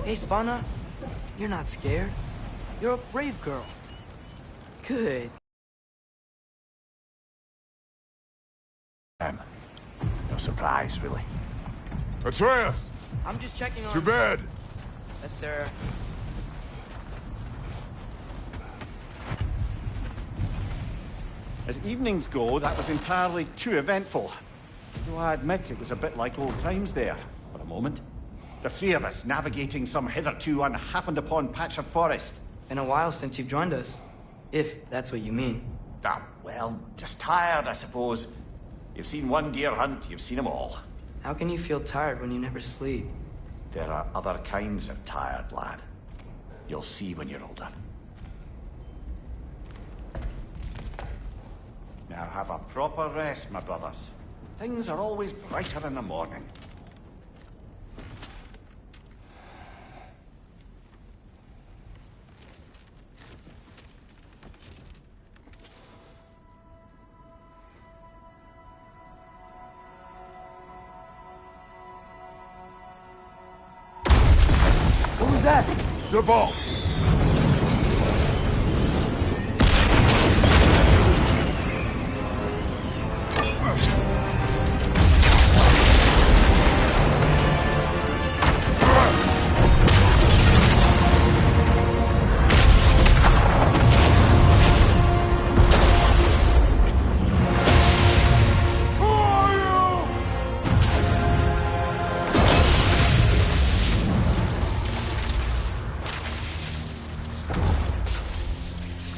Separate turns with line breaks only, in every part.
Hey, Svanna, you're not scared. You're a brave girl. Good.
No surprise, really.
Atreus!
I'm just checking on...
To bed!
Yes, sir.
As evenings go, that was entirely too eventful. Though I admit it was a bit like old times there, for a moment. The three of us navigating some hitherto unhappened-upon patch of forest.
Been a while since you've joined us. If that's what you mean.
Ah, well, just tired, I suppose. You've seen one deer hunt, you've seen them all.
How can you feel tired when you never sleep?
There are other kinds of tired, lad. You'll see when you're older. Now have a proper rest, my brothers. Things are always brighter in the morning.
What was that?
The ball!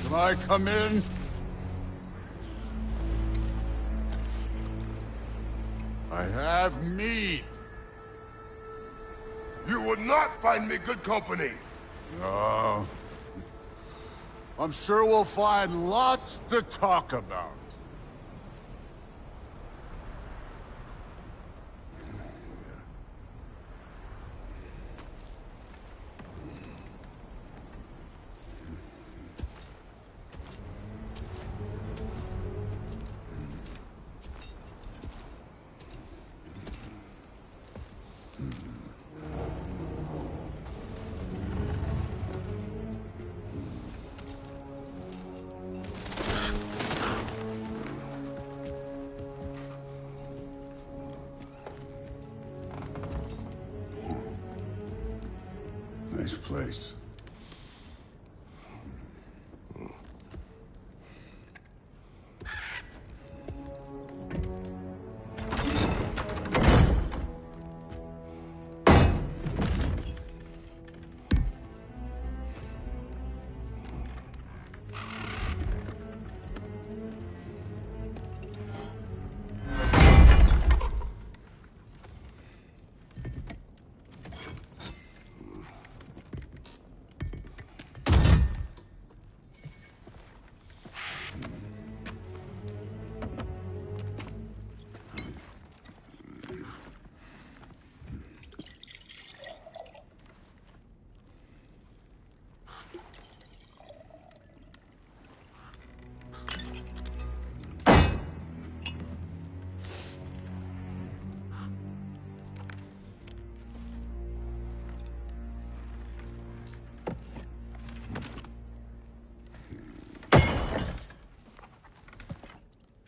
Can I come in? I have meat.
You would not find me good company.
No. I'm sure we'll find lots to talk about. Nice place.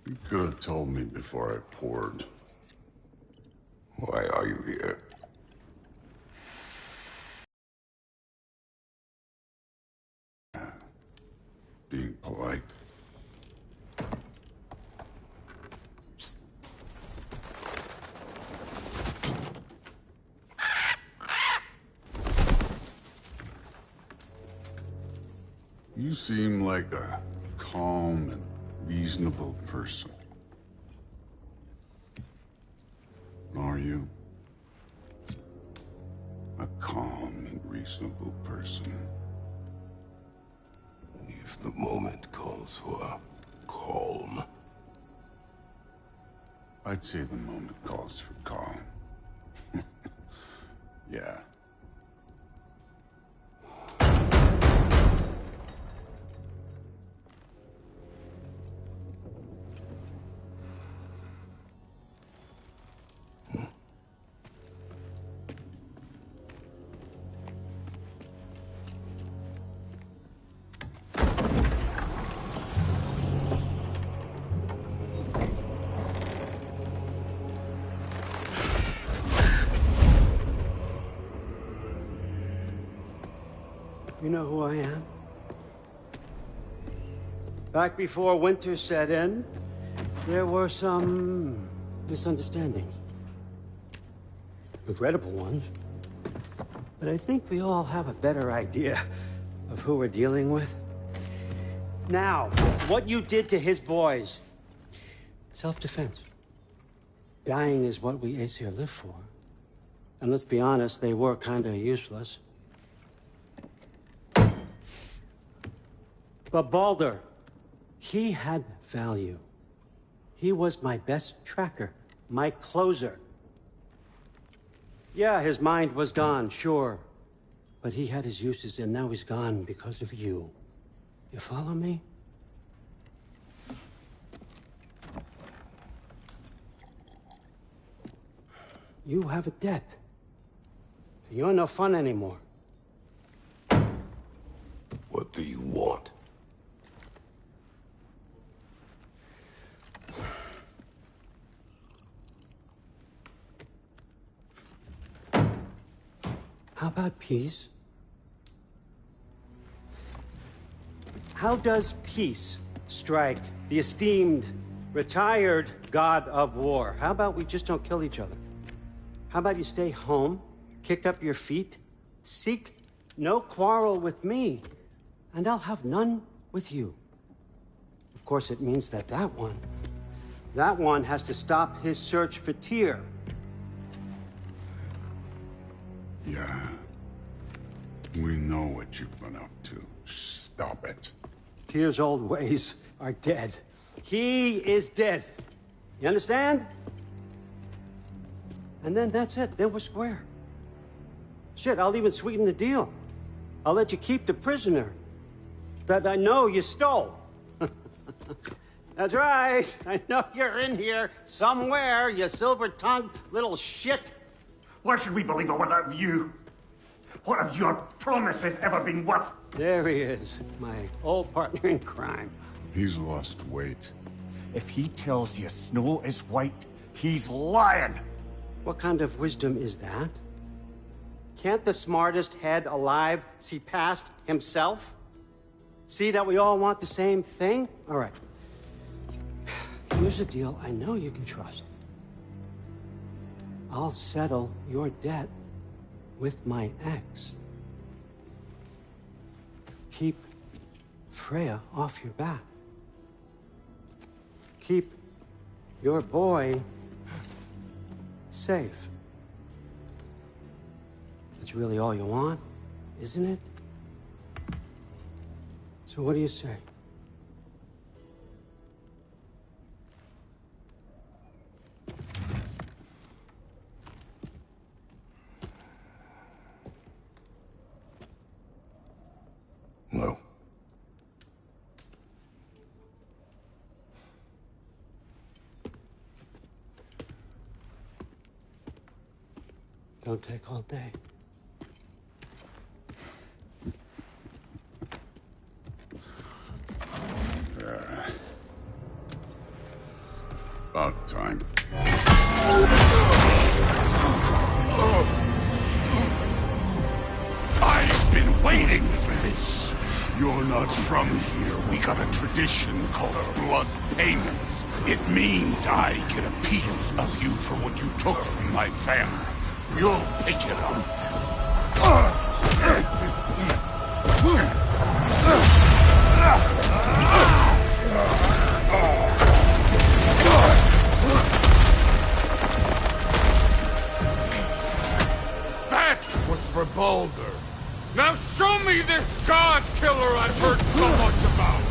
You could have told me before I poured.
Why are you here?
Being polite. You seem like a calm and reasonable person. Are you? A calm and reasonable person.
If the moment calls for calm.
I'd say the moment calls for calm. Yeah.
You know who I am? Back before winter set in, there were some misunderstandings. Regrettable ones. But I think we all have a better idea of who we're dealing with. Now, what you did to his boys. Self-defense. Dying is what we Aesir live for. And let's be honest, they were kinda useless. But Baldur, he had value. He was my best tracker, my closer. Yeah, his mind was gone, sure. But he had his uses, and now he's gone because of you. You follow me? You have a debt. You're no fun anymore.
What do you want?
How about peace? How does peace strike the esteemed, retired god of war? How about we just don't kill each other? How about you stay home, kick up your feet, seek no quarrel with me, and I'll have none with you. Of course, it means that that one has to stop his search for Tyr.
Yeah. We know what you've been up to. Stop it.
Tyr's old ways are dead. He is dead. You understand? And then that's it. Then we're square. Shit, I'll even sweeten the deal. I'll let you keep the prisoner that I know you stole. That's right. I know you're in here somewhere, you silver-tongued little shit.
Why should we believe a word out of you? What have your promises ever been worth?
There he is, my old partner in crime.
He's lost weight.
If he tells you snow is white, he's lying.
What kind of wisdom is that? Can't the smartest head alive see past himself? See that we all want the same thing? All right. Here's a deal I know you can trust. I'll settle your debt with my ex. Keep Freya off your back. Keep your boy safe. That's really all you want, isn't it? So what do you say?
No.
Don't take all day.
About time. I've been waiting for this. You're not from here. We got a tradition called blood payments. It means I get a piece of you for what you took from my family. You'll pick it up. That was for Baldur. Now show me this god killer I've heard so much about.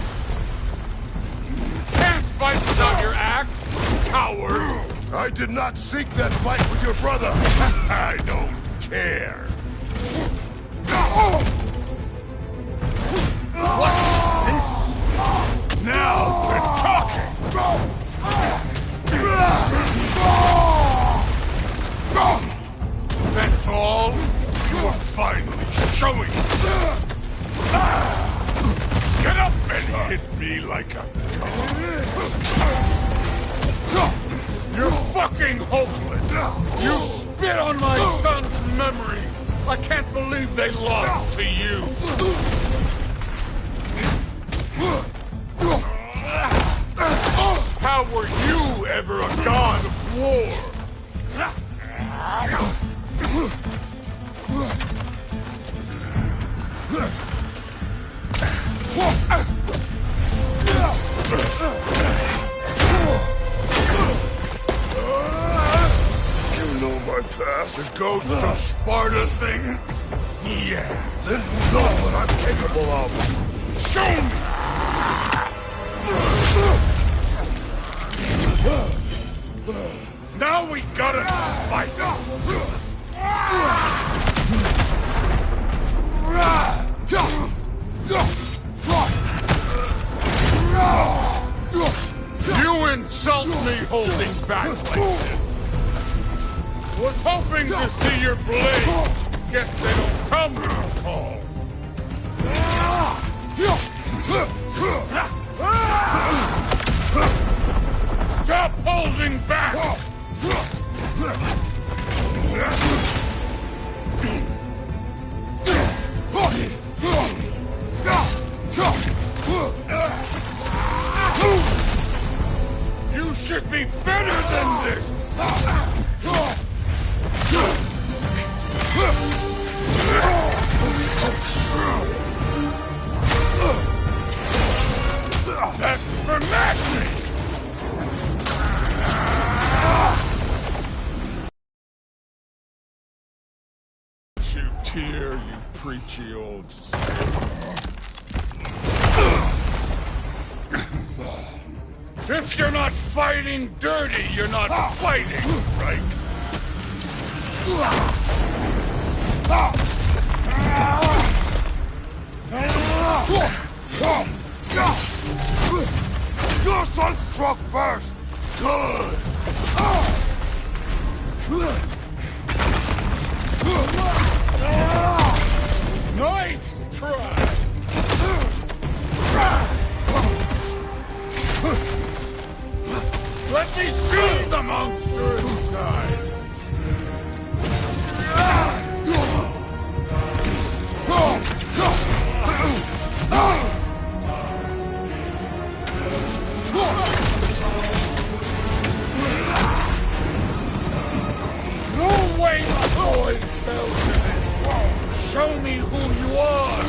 Can't fight without your axe, coward. I did not seek that fight with your brother. I don't care. What's this? Now we're talking. That's all? You're finally showing. Get up and hit me like a gun. You're fucking hopeless! You spit on my son's memories! I can't believe they lost to you! How were you ever a god of war?
You know my past.
The ghost of Sparta thing? Yeah.
Then you know what I'm capable of.
Show me! Now we gotta fight! You insult me holding back like this! Was hoping to see your blade! Guess they don't come to the call! Stop holding back! You should be better than this! That's for magic! You tear, you preachy old sailor. If you're not fighting dirty, you're not fighting, right?
Your son struck first! Good!
Nice try! Let me see the monster inside! No way my boy fell to this! Show me who you are!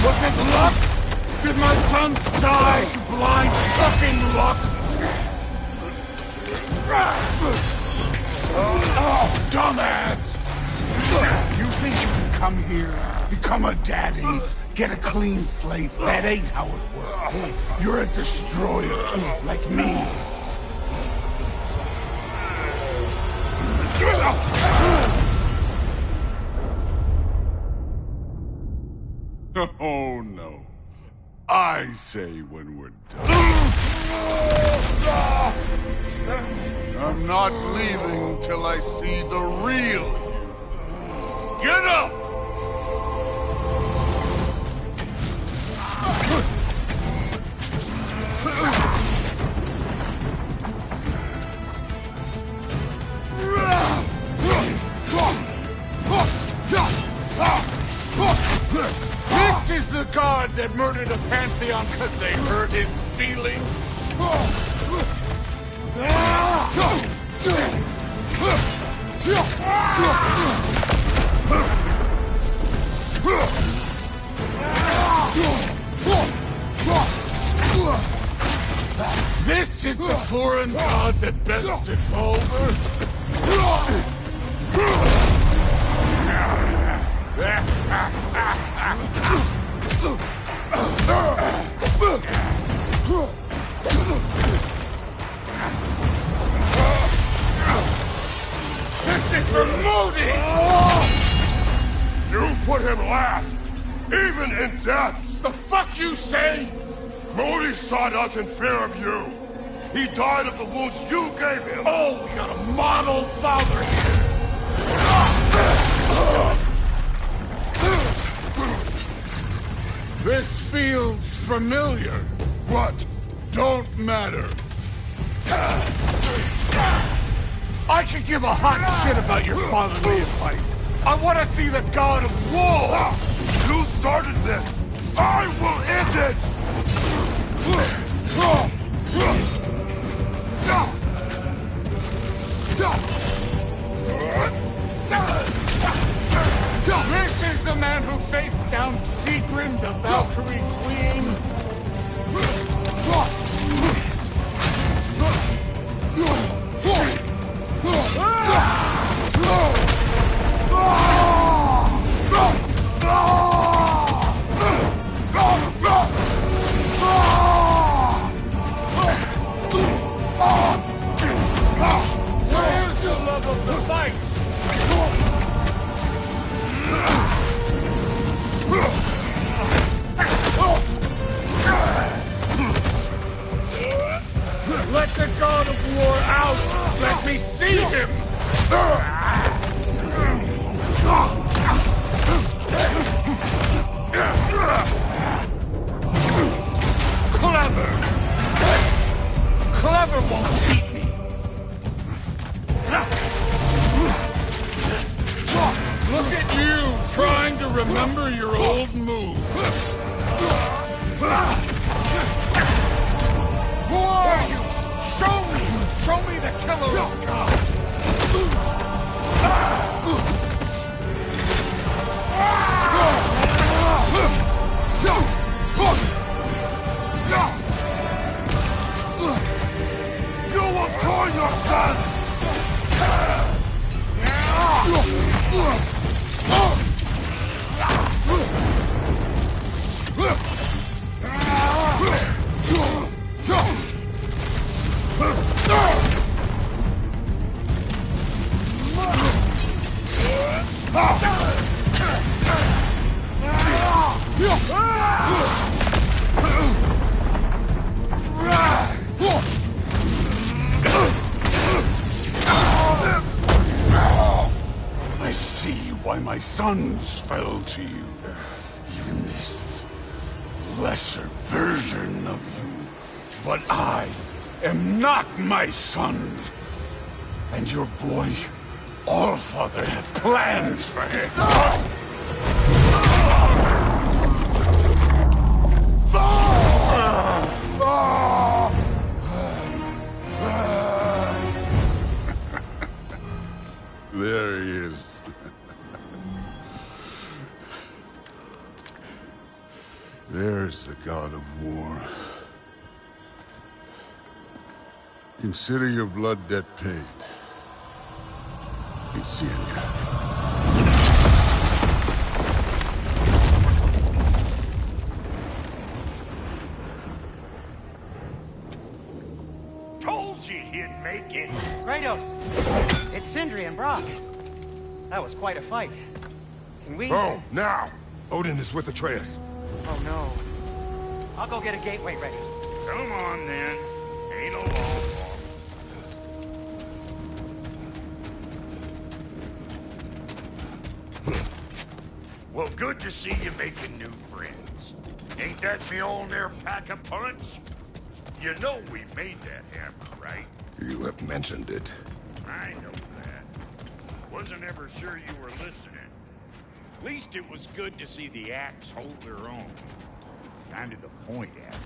Was it luck? Did my son die to blind fucking luck? Dumbass! You think you can come here, become a daddy, get a clean slate? That ain't how it works. You're a destroyer, like me. Oh, no. I say when we're done. I'm not leaving till I see the real you. Get up! This is the god that murdered a pantheon because they hurt his feelings? This is the foreign god that bested over? This is for Modi!
You put him last, even in death!
The fuck you say?
Modi sought out in fear of you. He died of the wounds you gave him.
Oh, we got a model father here. This feels familiar. What? Don't matter. I could give a hot shit about your fatherly advice. I want to see the god of war!
You started this! I will end it!
This is the man who faced down Sigrun, the Valkyrie Queen! Where's the love of the fight? Let the god of war out! Let me see him! Clever! Clever won't beat me! Look at you, trying to remember your old moves. Who are you? Show me! Show me the killer of gods!
You will call your son!
I see why my sons fell to you. Even this lesser version of you. But I am not my sons. And your boy, Allfather, have plans for him. There he is. There's the god of war. Consider your blood debt paid. Be seeing you.
Told you he'd make it.
Kratos! It's Sindri and Brock. That was quite a fight. Can we...
Oh, now! Odin is with Atreus.
Oh, no. I'll go get a gateway ready.
Come on, then. Ain't a long walk. Well, good to see you making new friends. Ain't that me old there pack a punch? You know we made that hammer, right?
You have mentioned it.
I know that. Wasn't ever sure you were listening. At least it was good to see the axe hold their own. Kind of the point, after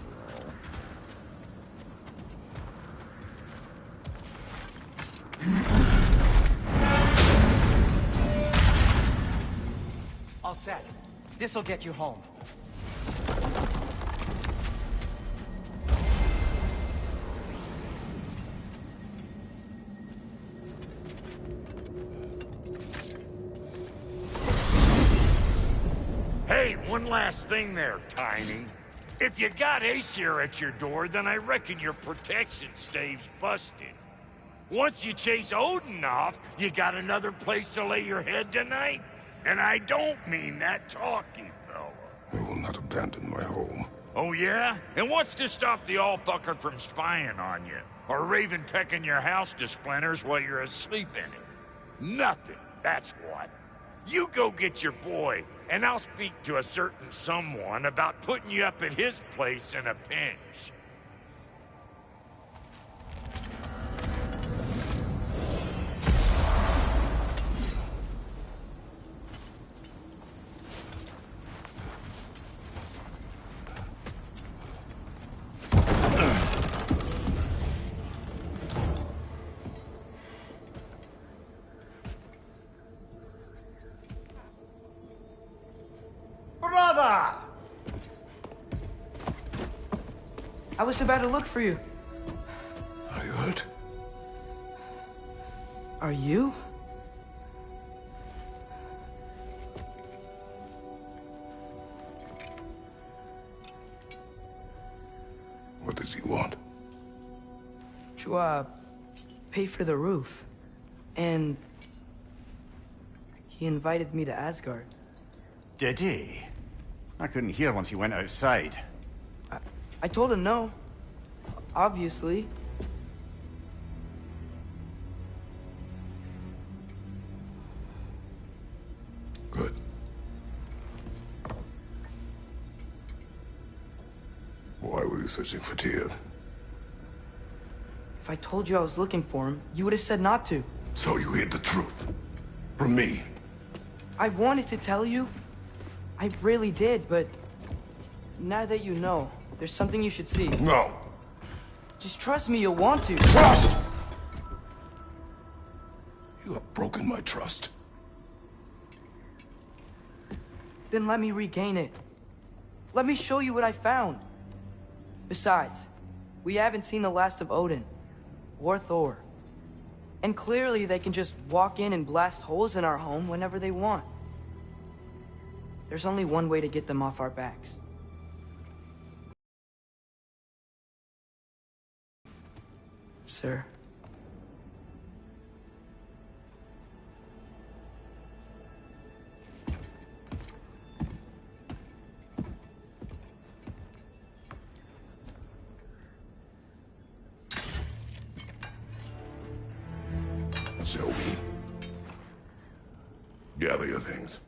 all.
All set. This'll get you home.
Hey, one last thing there, Tiny. If you got Aesir at your door, then I reckon your protection stave's busted. Once you chase Odin off, you got another place to lay your head tonight? And I don't mean that talky fella.
I will not abandon my home.
Oh yeah? And what's to stop the all-fucker from spying on you? Or Raven pecking your house to splinters while you're asleep in it? Nothing, that's what. You go get your boy, and I'll speak to a certain someone about putting you up at his place in a pinch.
Brother!
I was about to look for you.
Are you hurt?
Are you?
What does he want?
To, pay for the roof. And he invited me to Asgard.
Did he? I couldn't hear once he went outside.
I told him no. Obviously.
Good. Why were you searching for Tyr?
If I told you I was looking for him, you would have said not to.
So you hid the truth. From me.
I wanted to tell you. I really did, but now that you know, there's something you should see.
No.
Just trust me, you'll want to.
Trust! You have broken my trust.
Then let me regain it. Let me show you what I found. Besides, we haven't seen the last of Odin. Or Thor. And clearly they can just walk in and blast holes in our home whenever they want. There's only one way to get them off our backs. Sir.
Shall we? Gather your things.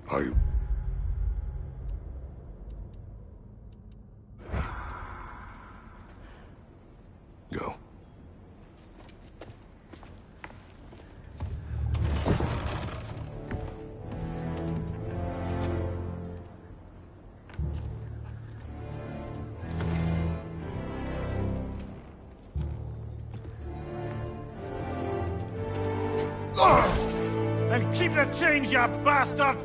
Are you? Go.
Keep the change, you bastard!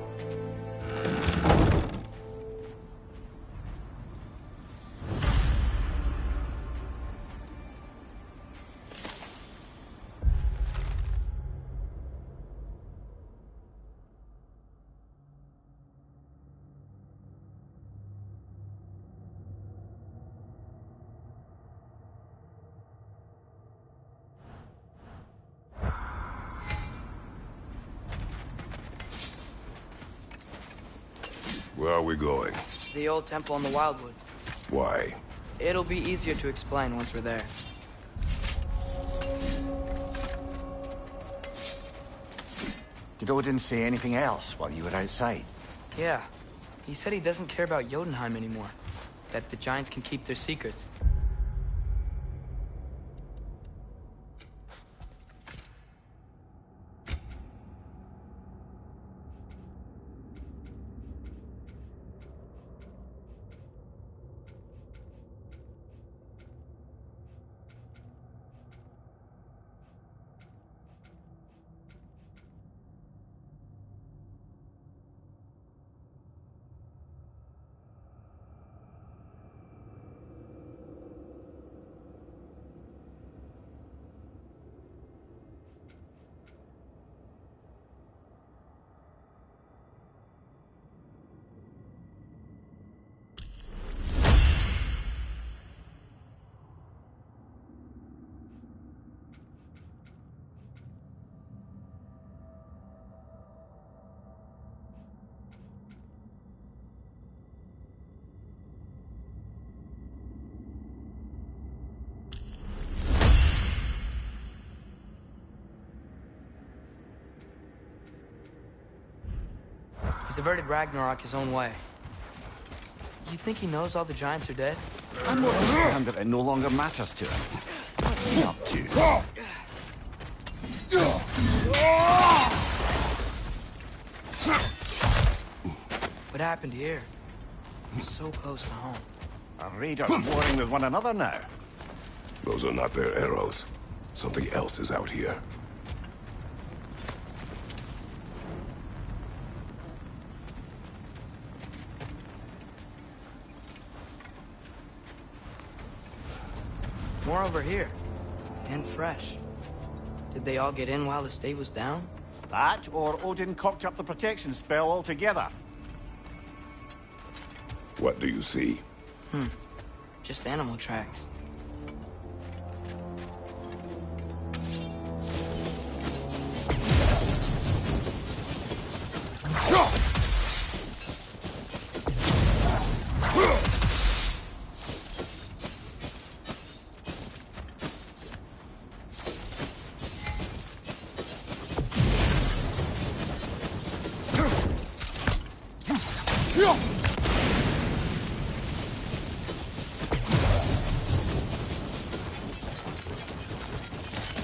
Where are we going?
The old temple in the Wildwoods.
Why?
It'll be easier to explain once we're there.
Did Odin say anything else while you were outside?
Yeah. He said he doesn't care about Jotunheim anymore. That the Giants can keep their secrets. He's averted Ragnarok his own way. You think he knows all the Giants are dead?
I'm more concerned that it no longer matters to him. What's he up to?
What happened here? So close to home.
Our raiders warring with one another now.
Those are not their arrows. Something else is out here.
More over here. And fresh. Did they all get in while the stave was down?
That, or Odin cocked up the protection spell altogether.
What do you see?
Just animal tracks.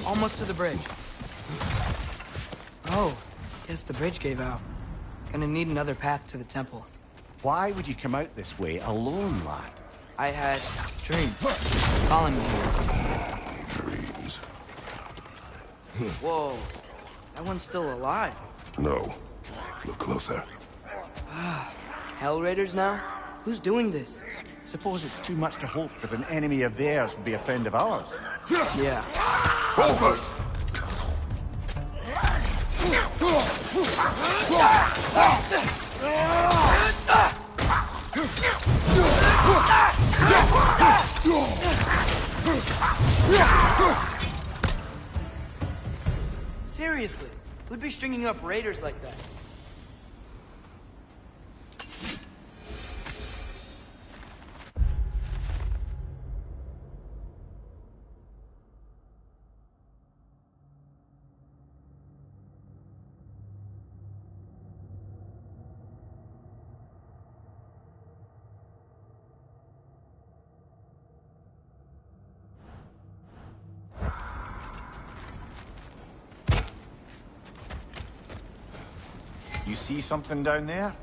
Almost to the bridge. Oh, guess the bridge gave out. Gonna need another path to the temple.
Why would you come out this way alone, lad?
I had dreams calling me here.
Dreams.
Whoa, that one's still alive.
No. Look closer.
Hell Raiders now? Who's doing this?
Suppose it's too much to hope that an enemy of theirs would be a friend of ours.
Yeah.
Focus!
Seriously, who'd be stringing up raiders like that?
You see something down there?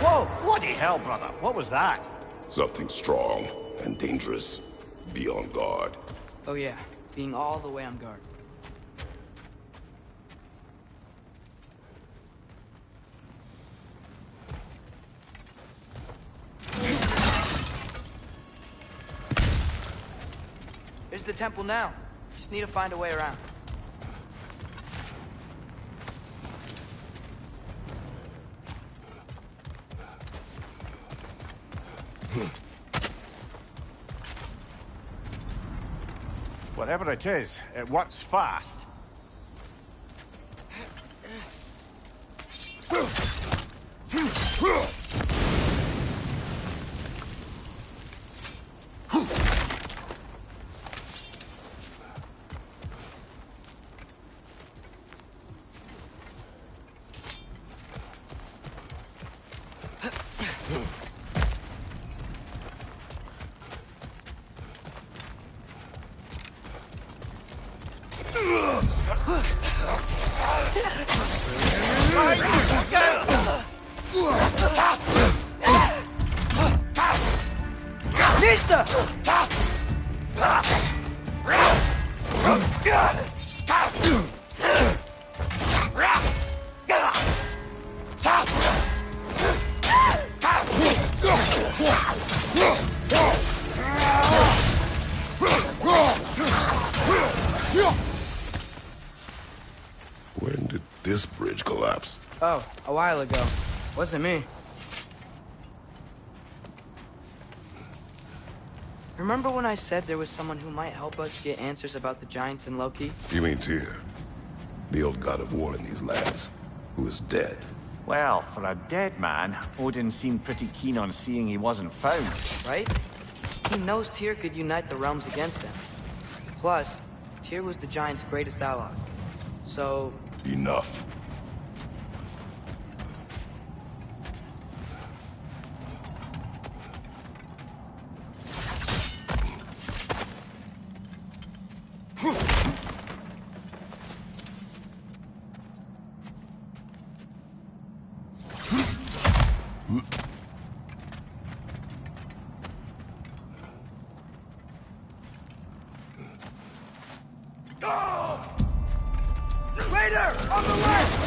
Whoa! Bloody hell, brother. What was that?
Something strong and dangerous. Be on guard.
Oh yeah, being all the way on guard. There's the temple now. Just need to find a way around.
Whatever it is, it works fast.
When did this bridge collapse?
Oh, a while ago. Wasn't me. Remember when I said there was someone who might help us get answers about the giants and Loki?
You mean Tyr? The old god of war in these lands, who is dead.
Well, for a dead man, Odin seemed pretty keen on seeing he wasn't found.
Right? He knows Tyr could unite the realms against him. Plus, Tyr was the giants' greatest ally. So...
Enough.
Raider! On the left!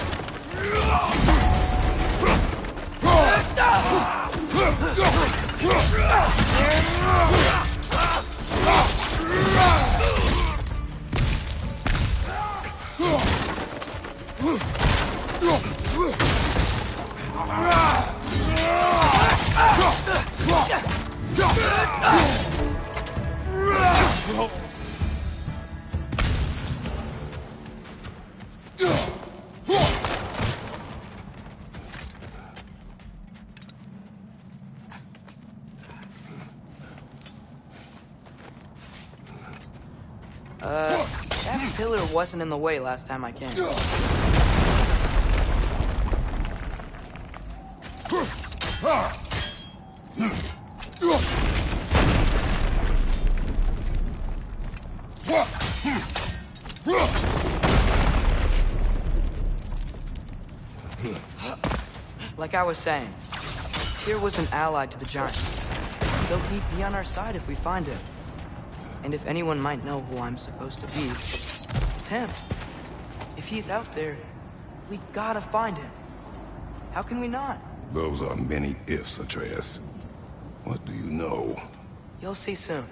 That pillar wasn't in the way last time I came. Like I was saying, Tyr was an ally to the giants, so he'd be on our side if we find him. And if anyone might know who I'm supposed to be, it's him. If he's out there, we gotta find him. How can we not?
Those are many ifs, Atreus. What do you know?
You'll see soon.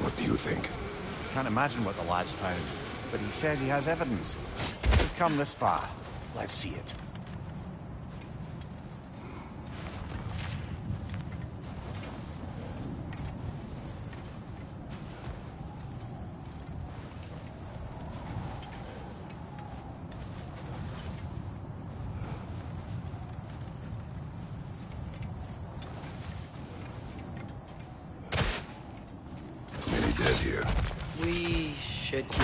What do you think?
Can't imagine what the lad's found, but he says he has evidence. we've come this far. Let's see it.
Many dead here.
We should keep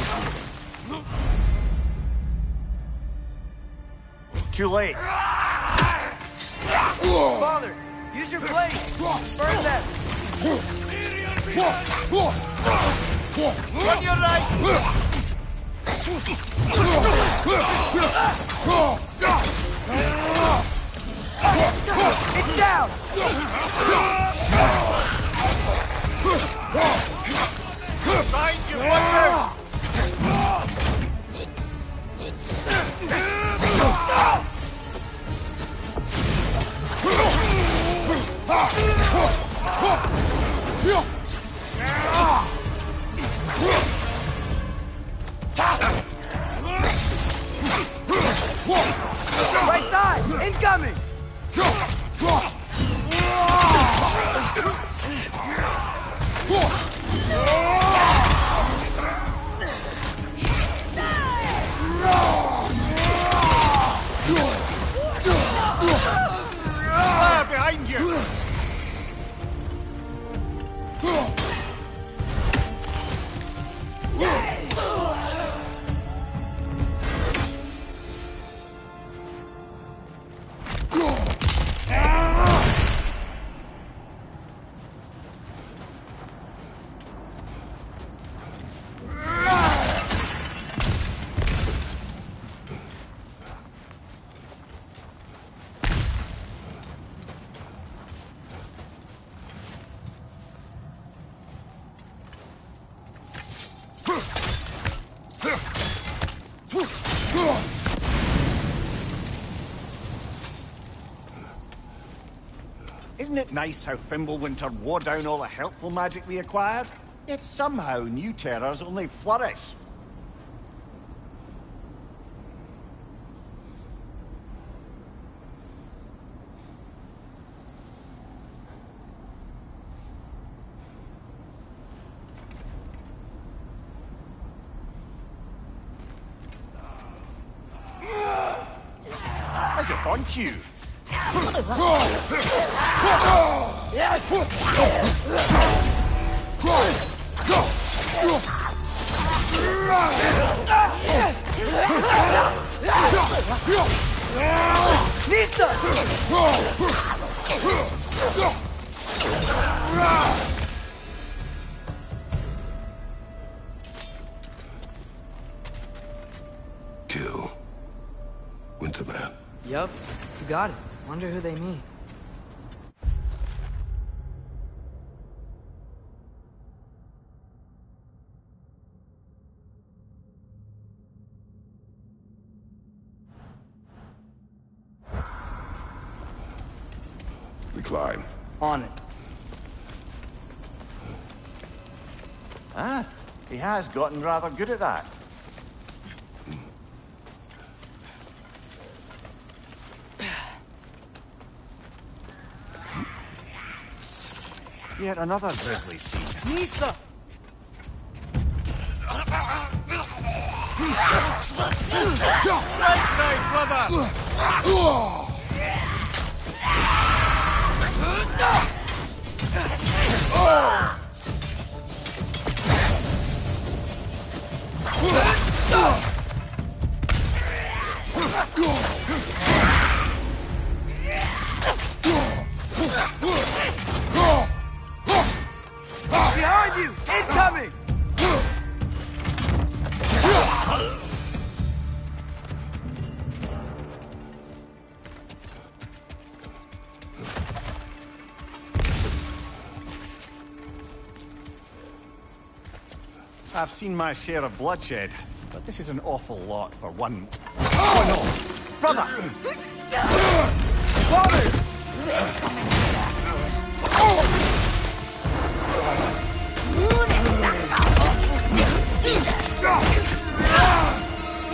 moving.
Too late.
Father, use your blade! Burn them! On your right! It's down!
Behind you, watch out!
Right side! Incoming!
Fire behind you! Isn't it nice how Fimbulwinter wore down all the helpful magic we acquired? Yet somehow new terrors only flourish. As if on cue.
Kill. Winterman.
Yup, you got it. Wonder who they mean.
We climb.
On it.
Ah, he has gotten rather good at that. Yet another grisly scene.
Nisa!
Right side, brother!
Behind you! Incoming!
I've seen my share of bloodshed, but this is an awful lot for one... Oh no! Brother!
Father!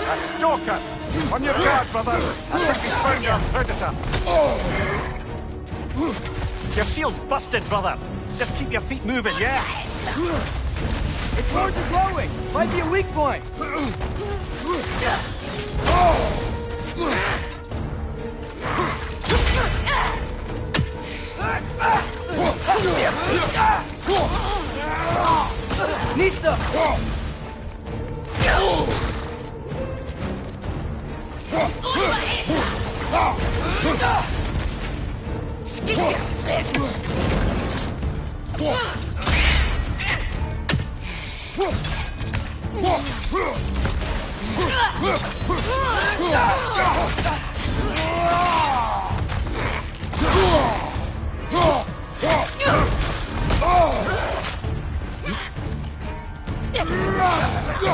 A stalker! On your guard, brother! I think we found our predator. Your shield's busted, brother! Just keep your feet moving, yeah?
Its horns are glowing! Might be a weak point! Nista!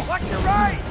Watch your right!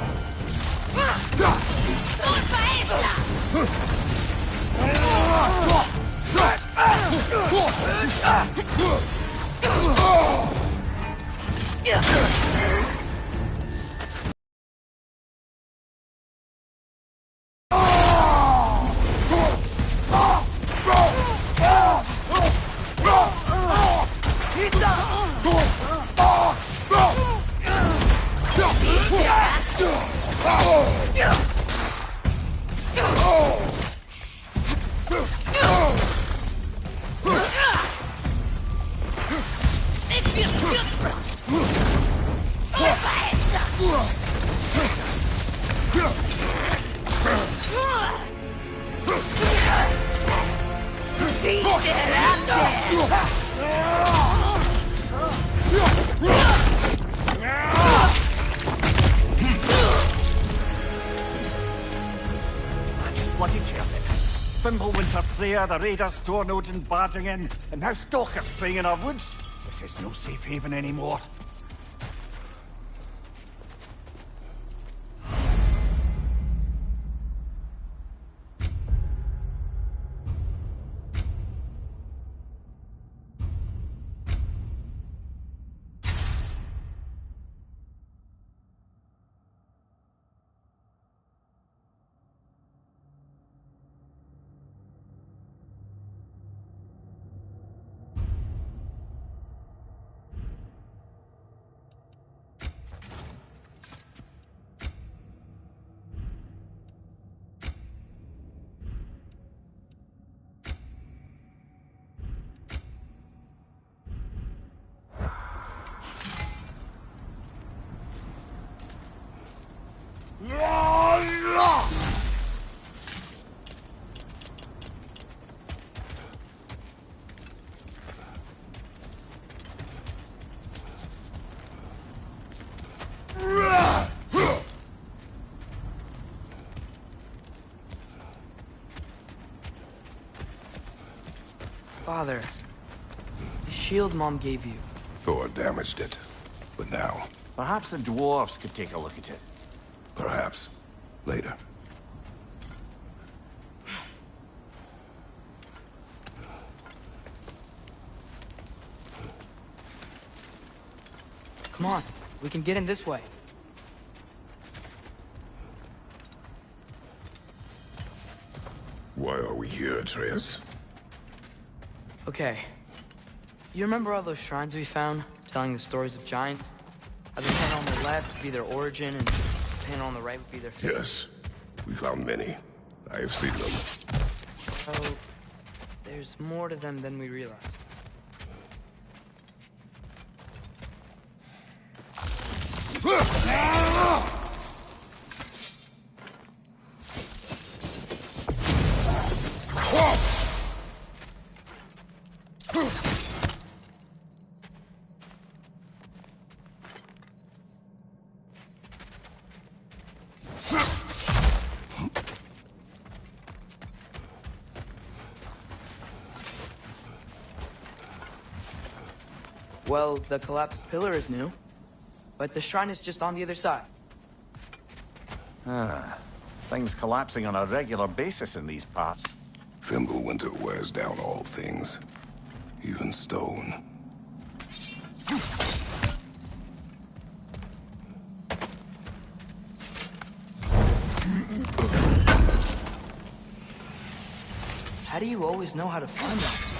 The raiders, Thornode and barging in, and now stalkers preying in our woods. This is no safe haven anymore. Father, the shield Mom gave you.
Thor damaged it. But now,
Perhaps the dwarves could take a look at it.
perhaps, later.
Come on, we can get in this way.
Why are we here, Atreus?
Okay. You remember all those shrines we found, telling the stories of giants? How the panel on the left would be their origin, and the panel on the right would be their...
Yes, we found many. I have seen them.
So, there's more to them than we realized. Well, the collapsed pillar is new, but the shrine is just on the other side.
Things collapsing on a regular basis in these parts.
Fimbulwinter wears down all things, even stone.
do you always know how to find them?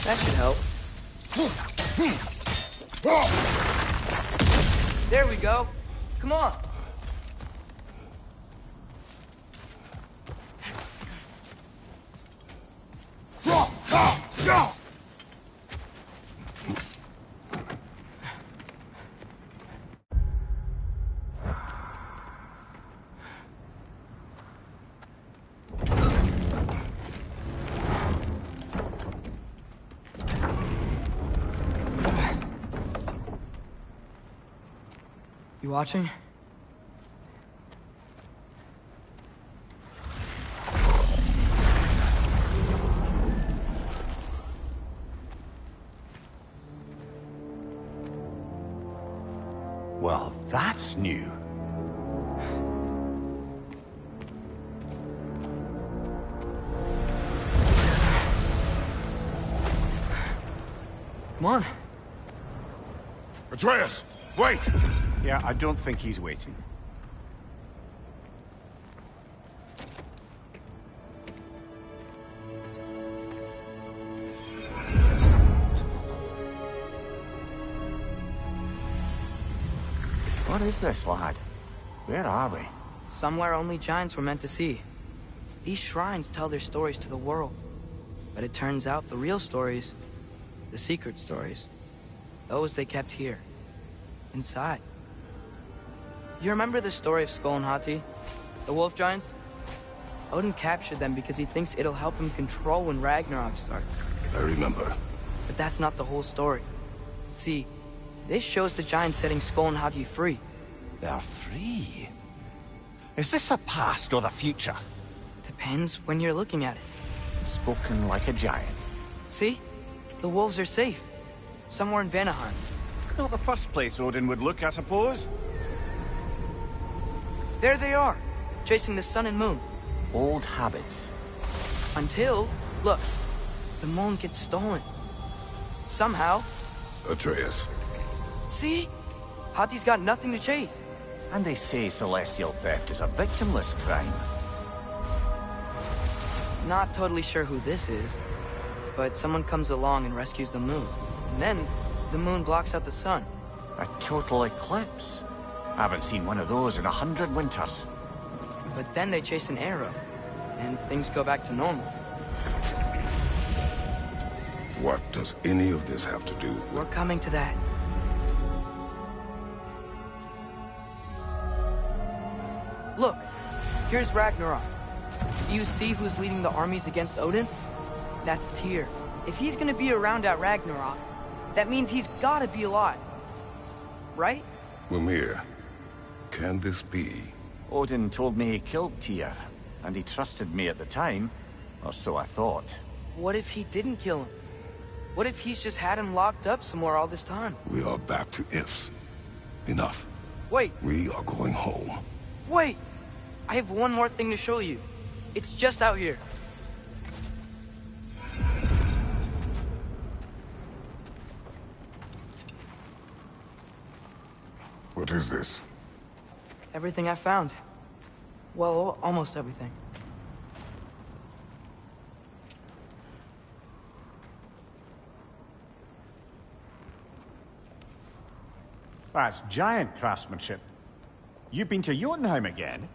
That should help. There we go. Come on. You watching?
Well, that's new.
Come on.
Atreus, wait!
Yeah, I don't think he's waiting. What is this, lad? Where are we?
Somewhere only giants were meant to see. These shrines tell their stories to the world. But it turns out the real stories, the secret stories, those they kept here, inside. You remember the story of Skull and Hati? The wolf giants? Odin captured them because he thinks it'll help him control when Ragnarok starts.
I remember.
But that's not the whole story. See, this shows the giants setting Skull and Hati free.
They're free. Is this the past or the future?
Depends when you're looking at it.
Spoken like a giant.
See? The wolves are safe. Somewhere in Vanaheim.
Not the first place Odin would look, I suppose.
There they are, chasing the sun and moon.
Old habits.
Until, look, the moon gets stolen. Somehow.
Atreus.
See? Hati's got nothing to chase.
And they say celestial theft is a victimless crime.
Not totally sure who this is, but someone comes along and rescues the moon. And then, the moon blocks out the sun.
A total eclipse. Haven't seen one of those in 100 winters.
But then they chase an arrow, and things go back to normal.
What does any of this have to do with...
We're coming to that. Look, here's Ragnarok. Do you see who's leading the armies against Odin? That's Tyr. If he's gonna be around at Ragnarok, that means he's gotta be alive. Right?
Mimir, can this be?
Odin told me he killed Tyr, and he trusted me at the time, or so I thought.
What if he didn't kill him? What if he's just had him locked up somewhere all this time?
We are back to ifs. Enough.
Wait,
We are going home.
wait! I have one more thing to show you. It's just out here.
What is this?
Everything I found. Well, almost everything.
That's giant craftsmanship. You've been to Jotunheim again?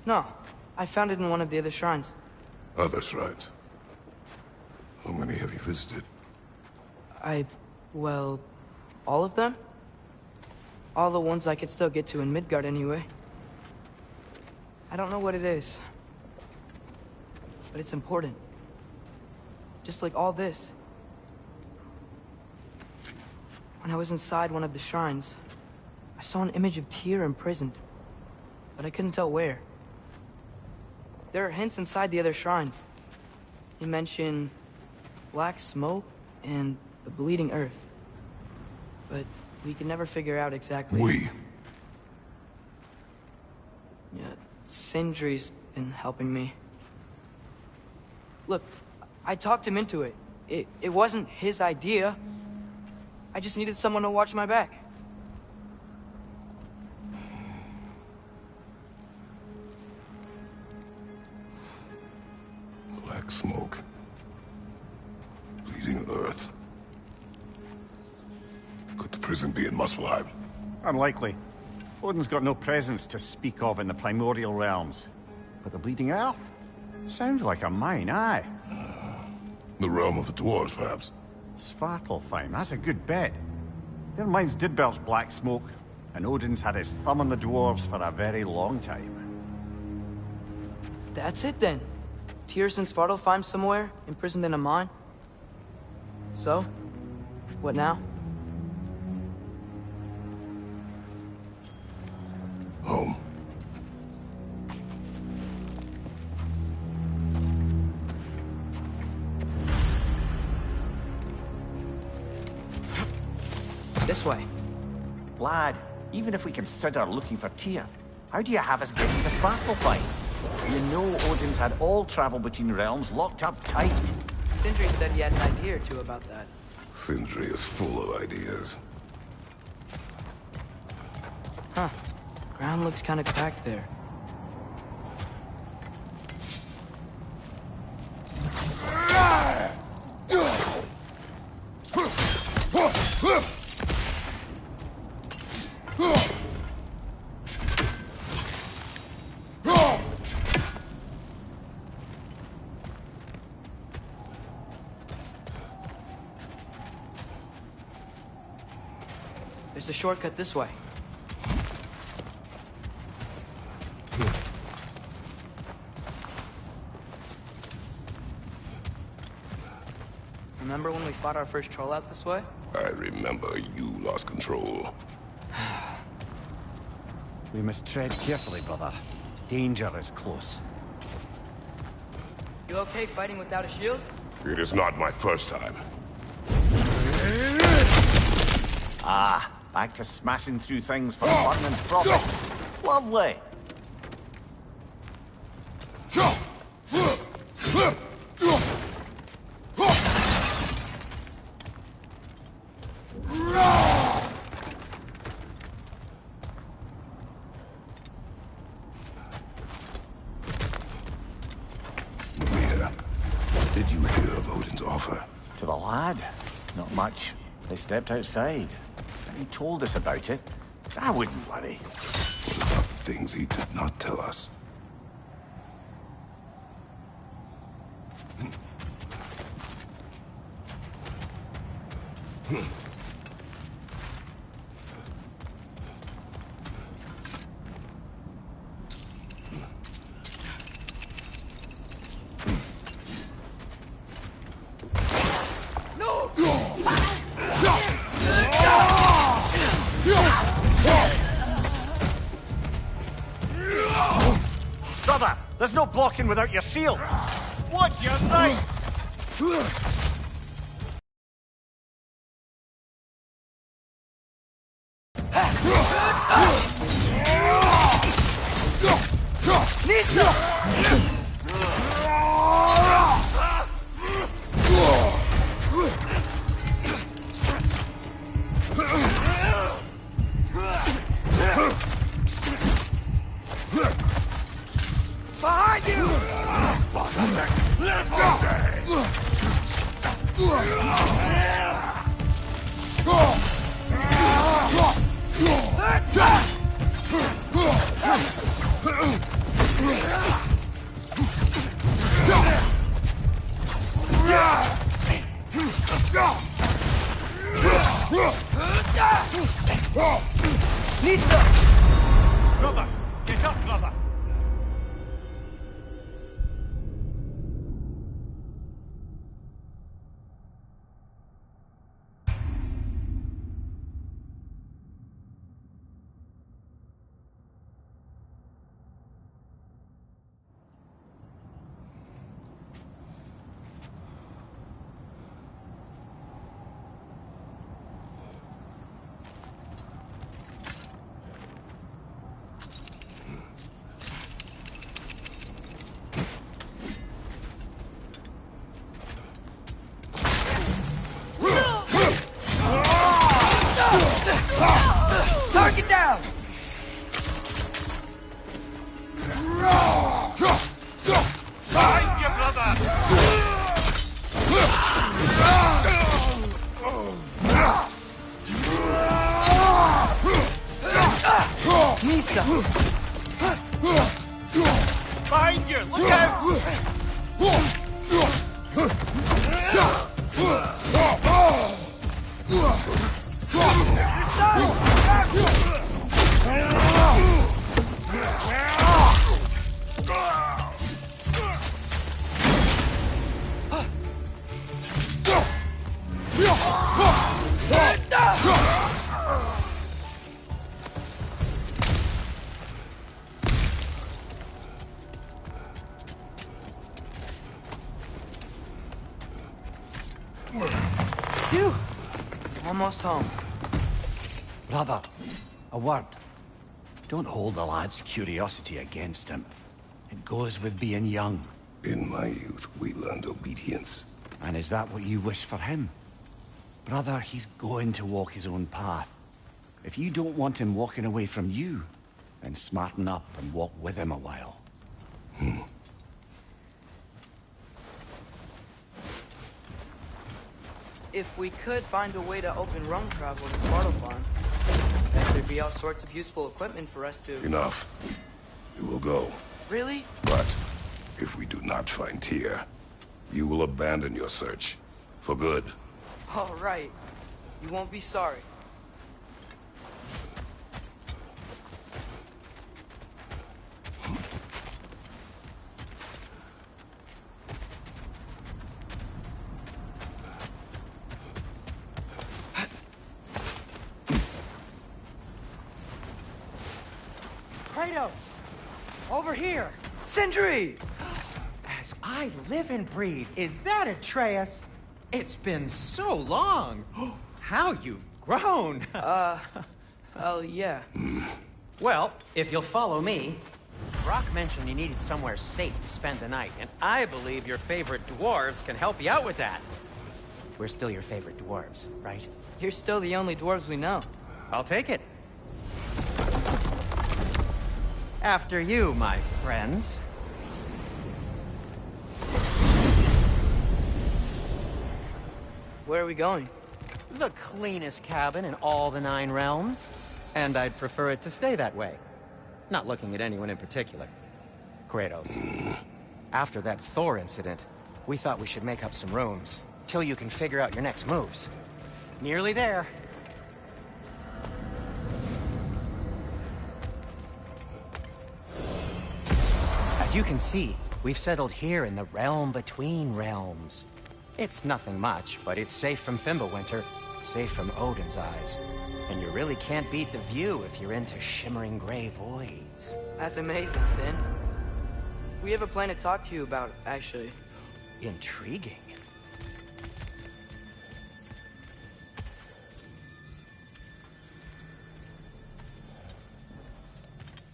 No, I found it in one of the other shrines.
Other shrines. How many have you visited?
Well, all of them? All the ones I could still get to in Midgard anyway. I don't know what it is. But it's important. Just like all this. When I was inside one of the shrines, I saw an image of Tyr imprisoned. But I couldn't tell where. There are hints inside the other shrines. He mentioned black smoke and the bleeding earth. But we could never figure out exactly. Yeah, Sindri's been helping me. Look, I talked him into it. It wasn't his idea. I just needed someone to watch my back.
Black smoke. Bleeding earth. Could the prison be in Muspelheim?
Unlikely. Odin's got no presence to speak of in the primordial realms. But the bleeding earth? Sounds like a mine, aye.
The realm of the dwarves, perhaps?
Svartalfheim, that's a good bet. Their mines did belch black smoke, and Odin's had his thumb on the dwarves for a very long time.
That's it then. Tyr's in Svartalfheim somewhere, imprisoned in a mine. So, what now?
Home.
This way.
Lad, even if we consider looking for Tyr, how do you have us getting to Svartalfheim? You know Odin's had all travel between realms locked up tight.
Sindri said he had an idea or two about that.
Sindri is full of ideas.
Huh. Ground looks kind of cracked there. There's a shortcut this way. Remember when we fought our first troll out this way?
I remember you lost control.
We must tread carefully, brother. Danger is close.
You okay fighting without a shield?
It is not my first time.
Ah, back to smashing through things for fun and profit. Lovely.
Did you hear of Odin's offer?
To the lad? Not much. They stepped outside. And he told us about it. I wouldn't worry.
What about the things he did not tell us?
Brother, there's no blocking without your shield. Watch your right!
Behind you! Nista!
Brother! Get up, brother!
Target down!
Behind you, brother!
Nista!
Behind you! Look out!
Phew! Almost home.
Brother, a word. Don't hold the lad's curiosity against him. It goes with being young.
In my youth, we learned obedience.
And is that what you wish for him? Brother, he's going to walk his own path. If you don't want him walking away from you, then smarten up and walk with him a while.
If we could find a way to open rum travel to Svartalfheim, then there'd be all sorts of useful equipment for us to...
Enough. We will go.
Really?
But if we do not find Tyr, you will abandon your search. For good.
All right. You won't be sorry.
Kratos! Over here!
Sindri!
As I live and breathe, is that Atreus? It's been so long! How you've grown!
Oh, yeah.
Well, if you'll follow me, Brock mentioned you needed somewhere safe to spend the night, and I believe your favorite dwarves can help you out with that. We're still your favorite dwarves, right?
You're still the only dwarves we know.
I'll take it. After you, my friends.
Where are we going?
The cleanest cabin in all the 9 realms. And I'd prefer it to stay that way. Not looking at anyone in particular. Kratos. After that Thor incident, we thought we should make up some rooms, till you can figure out your next moves. Nearly there. As you can see, we've settled here in the realm between realms. It's nothing much, but it's safe from Fimbulwinter, safe from Odin's eyes. And you really can't beat the view if you're into shimmering gray voids.
That's amazing, Sin. We have a plan to talk to you about, actually.
Intriguing.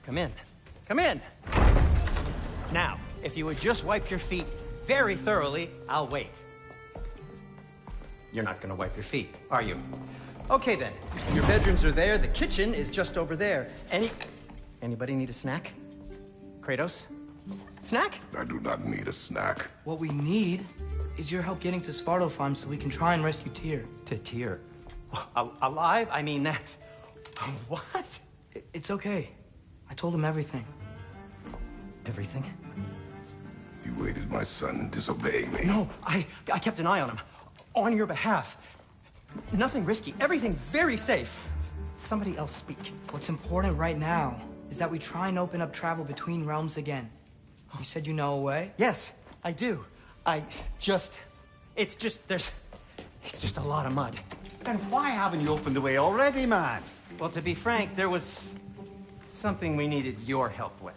Come in. Come in! Now, if you would just wipe your feet very thoroughly, I'll wait. You're not gonna wipe your feet, are you? Okay then, your bedrooms are there, the kitchen is just over there. Anybody need a snack? Kratos? Snack?
I do not need a snack.
What we need is your help getting to Svartalfheim so we can try and rescue Tyr.
To Tyr? Alive? I mean, that's... What?
It's okay. I told him everything.
Everything?
You aided my son in disobeying me.
No, I kept an eye on him. On your behalf. Nothing risky. Everything very safe. Somebody else speak.
What's important right now is that we try and open up travel between realms again. You said you know a way?
Yes, I do. It's just a lot of mud.
Then why haven't you opened the way already, man?
Well, to be frank, there was something we needed your help with.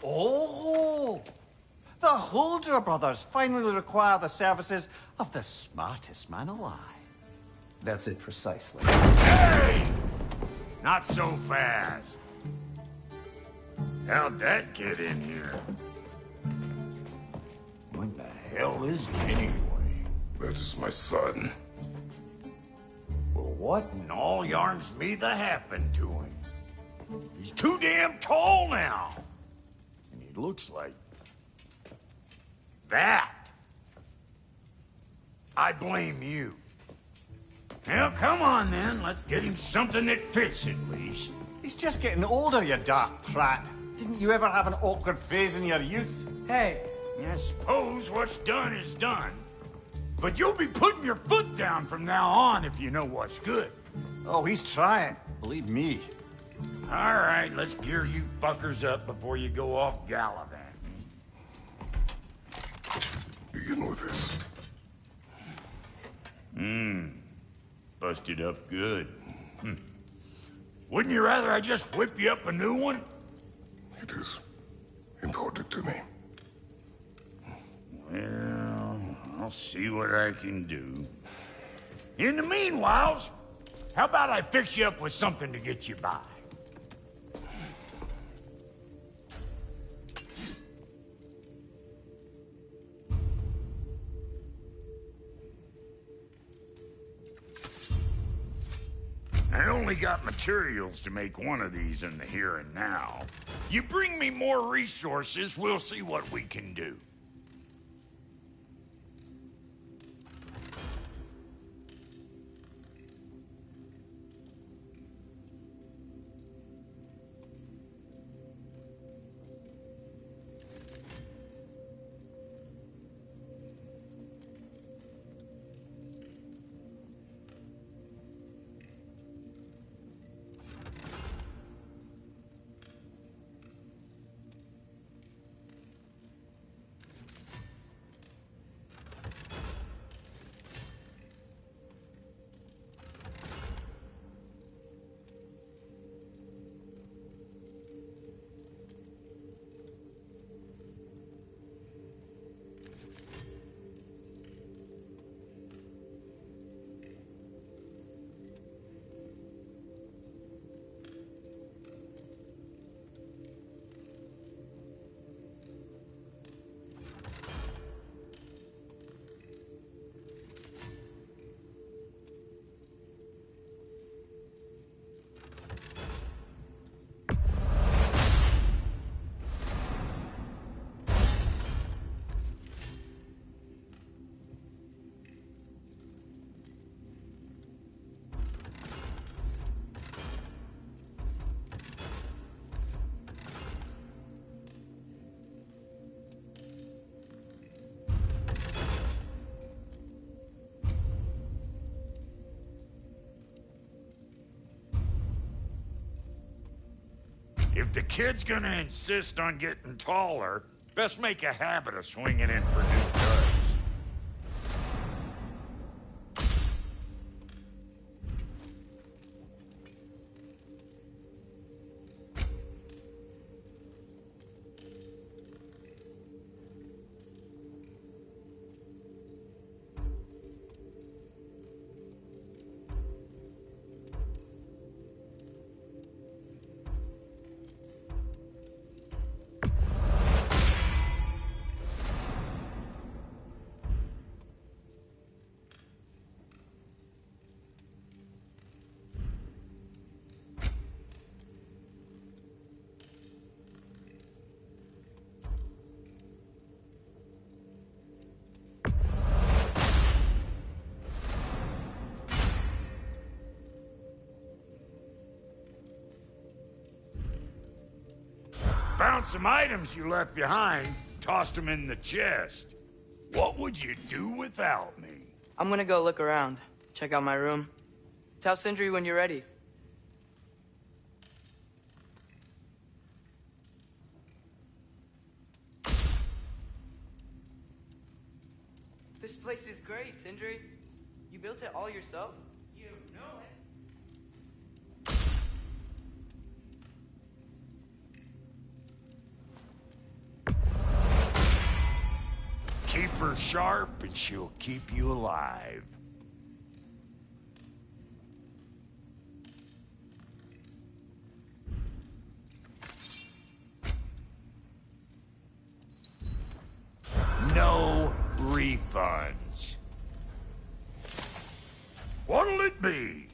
Oh! The Holder brothers finally require the services of the smartest man alive.
That's it precisely.
Hey! Not so fast. How'd that get in here? What the hell is it anyway?
That is my son.
Well, what in all yarns me the happened to him? He's too damn tall now. And he looks like... that. I blame you. Well, come on then. Let's get him something that fits at least.
He's just getting older, you daft prat. Didn't you ever have an awkward phase in your youth?
Hey,
I suppose what's done is done. But you'll be putting your foot down from now on if you know what's good.
Oh, he's trying. Believe me.
All right, let's gear you fuckers up before you go off gallivanting.
Begin with this.
Busted up good. Wouldn't you rather I just whip you up a new one?
It is important to me.
Well, I'll see what I can do. In the meanwhile, how about I fix you up with something to get you by? I only got materials to make one of these in the here and now. You bring me more resources, we'll see what we can do. If the kid's gonna insist on getting taller, best make a habit of swinging in for new duds. Found some items you left behind, tossed them in the chest. What would you do without me?
I'm gonna go look around. check out my room. Tell Sindri when you're ready. This place is great, Sindri. You built it all yourself? You know it.
Keep her sharp and she'll keep you alive. No refunds. What'll it be?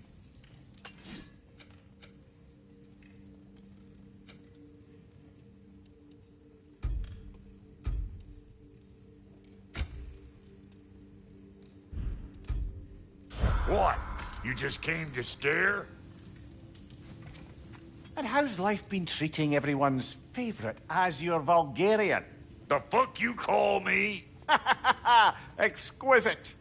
What? You just came to stare?
And how's life been treating everyone's favorite Azure Vulgarian?
The fuck you call me?
Exquisite.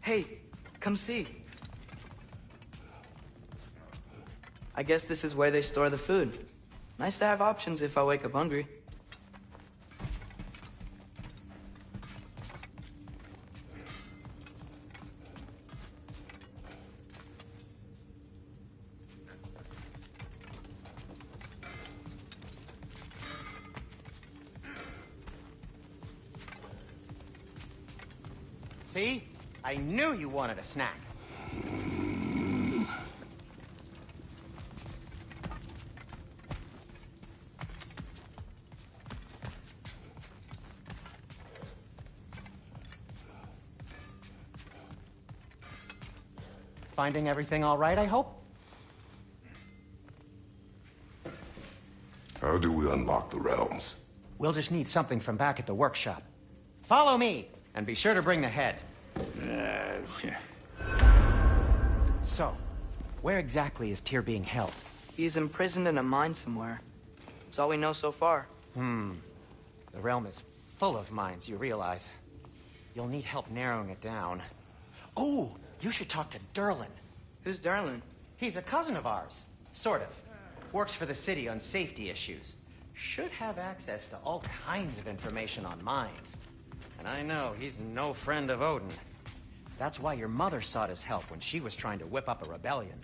Hey, come see. I guess this is where they store the food. Nice to have options if I wake up hungry.
See? I knew you wanted a snack. Finding everything all right, I hope?
How do we unlock the realms?
We'll just need something from back at the workshop. Follow me, and be sure to bring the head. So, where exactly is Tyr being held?
He's imprisoned in a mine somewhere. That's all we know so far.
The realm is full of mines, you realize. You'll need help narrowing it down. Oh, you should talk to Durlin.
Who's Darlin?
He's a cousin of ours. Sort of. Works for the city on safety issues. Should have access to all kinds of information on mines. And I know he's no friend of Odin. That's why your mother sought his help when she was trying to whip up a rebellion.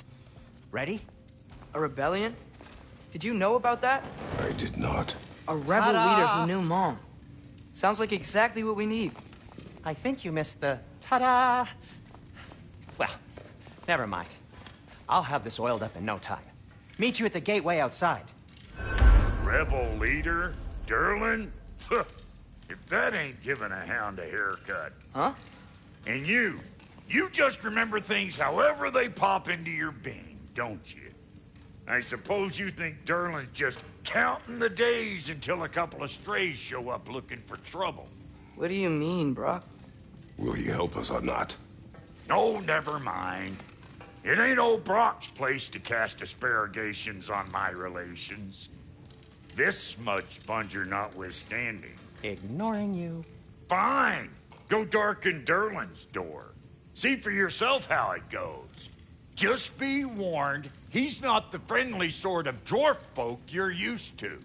Ready?
A rebellion? Did you know about that?
I did not.
A rebel leader who knew Mom. Sounds like exactly what we need.
I think you missed the ta-da! Well, never mind. I'll have this oiled up in no time. Meet you at the gateway outside.
Rebel leader? Durlin? If that ain't giving a hound a haircut.
Huh?
And you just remember things however they pop into your being, don't you? I suppose you think Durlin's just counting the days until a couple of strays show up looking for trouble.
What do you mean, Brock?
Will he help us or not?
Oh, never mind. It ain't old Brock's place to cast aspersions on my relations. This smudge sponger notwithstanding.
Ignoring you.
Fine. Go darken Durlin's door. See for yourself how it goes. Just be warned, he's not the friendly sort of dwarf folk you're used to.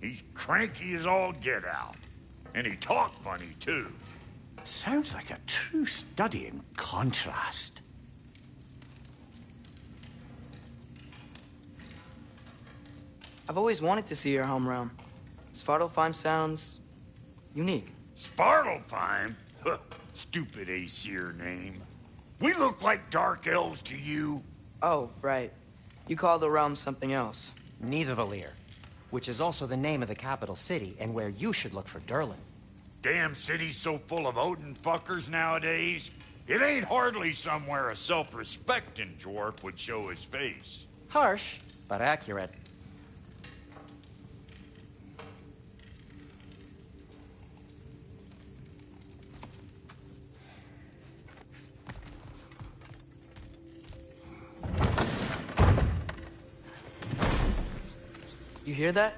He's cranky as all get out. And he talk funny, too.
Sounds like a true study in contrast.
I've always wanted to see your home realm. Svartalfheim sounds unique.
Svartalfheim? Stupid Aesir name. We look like dark elves to you?
Oh, right. You call the realm something else.
Nidavellir, which is also the name of the capital city and where you should look for Durlin.
Damn city's so full of Odin fuckers nowadays. It ain't hardly somewhere a self-respecting dwarf would show his face.
Harsh, but accurate.
You hear that?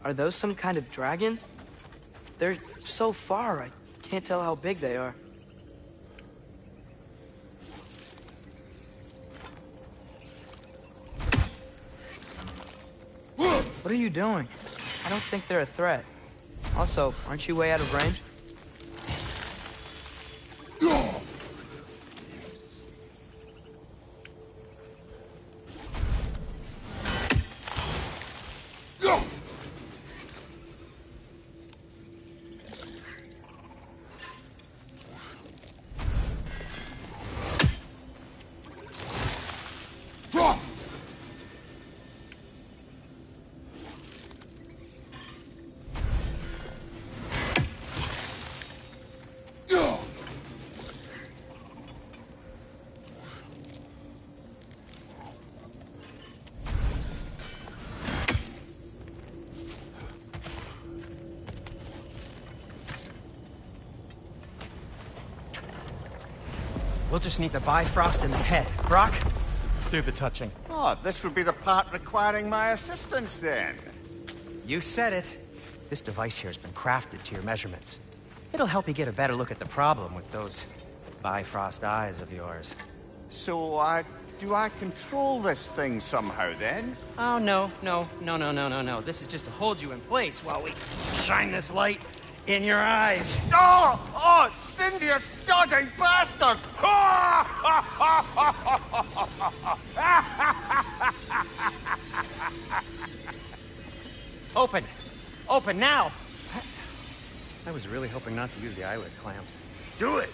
Are those some kind of dragons? They're so far, I can't tell how big they are. What are you doing? I don't think they're a threat. Also, aren't you way out of range?
We'll just need the Bifrost in the head. Brock, do the touching.
Oh, this would be the part requiring my assistance, then.
You said it. This device here has been crafted to your measurements. It'll help you get a better look at the problem with those Bifrost eyes of yours.
So, do I control this thing somehow, then?
Oh, no. This is just to hold you in place while we shine this light in your eyes.
Oh, Cindy, you sodding bastard!
Open now! I was really hoping not to use the eyelid clamps.
Do it!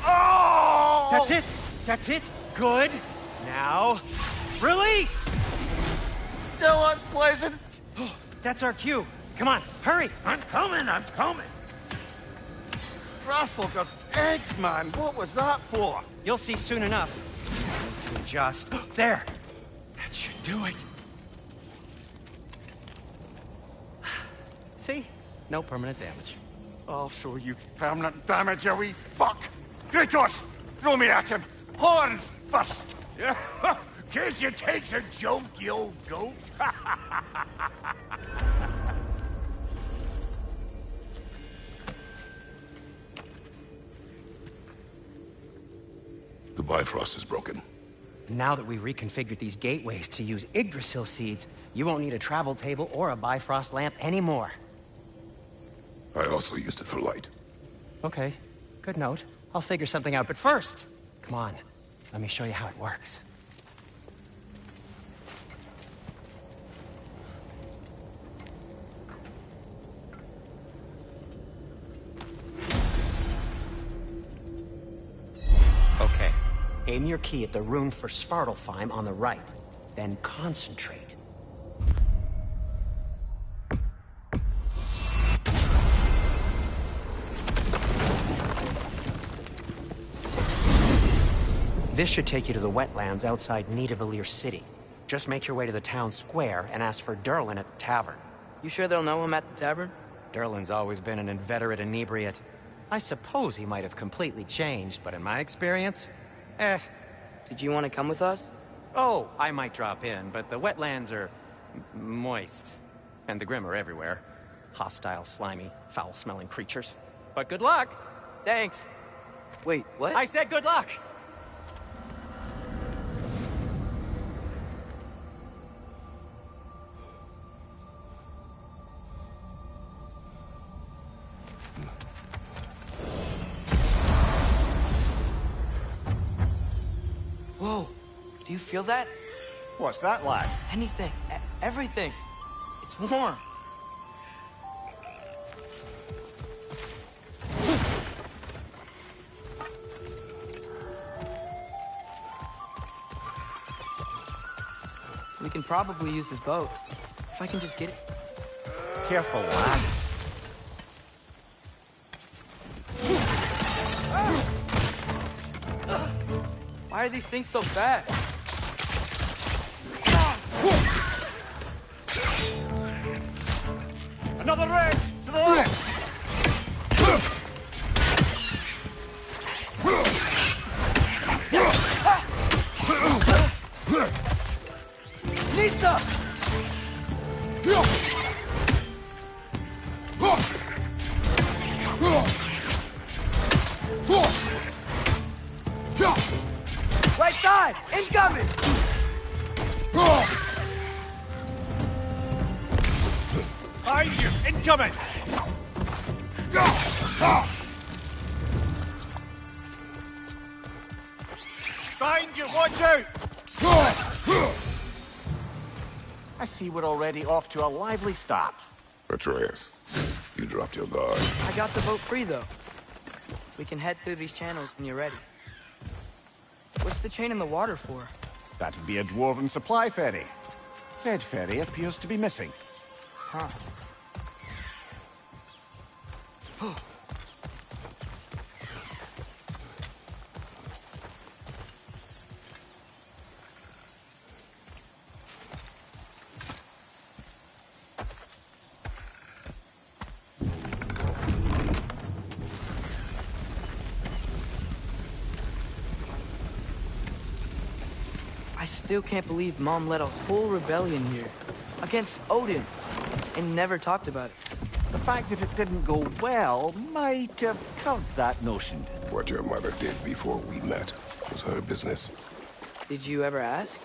Oh!
That's it! Good! Now, release!
Still unpleasant.
That's our cue. Come on, hurry!
I'm coming!
Grasshopper's eggs, man. What was that for?
You'll see soon enough. To adjust. There! That should do it. See? No permanent damage.
I'll show you permanent damage, you wee fuck! Kratos! Throw me at him! Horns first!
Can't you take a joke, you old goat?
The Bifrost is broken.
Now that we've reconfigured these gateways to use Yggdrasil seeds, you won't need a travel table or a Bifrost lamp anymore.
I also used it for light.
Okay, good note. I'll figure something out, but first, come on, let me show you how it works. Okay, aim your key at the rune for Svartalfheim on the right, then concentrate. This should take you to the wetlands outside Nidavellir City. Just make your way to the town square and ask for Durlin at the tavern.
You sure they'll know him at the tavern?
Durlin's always been an inveterate inebriate. I suppose he might have completely changed, but in my experience,
Did you want to come with us?
Oh, I might drop in, but the wetlands are moist. And the Grim are everywhere. Hostile, slimy, foul-smelling creatures. But good luck!
Thanks. Wait, what?
I said good luck!
Whoa, do you feel that?
What's that, lad?
Anything. Everything. It's warm. We can probably use this boat. If I can just get it.
Careful, lad.
Why are these things so fast?
Another wrench! To the left!
Nista! Right side! Incoming!
Behind you! Incoming! Behind you! Watch out! I see we're already off to a lively start.
Atreus, you dropped your guard.
I got the boat free, though. We can head through these channels when you're ready. What's the chain in the water for?
That'd be a dwarven supply ferry. Said ferry appears to be missing.
Huh. I still can't believe Mom led a whole rebellion here. Against Odin. And never talked about it.
The fact that it didn't go well might have curbed that notion.
What your mother did before we met was her business.
Did you ever ask?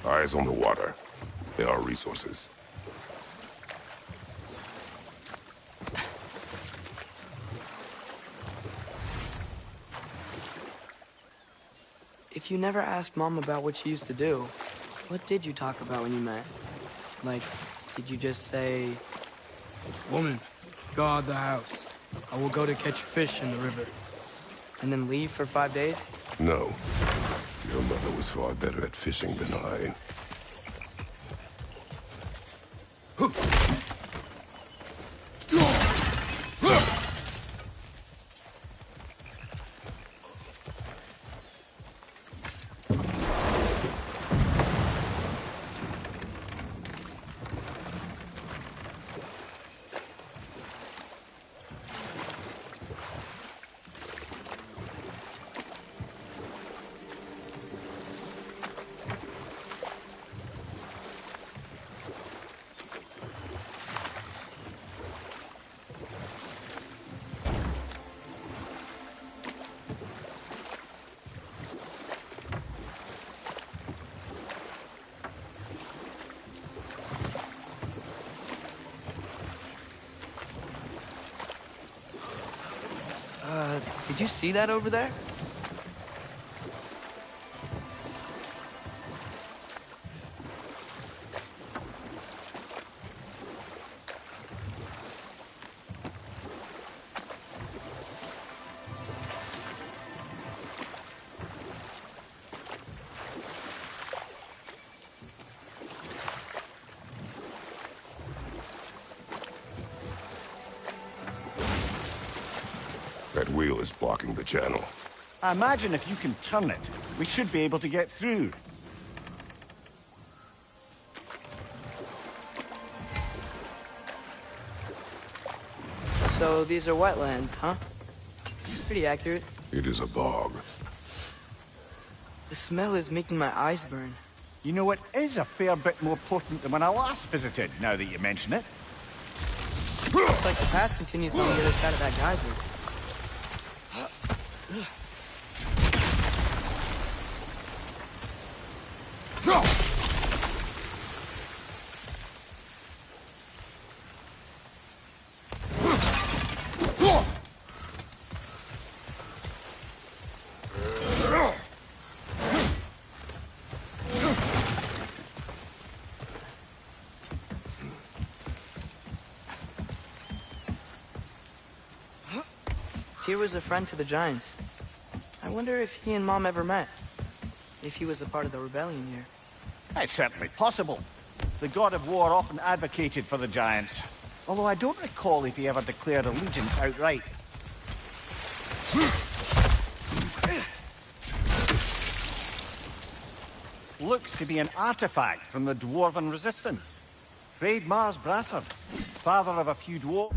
Eyes on the water. There are resources.
If you never asked Mom about what she used to do, what did you talk about when you met? Like, did you just say, "Woman, guard the house. I will go to catch fish in the river," and then leave for 5 days?
No. Your mother was far better at fishing than I.
Did you see that over there?
That wheel is blocking the channel.
I imagine if you can turn it, we should be able to get through.
So these are wetlands, huh? Pretty accurate.
It is a bog.
The smell is making my eyes burn.
You know, it is a fair bit more potent than when I last visited, now that you mention it.
Looks like the path continues on the other side of that geyser. Tyr was a friend to the Giants. I wonder if he and Mom ever met. If he was a part of the rebellion here.
It's certainly possible. The god of war often advocated for the Giants. Although I don't recall if he ever declared allegiance outright. Looks to be an artifact from the Dwarven Resistance. Freyd Mars Brassard, father of a few dwarves.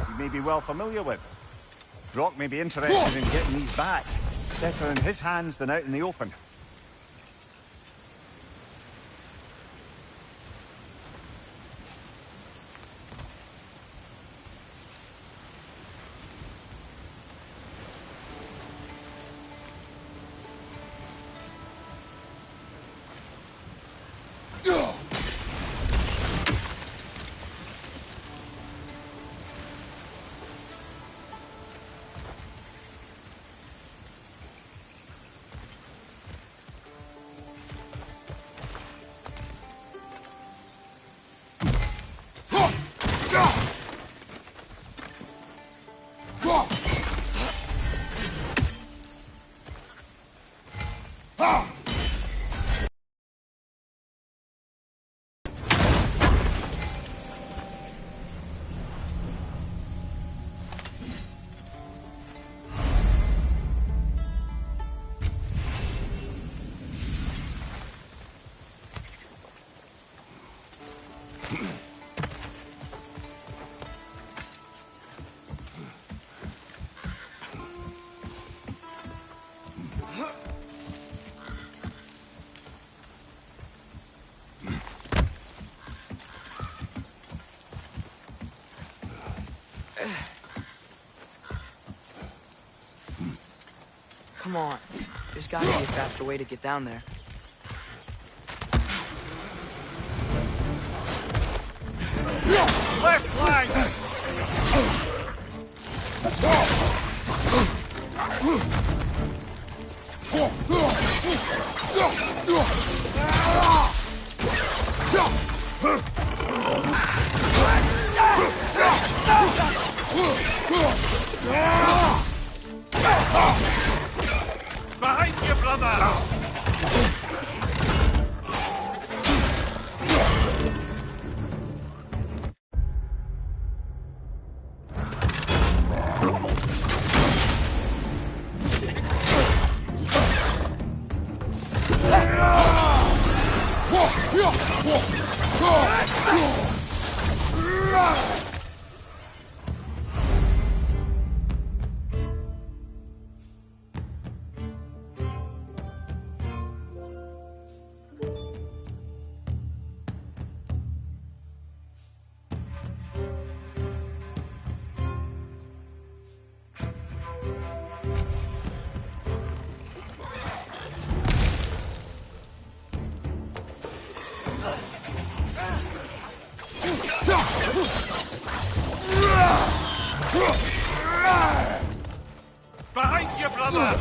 You may be well familiar with. Brock may be interested in getting these back. Better in his hands than out in the open.
Come on. There's gotta be a faster way to get down there.
Left flank! Behind you, brother! Behind you, brother!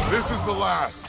This is the last.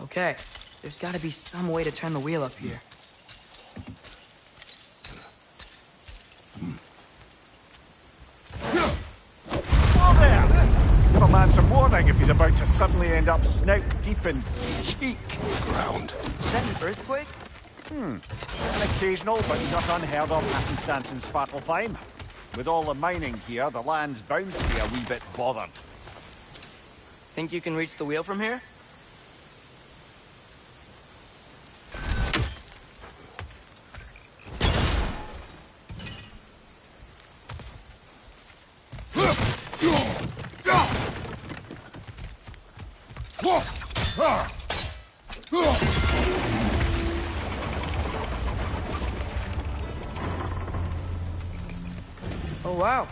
Okay, there's gotta be some way to turn the wheel up here.
Whoa there! Give a man some warning if he's about to suddenly end up snout deep in cheek.
Ground.
Is that an earthquake?
An occasional but not unheard of happenstance in Svartalfheim. With all the mining here, the land's bound to be a wee bit bothered.
Think you can reach the wheel from here? Oh wow.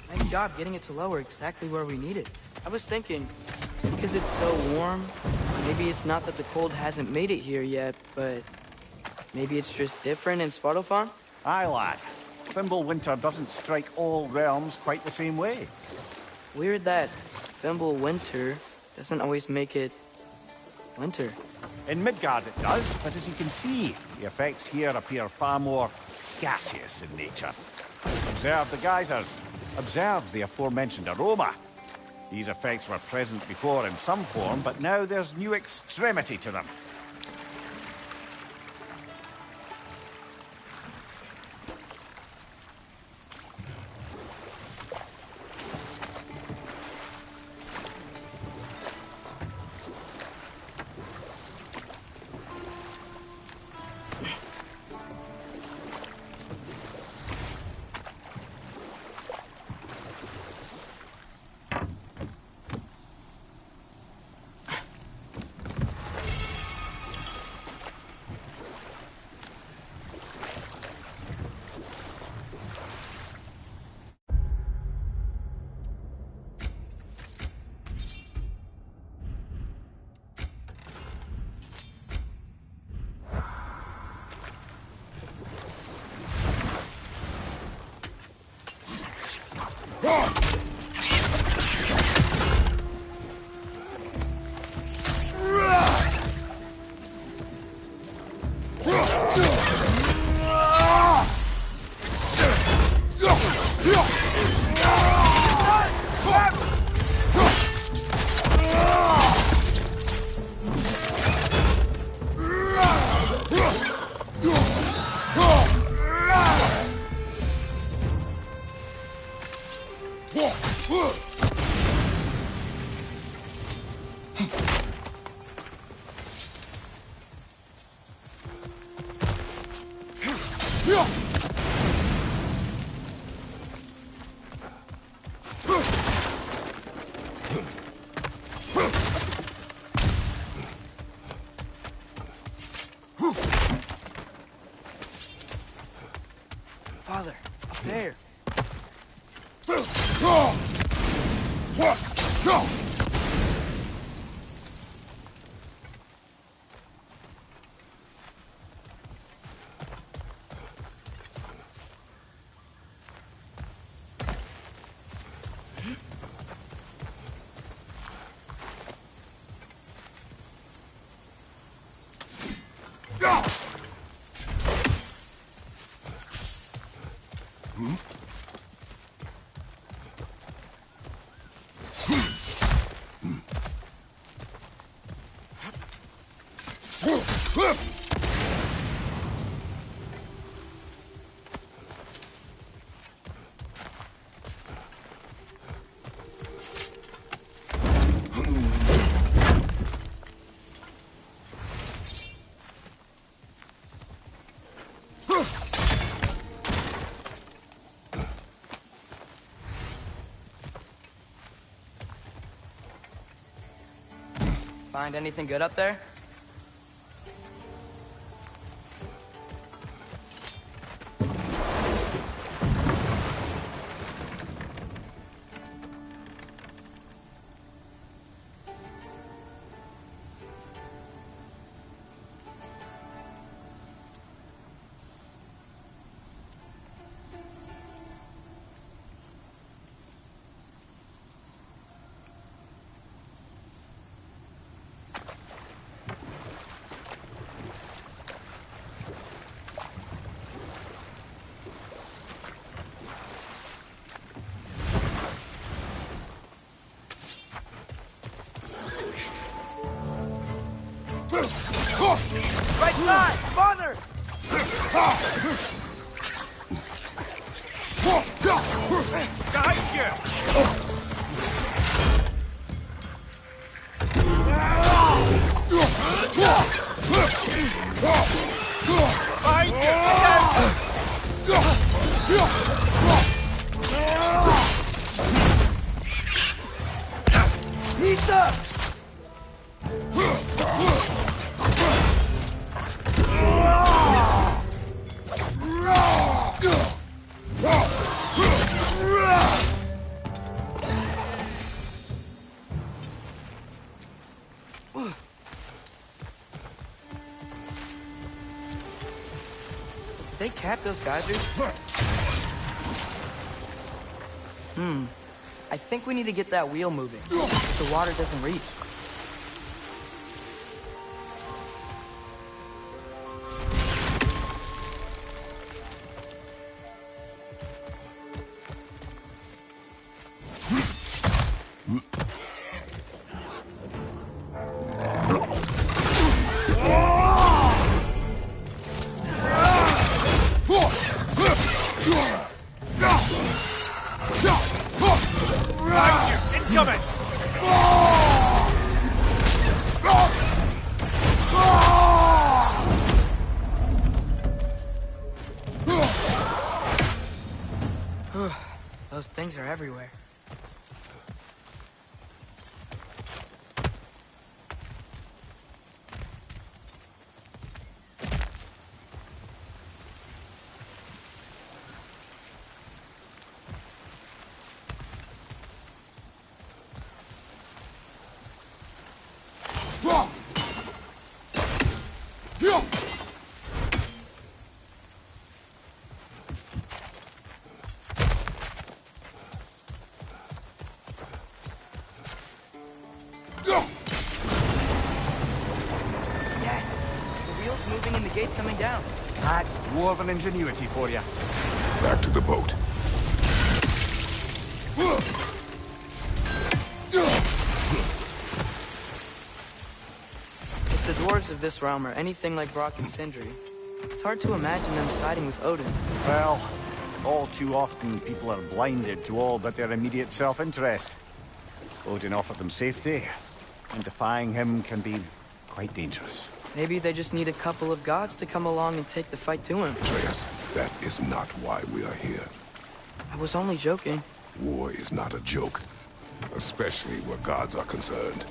Nice job getting it to lower exactly where we need it. I was thinking, because it's so warm, maybe it's not that the cold hasn't made it here yet, but maybe it's just different in Svartalfheim?
Aye, lad. Winter doesn't strike all realms quite the same way.
Weird that Winter doesn't always make it winter.
In Midgard it does, but as you can see, the effects here appear far more gaseous in nature. Observe the geysers. Observe the aforementioned aroma. These effects were present before in some form, but now there's new extremity to them.
Father, up there. Find anything good up there? Pizza! They cap those geysers? I think we need to get that wheel moving. The water doesn't reach. Those things are everywhere. Moving and the gate's coming down.
That's dwarven ingenuity for you.
Back to the boat.
If the dwarves of this realm are anything like Brock and Sindri, it's hard to imagine them siding with Odin.
Well, all too often people are blinded to all but their immediate self-interest. Odin offered them safety, and defying him can be quite dangerous.
Maybe they just need a couple of gods to come along and take the fight to him.
Atreus, that is not why we are here.
I was only joking.
War is not a joke, especially where gods are concerned.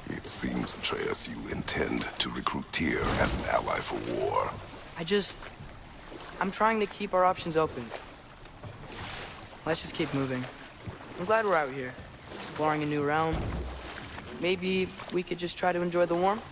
It seems, Atreus, you intend to recruit Tyr as an ally for war.
I'm trying to keep our options open. Let's just keep moving. I'm glad we're out here, exploring a new realm. Maybe we could just try to enjoy the warmth?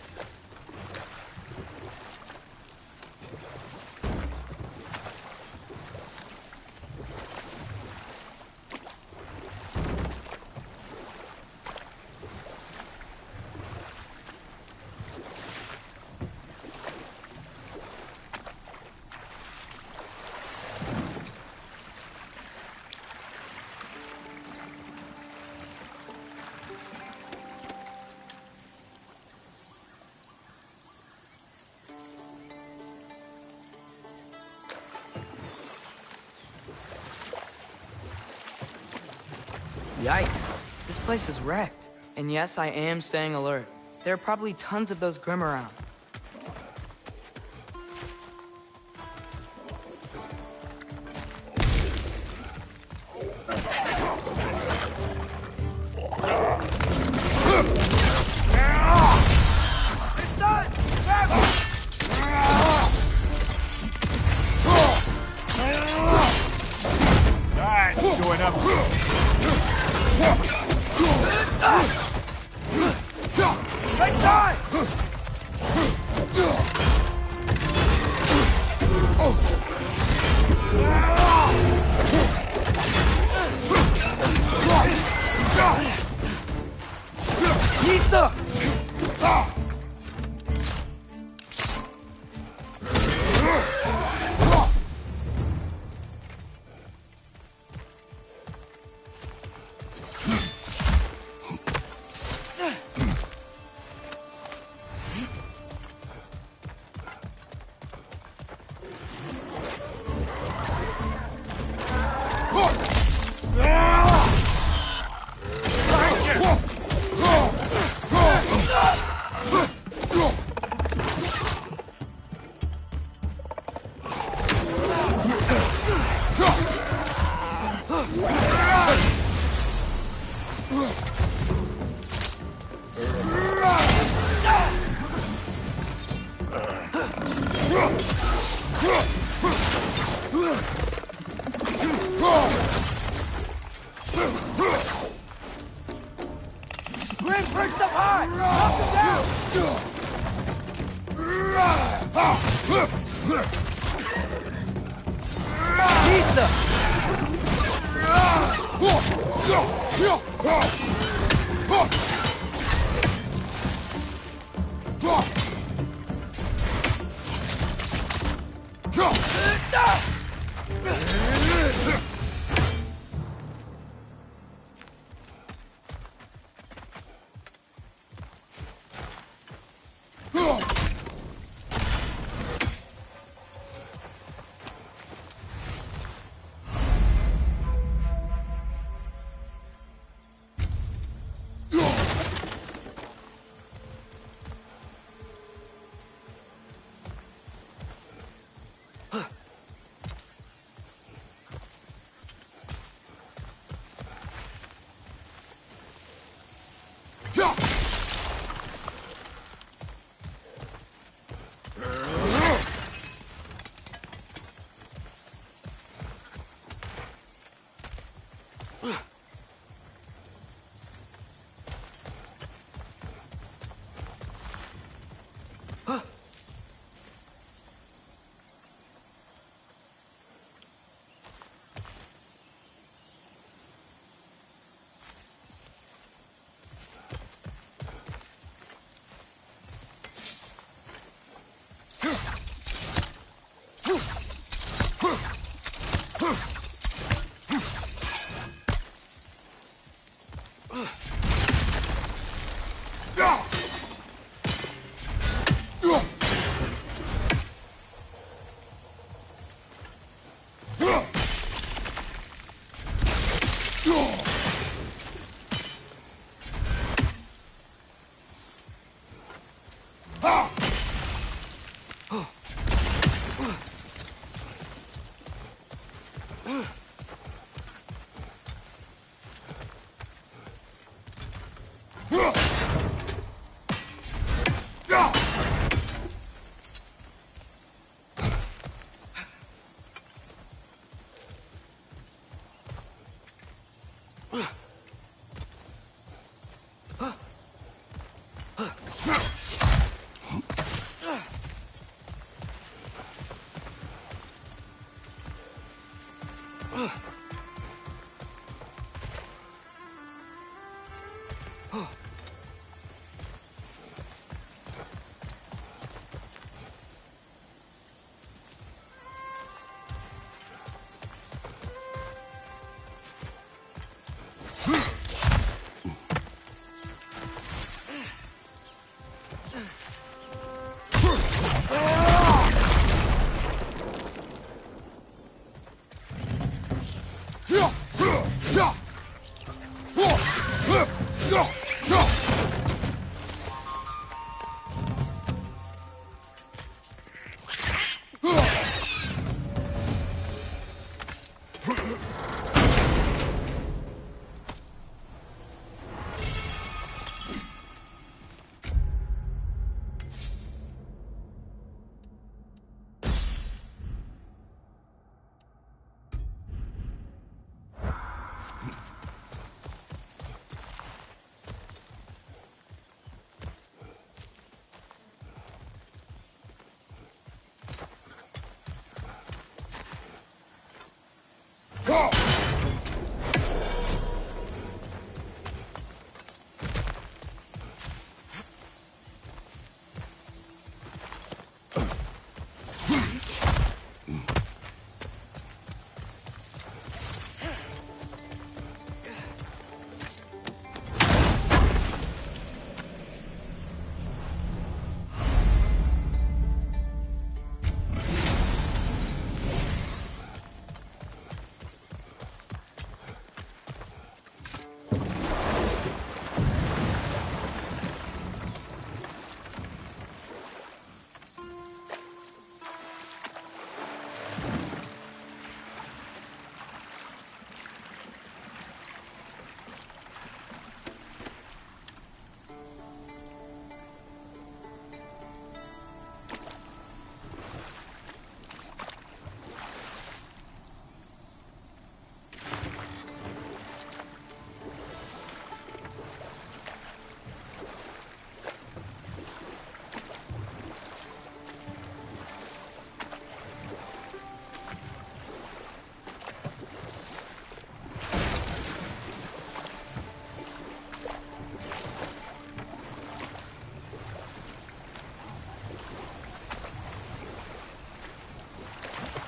Yikes. This place is wrecked. And yes, I am staying alert. There are probably tons of those Grimm around. It's done!
Alright, showing up.
Right side!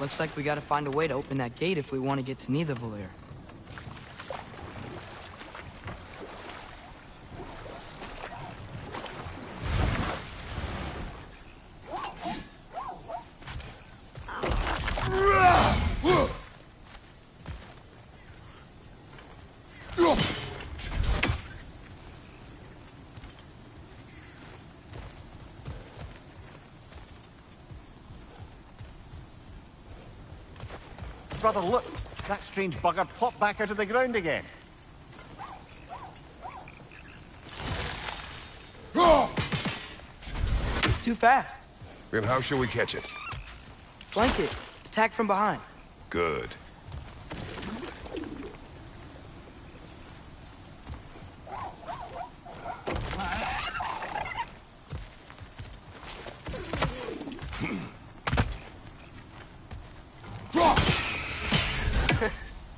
Looks like we gotta find a way to open that gate if we want to get to Nidavellir.
Brother, look! That strange bugger popped back out of the ground again.
It's too fast.
Then how shall we catch it?
Flank it. Attack from behind.
Good.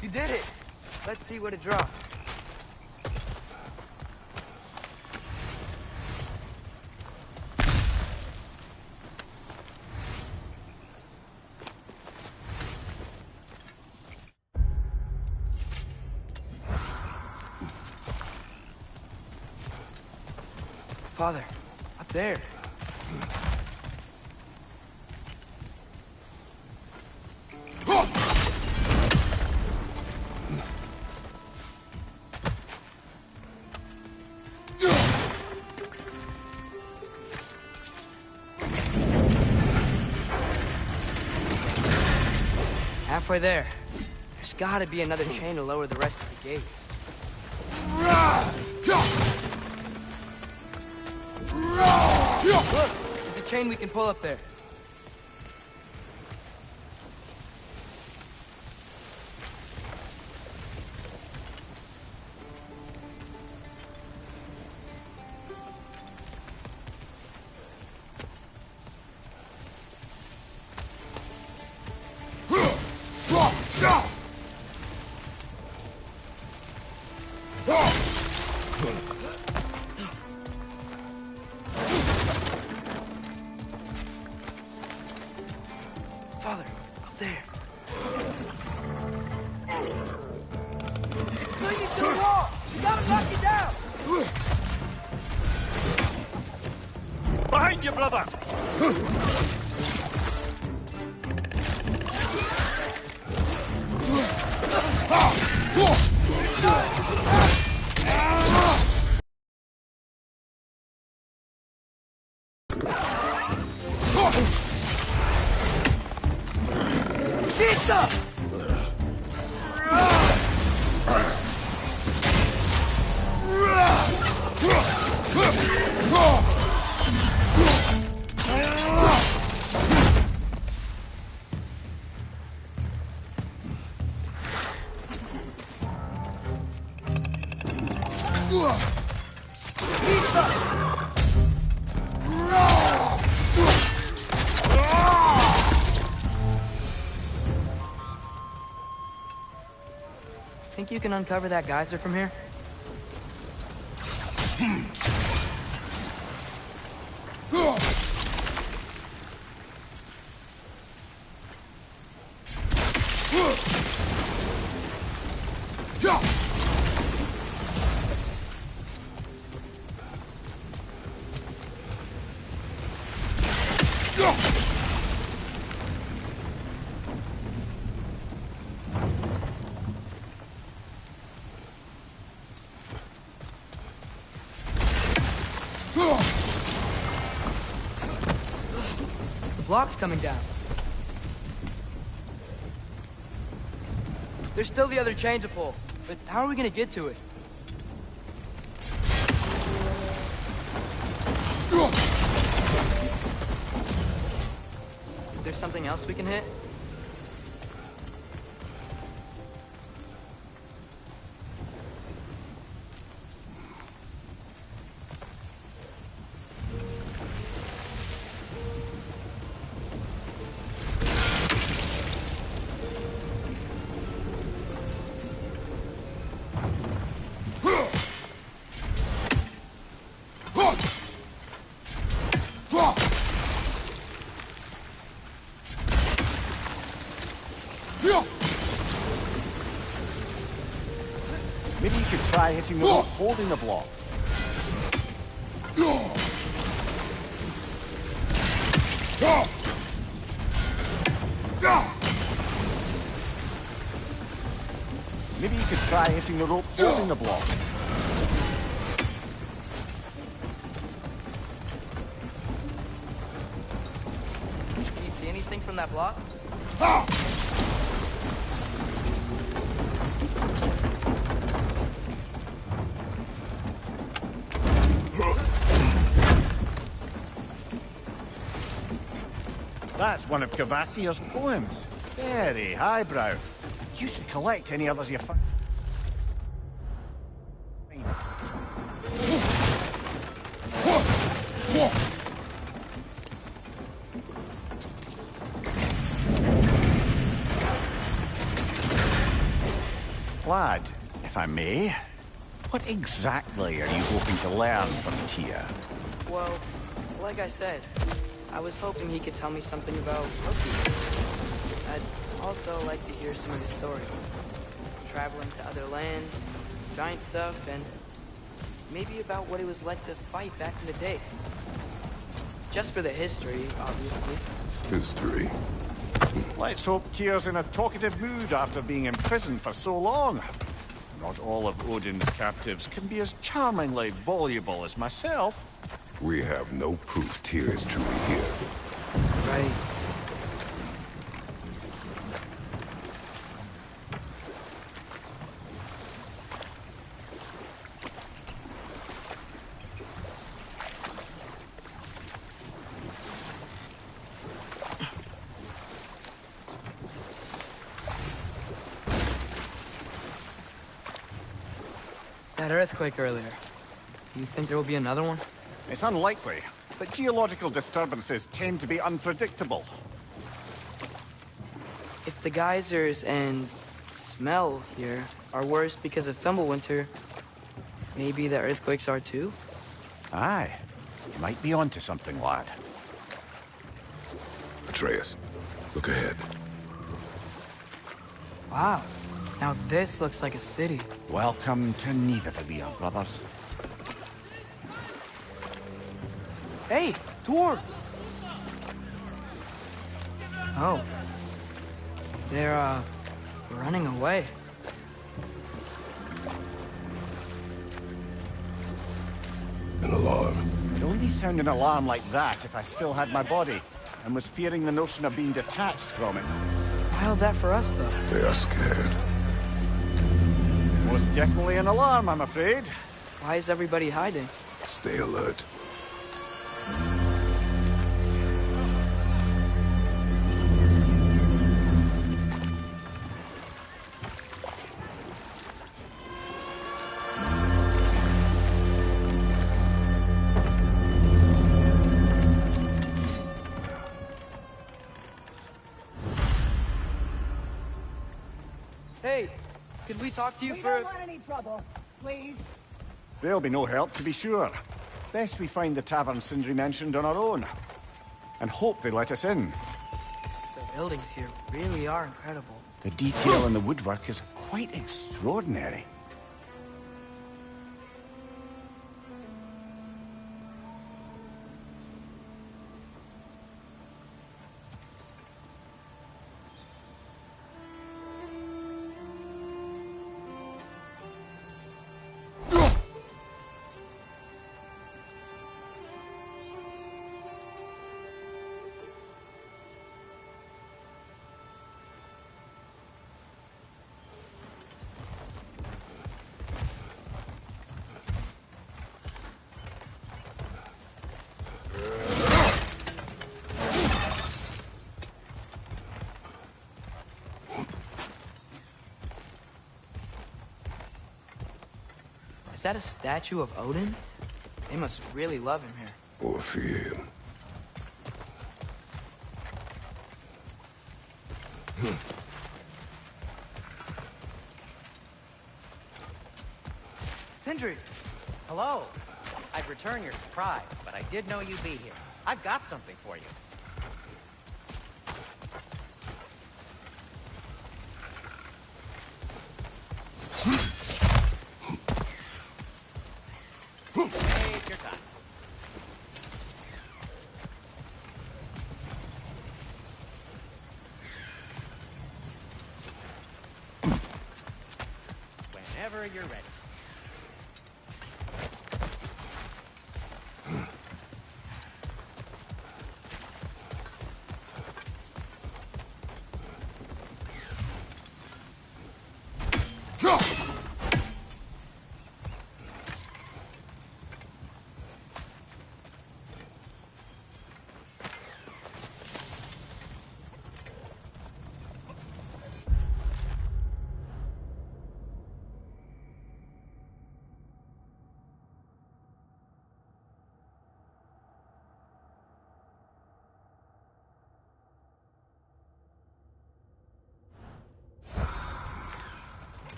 You did it! Let's see what it dropped. Father, up there. Halfway there. There's gotta be another chain to lower the rest of the gate. Look! There's a chain we can pull up there. Father, up there. Clinging to the wall! You gotta knock it down!
Behind you, brother! Think you can uncover that geyser from here? Block's coming down. There's still the other chain to pull, but how are we gonna get to it? Is there something else we can hit? try hitting the rope holding the block. Maybe you could try hitting the rope holding the block.
Can you see anything from that block?
That's one of Cavassier's poems. Very highbrow. You should collect any others you find. Lad, if I may, what exactly are you hoping to learn from Tia?
Well, like I said, I was hoping he could tell me something about Loki. I'd also like to hear some of his story. Traveling to other lands, giant stuff, and maybe about what it was like to fight back in the day. Just for the history, obviously.
History.
Let's hope Tyr's in a talkative mood after being imprisoned for so long. Not all of Odin's captives can be as charmingly voluble as myself.
We have no proof Tyr is truly here.
Right. That earthquake earlier. Do you think there will be another one?
It's unlikely, but geological disturbances tend to be unpredictable.
If the geysers and smell here are worse because of Fimbulwinter, maybe the earthquakes are too?
Aye. You might be onto something, lad.
Atreus, look ahead.
Wow. Now this looks like a city.
Welcome to Nidavellir, brothers.
Hey, dwarves! Oh. They're, running away.
An alarm.
I'd only sound an alarm like that if I still had my body, and was fearing the notion of being detached from it.
How's that for us, though?
They are scared.
Most definitely an alarm, I'm afraid.
Why is everybody hiding?
Stay alert.
Hey, could we talk to you
We
for...
don't want any trouble, please.
There'll be no help, to be sure. Best we find the tavern Sindri mentioned on our own. And hope they let us in.
The buildings here really are incredible.
The detail in the woodwork is quite extraordinary.
Is that a statue of Odin? They must really love him here.
Or fear him.
Sindri!
Hello. I'd return your surprise, but I did know you'd be here. I've got something for you. Whenever you're ready.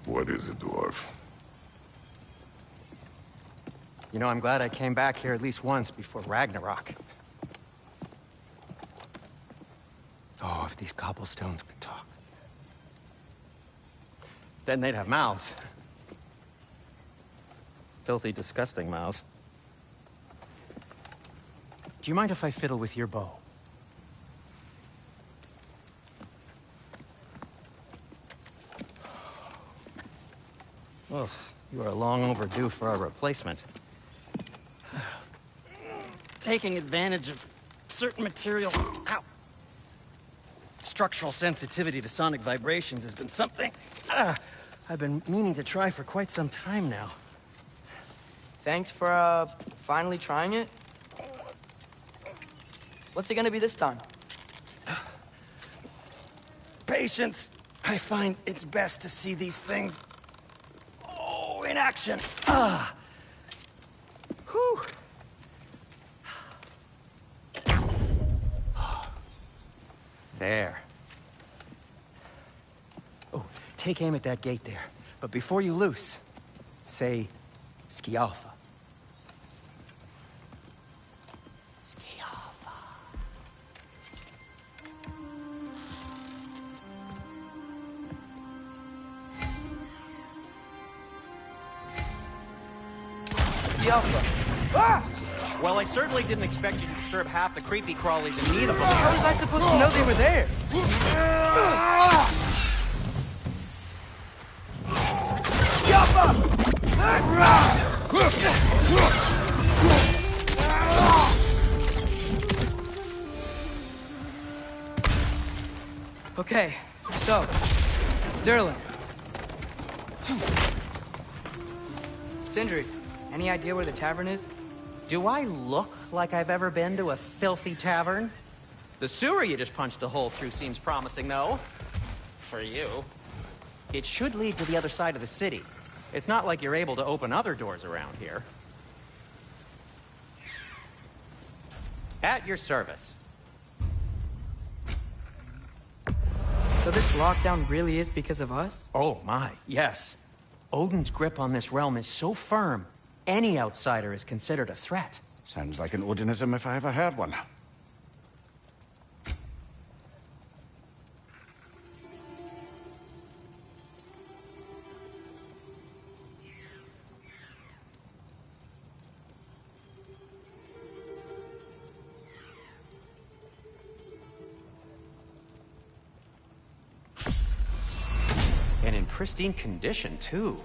What is it, dwarf?
You know, I'm glad I came back here at least once before Ragnarok. Oh, if these cobblestones could talk. Then they'd have mouths. Filthy, disgusting mouths. Do you mind if I fiddle with your bow? Oh, you are long overdue for a replacement. Taking advantage of certain material... Ow! Structural sensitivity to sonic vibrations has been something... I've been meaning to try for quite some time now.
Thanks for, finally trying it. What's it gonna be this time?
Patience. I find it's best to see these things... in action. Whew. There. Oh, take aim at that gate there. But before you loose, say, Skialfa. Skialfa.
Skialfa. Ah!
Well, I certainly didn't expect you to disturb half the creepy crawlies in need of them.
How was I supposed to know they were there? Okay, so, Durlin. Sindri, any idea where the tavern is?
Do I look like I've ever been to a filthy tavern? The sewer you just punched a hole through seems promising, though. For you. It should lead to the other side of the city. It's not like you're able to open other doors around here. At your service.
So this lockdown really is because of us?
Oh my, yes. Odin's grip on this realm is so firm, any outsider is considered a threat.
Sounds like an Odinism if I ever heard one.
And in pristine condition, too.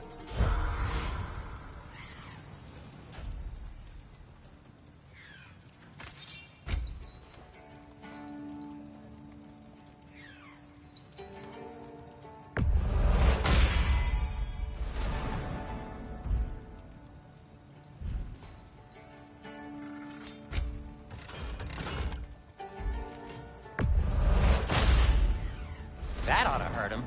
That ought to hurt him.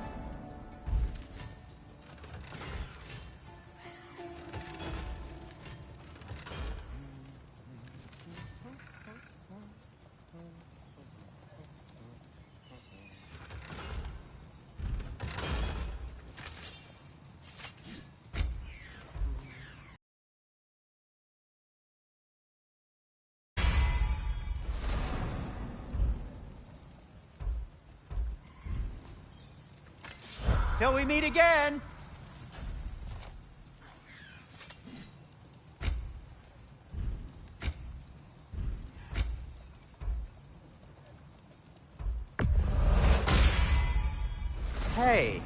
Until we meet again! Hey,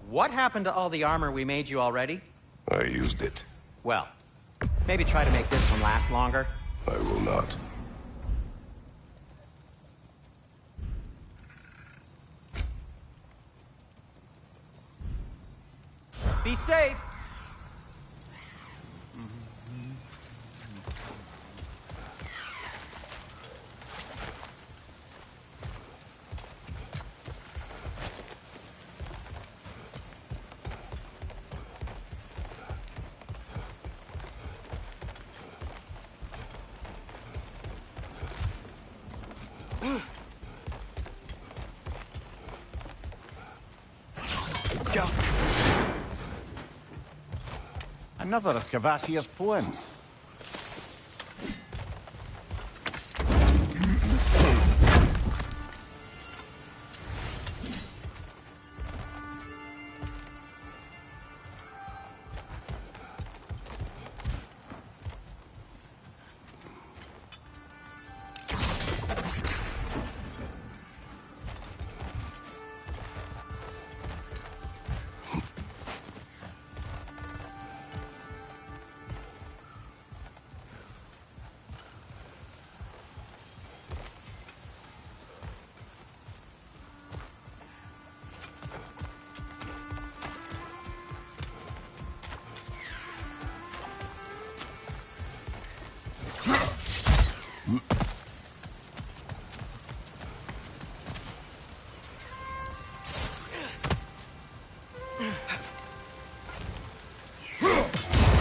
what happened to all the armor we made you already?
I used it.
Well, maybe try to make this one last longer.
I will not.
Be safe!
Another of Cavassier's poems.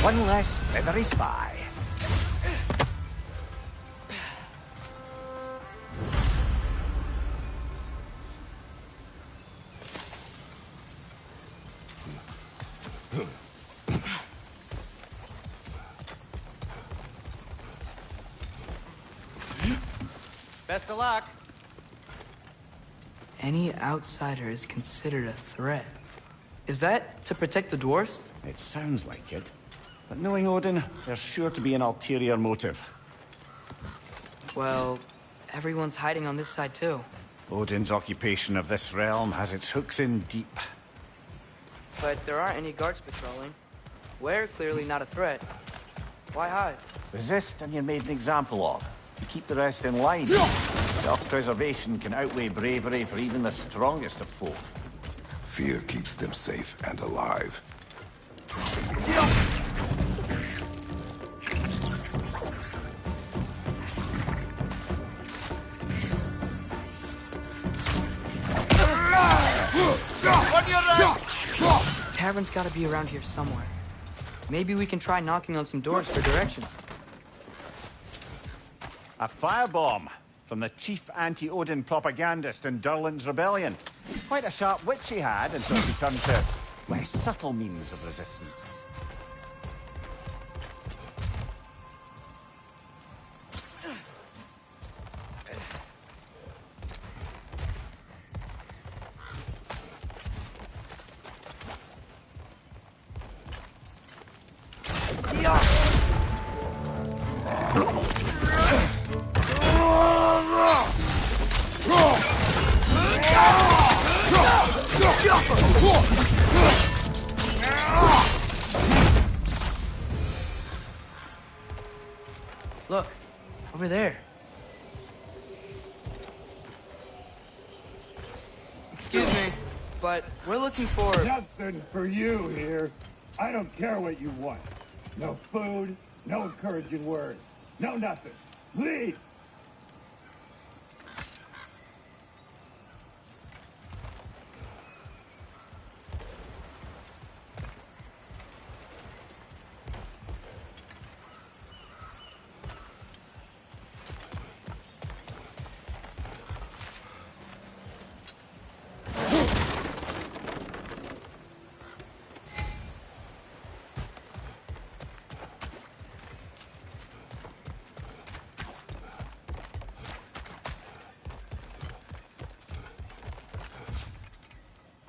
One less feathery spy.
Best of luck.
Any outsider is considered a threat. Is that to protect the dwarves?
It sounds like it. But knowing Odin, there's sure to be an ulterior motive.
Well, everyone's hiding on this side too.
Odin's occupation of this realm has its hooks in deep.
But there aren't any guards patrolling. We're clearly not a threat. Why hide?
Resist and you're made an example of, to keep the rest in line. Self-preservation can outweigh bravery for even the strongest of folk.
Fear keeps them safe and alive.
Tavern's gotta be around here somewhere. Maybe we can try knocking on some doors for directions.
A firebomb from the chief anti-Odin propagandist in Durlin's rebellion. Quite a sharp witch he had until he turned to less subtle means of resistance.
Look, over there. Excuse me, but we're looking for...
Nothing for you here. I don't care what you want. No food, no encouraging words, no nothing. Leave!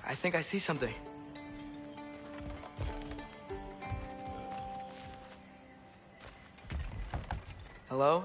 I think I see something. Hello?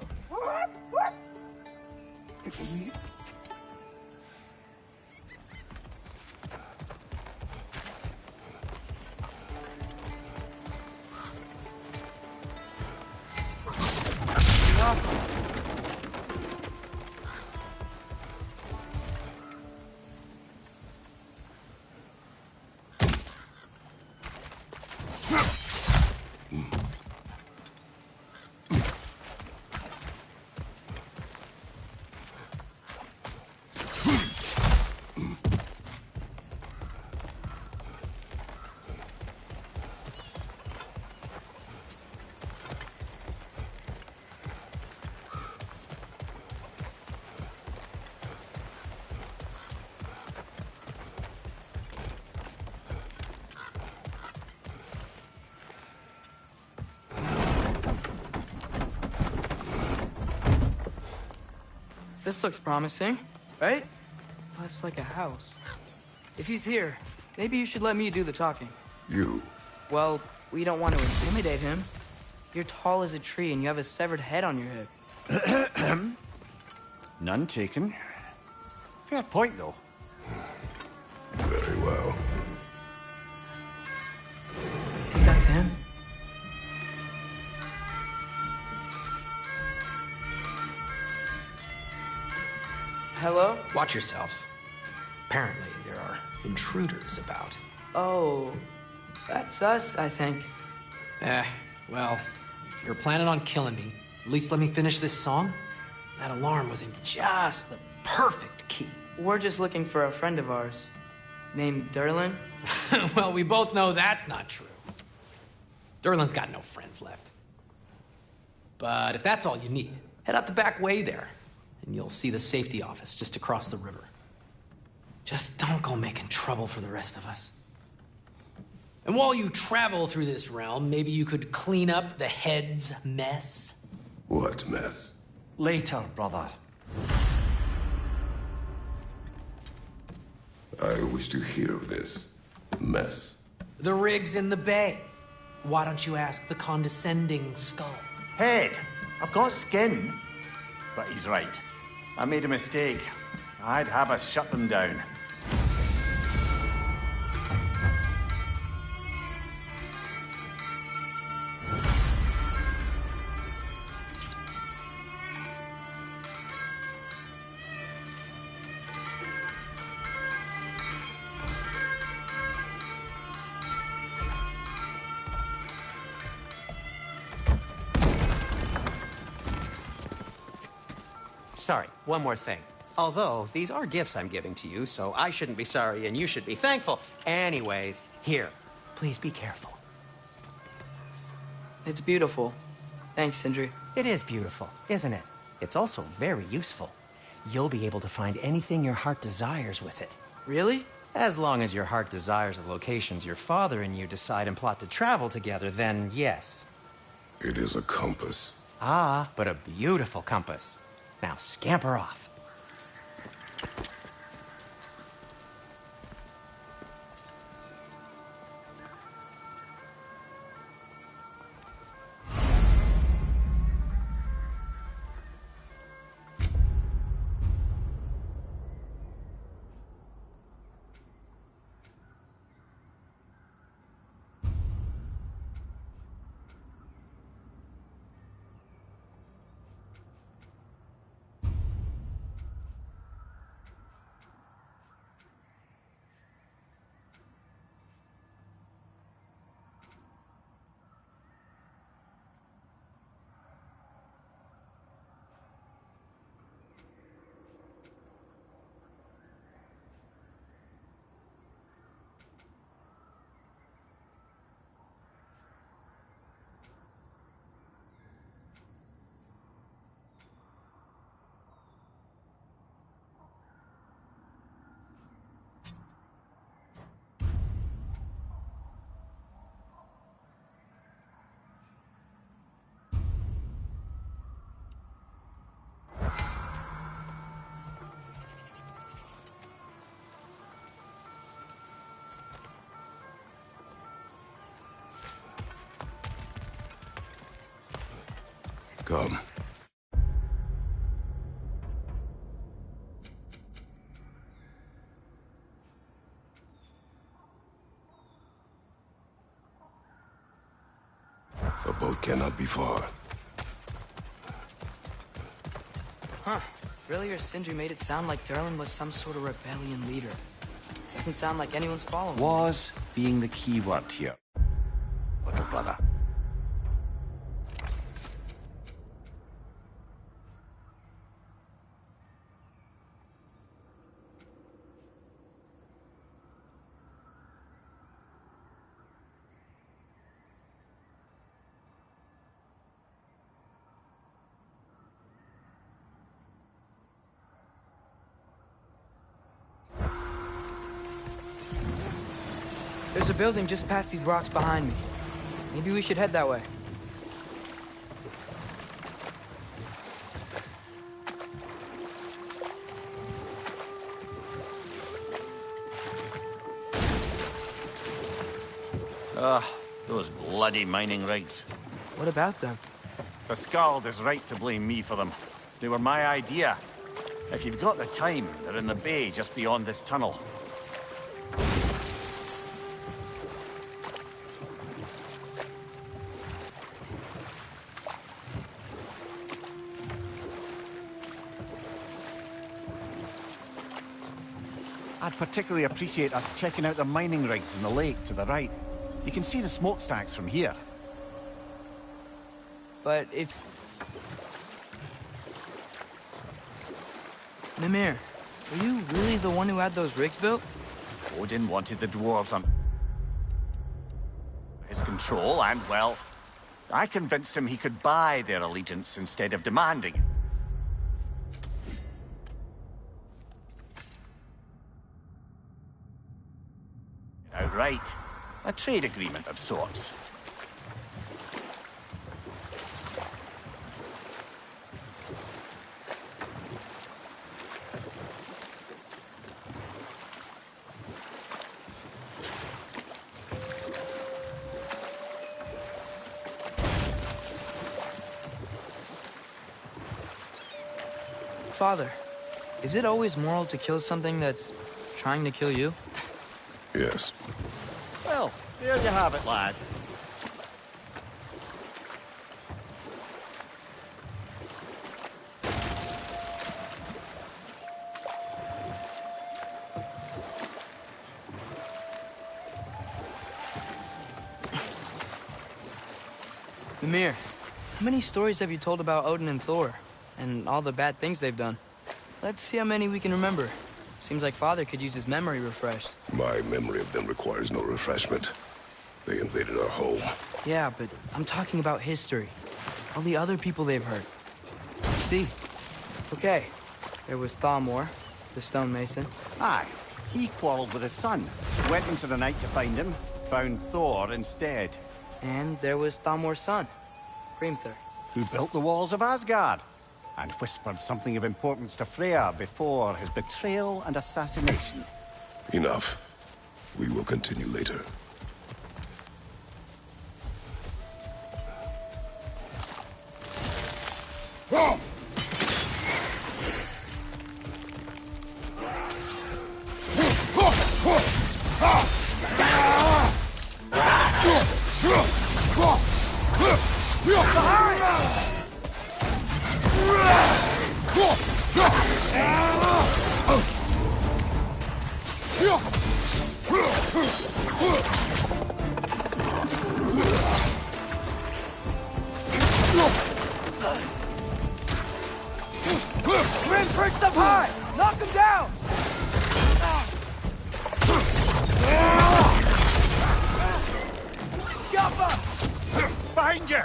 This looks promising, right? That's like a house. If he's here, maybe you should let me do the talking.
You.
Well, we don't want to intimidate him. You're tall as a tree and you have a severed head on your hip.
None taken. Fair point, though.
Very well.
Think that's him? Hello?
Watch yourselves. Apparently, there are intruders about.
Oh, that's us, I think.
Well, if you're planning on killing me, at least let me finish this song. That alarm was in just the perfect key.
We're just looking for a friend of ours, named Derlin.
Well, we both know that's not true. Derlin's got no friends left. But if that's all you need, head out the back way there, and you'll see the safety office just across the river. Just don't go making trouble for the rest of us. And while you travel through this realm, maybe you could clean up the head's mess.
What mess?
Later, brother.
I wish to hear of this mess.
The rig's in the bay. Why don't you ask the condescending skull?
Head, I've got skin. But he's right. I made a mistake. I'd have us shut them down.
Sorry, one more thing. Although, these are gifts I'm giving to you, so I shouldn't be sorry and you should be thankful. Anyways, here, please be careful.
It's beautiful. Thanks, Sindri.
It is beautiful, isn't it? It's also very useful. You'll be able to find anything your heart desires with it.
Really?
As long as your heart desires the locations your father and you decide and plot to travel together, then yes.
It is a compass.
Ah, but a beautiful compass. Now scamper off.
Come. A boat cannot be far.
Huh. Earlier, Sindri made it sound like Durlin was some sort of rebellion leader. Doesn't sound like anyone's following him.
Was being the key word here, little brother.
There's a building just past these rocks behind me. Maybe we should head that way.
Those bloody mining rigs.
What about them?
The Skald is right to blame me for them. They were my idea. If you've got the time, they're in the bay just beyond this tunnel. I'd particularly appreciate us checking out the mining rigs in the lake to the right. You can see the smokestacks from here.
But if... Mimir, were you really the one who had those rigs built?
Odin wanted the dwarves on his control, and, well, I convinced him he could buy their allegiance instead of demanding it. Outright. A trade agreement of sorts.
Father, is it always moral to kill something that's trying to kill you?
Yes.
Well, there you have it, lad.
Mimir, how many stories have you told about Odin and Thor? And all the bad things they've done? Let's see how many we can remember. Seems like Father could use his memory refreshed.
My memory of them requires no refreshment. They invaded our home.
Yeah, but I'm talking about history. All the other people they've hurt. Let's see. Okay, there was Thalmor, the stonemason.
Aye, he quarreled with his son. Went into the night to find him. Found Thor instead.
And there was Thalmor's son, Hrimthur.
Who built the walls of Asgard. And whispered something of importance to Freya before his betrayal and assassination.
Enough. We will continue later.
Grim perched up high! Knock him down! Jump up!
Find you!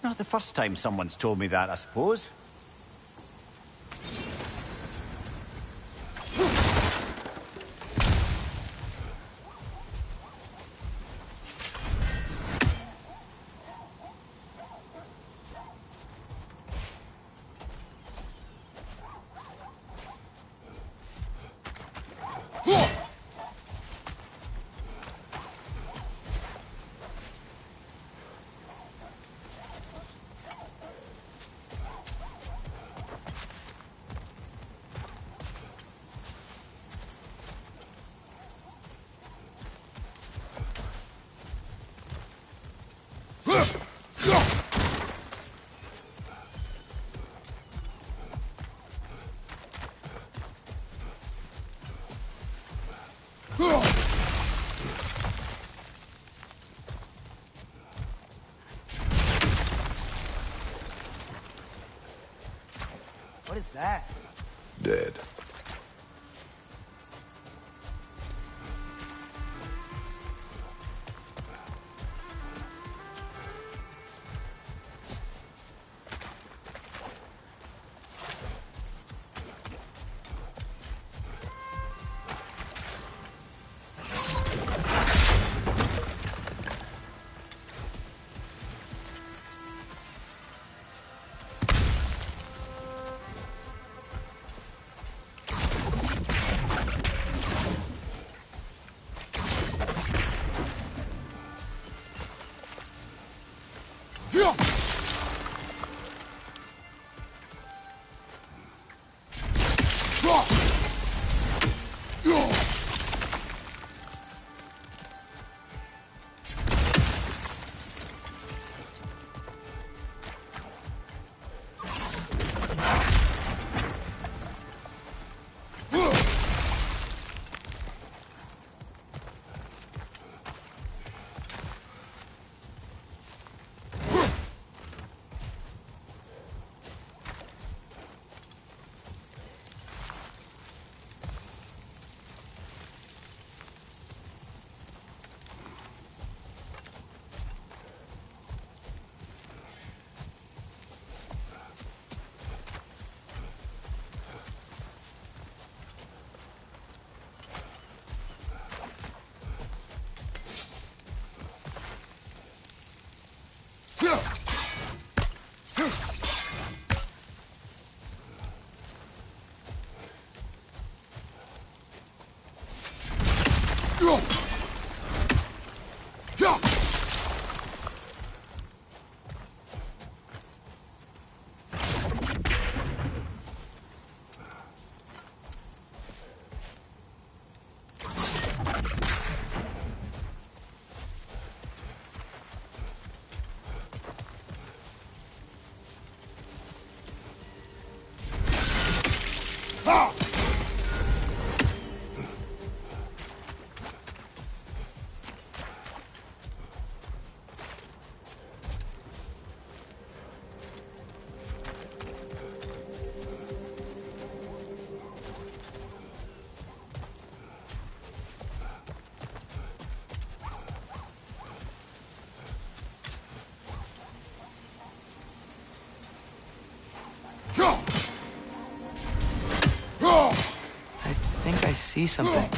Not the first time someone's told me that, I suppose.
What is that?
Dead.
see something.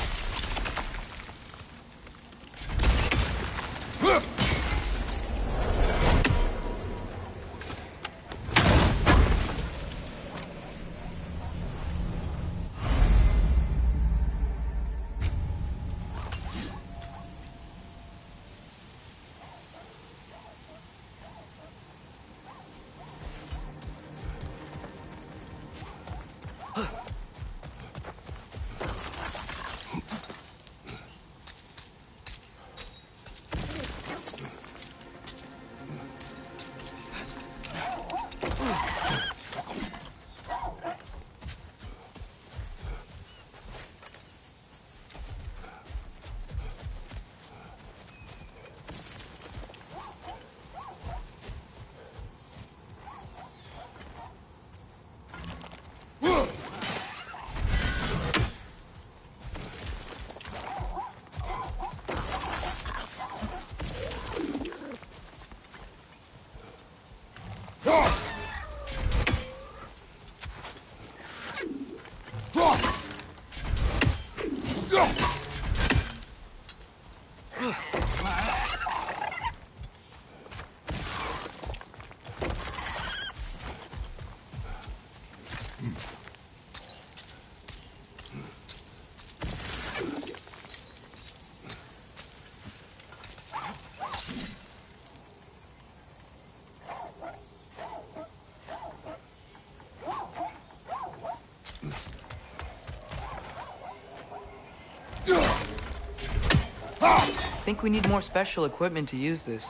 I think we need more special equipment to use this.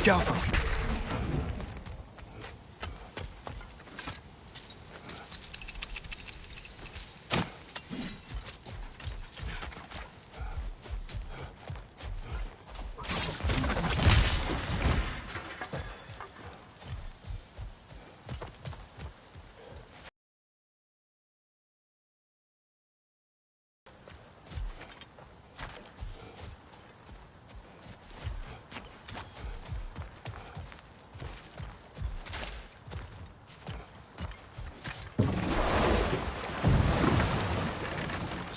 Careful.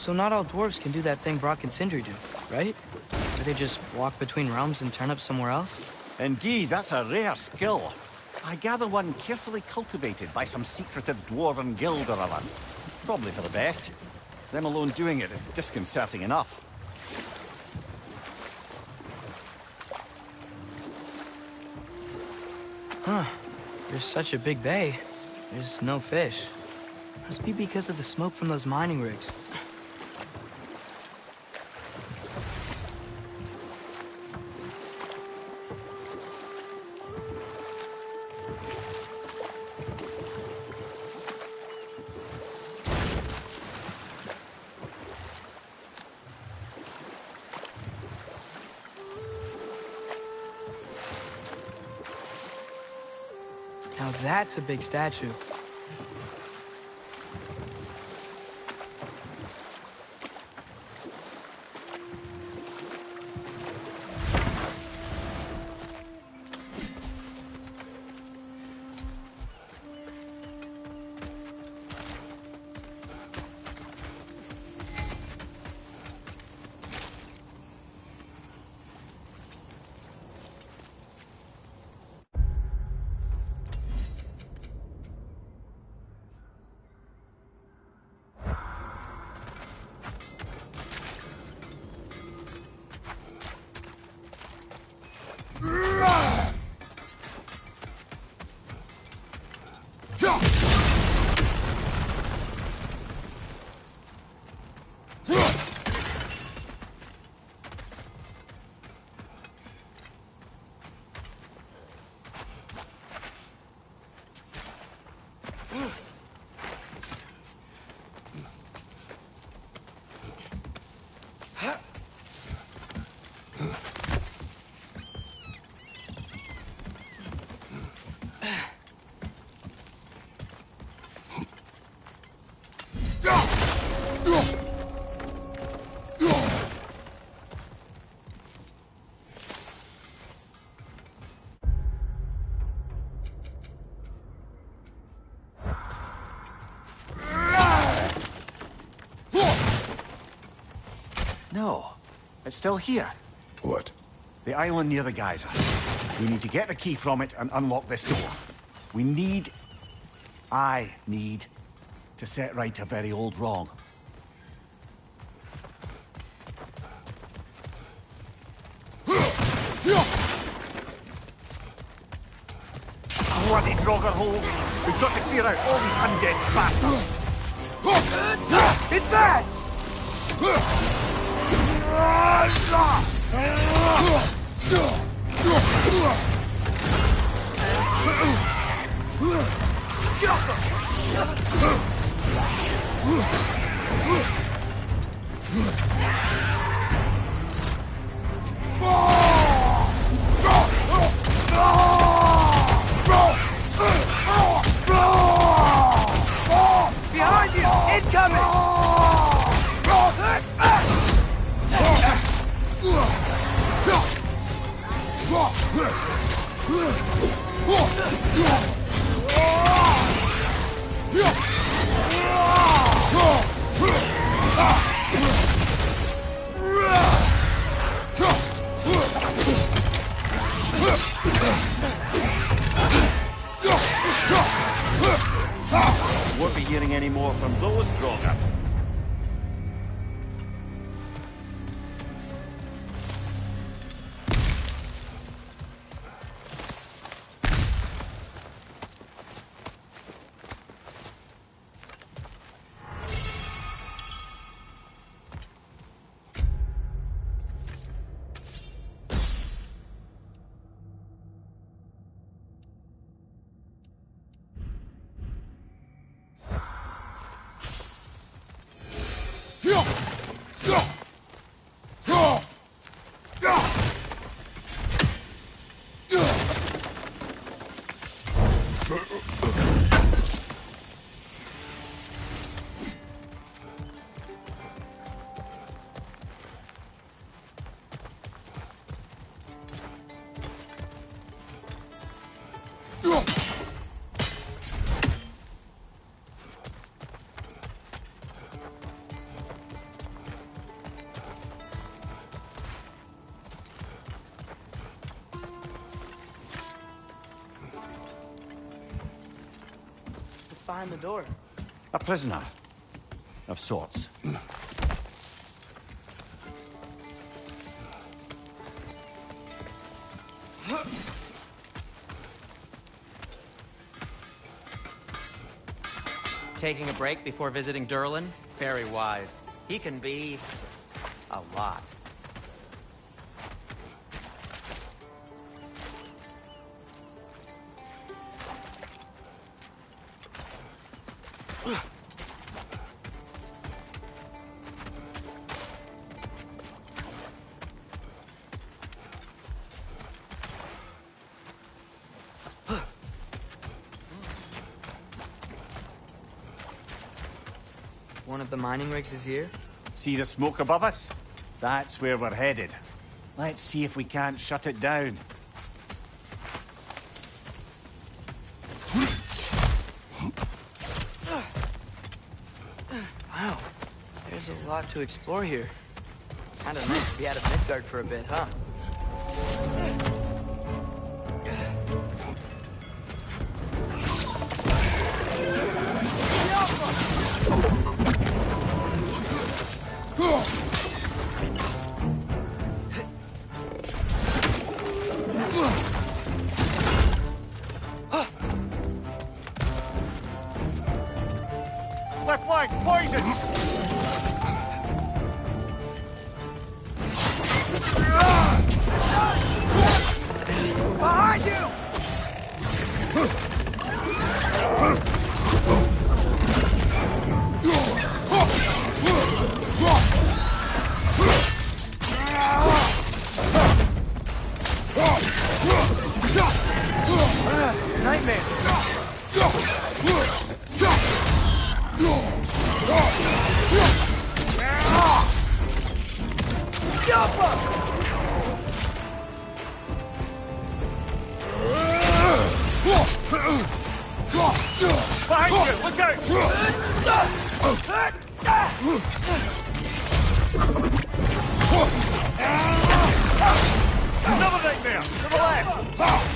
So not all dwarves can do that thing Brock and Sindri do, right? Where they just walk between realms and turn up somewhere else?
Indeed, that's a rare skill. I gather one carefully cultivated by some secretive dwarven guild or other. Probably for the best. Them alone doing it is disconcerting enough.
Huh. There's such a big bay. There's no fish. Must be because of the smoke from those mining rigs. Now that's a big statue.
No, it's still here.
What?
The island near the geyser. We need to get the key from it and unlock this door. I need to set right a very old wrong. Bloody Draugr holes! We've got to clear out all these undead bastards!
It's that! Behind you! Incoming!
Won't be hearing any more from those Draugr.
Behind the door.
A prisoner. Of sorts.
Taking a break before visiting Durlin? Very wise. He can be... a lot.
One of the mining rigs is here?
See the smoke above us? That's where we're headed. Let's see if we can't shut it down.
Wow, there's a lot to explore here. Kinda nice to be out of Midgard for a bit, huh?
Left flank, poison!
Behind you! Nightmare!
Behind you! Look out! Another thing there! To the left!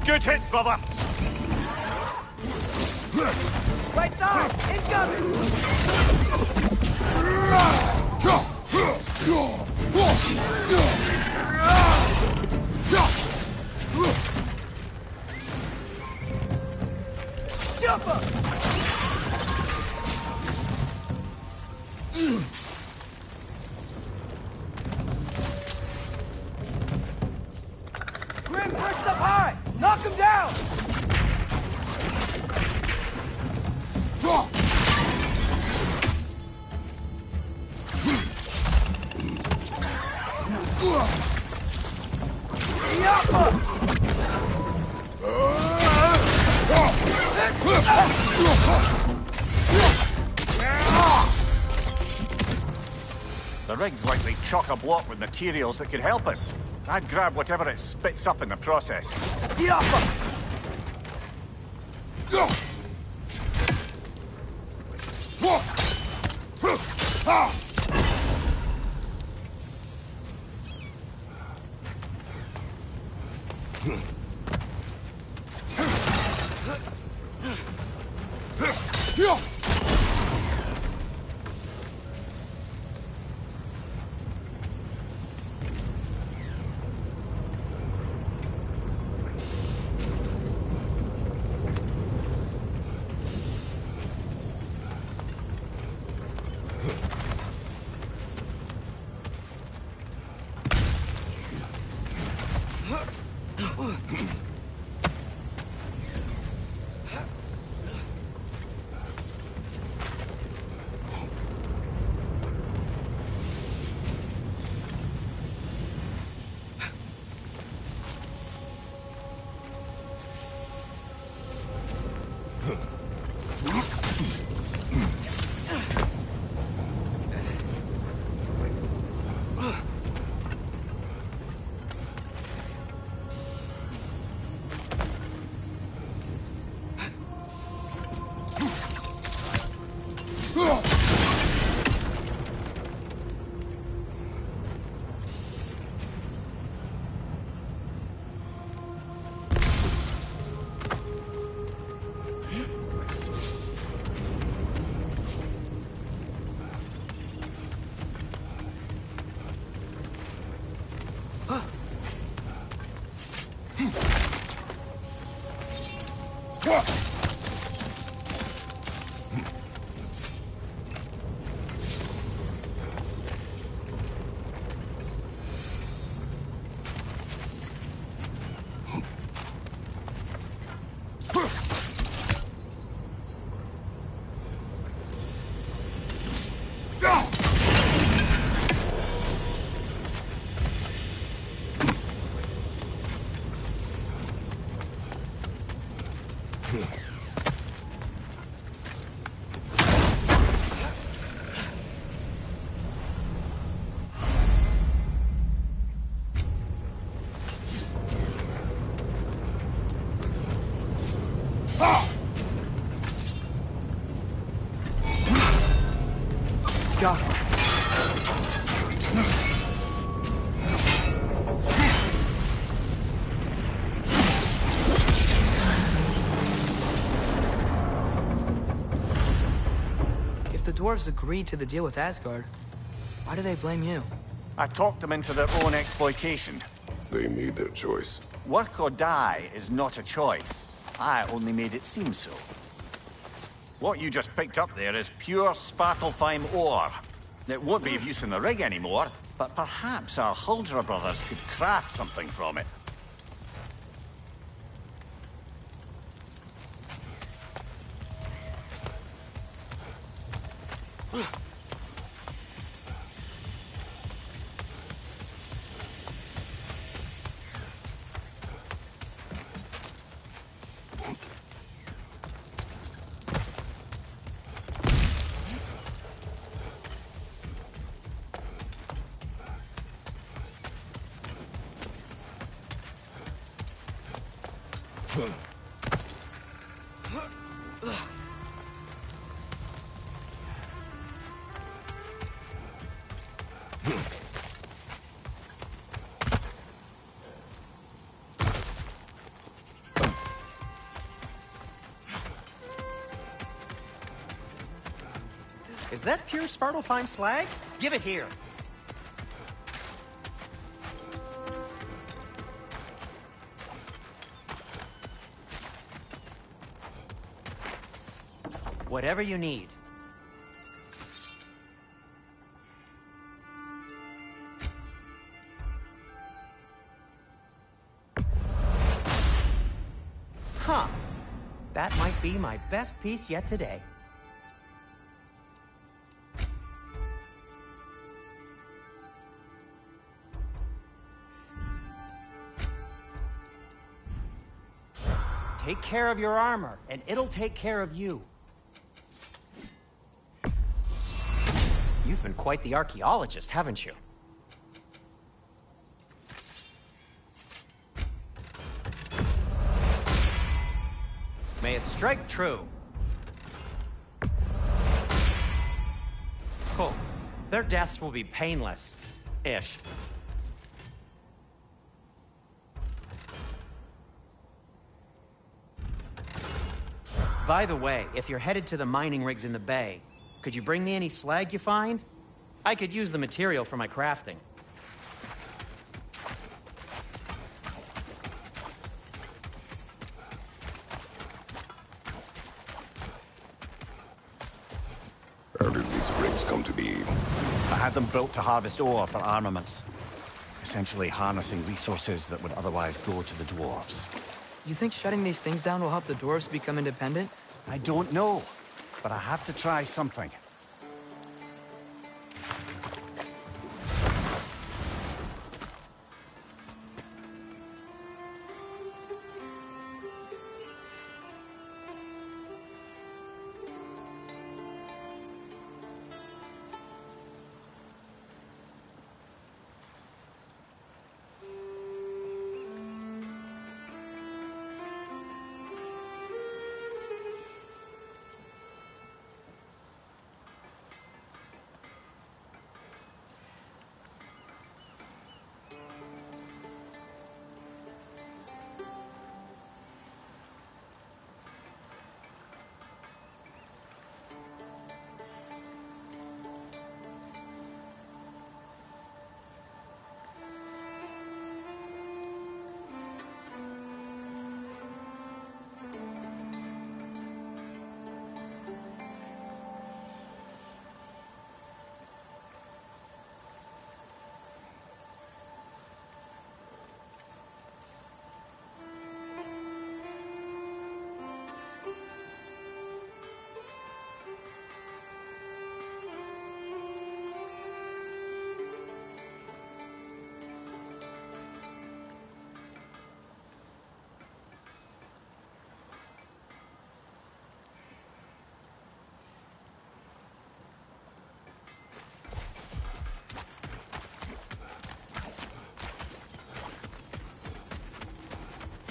Good hit, brother!
Right side! Incoming! Jump up! Grim, perched up high! Knock him down!
The rig's likely chock-a-block with materials that could help us. I'd grab whatever it spits up in the process.
Got it. If the dwarves agreed to the deal with Asgard, why do they blame you?
I talked them into their own exploitation.
They made their choice.
Work or die is not a choice. I only made it seem so. What you just picked up there is pure Svartalfheim ore. It won't be of use in the rig anymore, but perhaps our Huldra brothers could craft something from it.
Is that pure Svartalfheim slag? Give it here. Whatever you need. Huh. That might be my best piece yet today. Take care of your armor, and it'll take care of you. You've been quite the archaeologist, haven't you? May it strike true. Cool. Their deaths will be painless-ish. By the way, if you're headed to the mining rigs in the bay, could you bring me any slag you find? I could use the material for my crafting.
How did these rigs come to be?
I had them built to harvest ore for armaments. Essentially harnessing resources that would otherwise go to the dwarves.
You think shutting these things down will help the dwarves become independent?
I don't know, but I have to try something.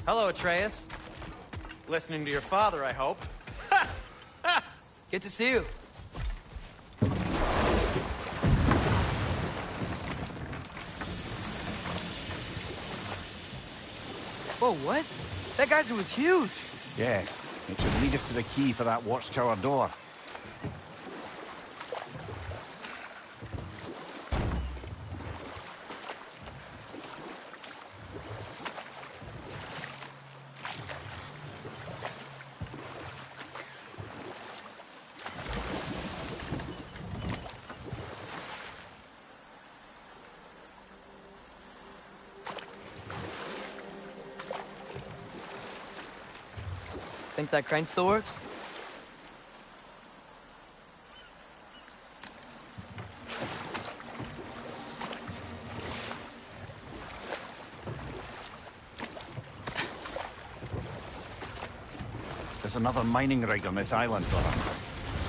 Hello, Atreus. Listening to your father, I hope.
Good to see you. Whoa, what? That geyser was huge.
Yes, it should lead us to the key for that watchtower door.
Think that crane still works?
There's another mining rig on this island, brother.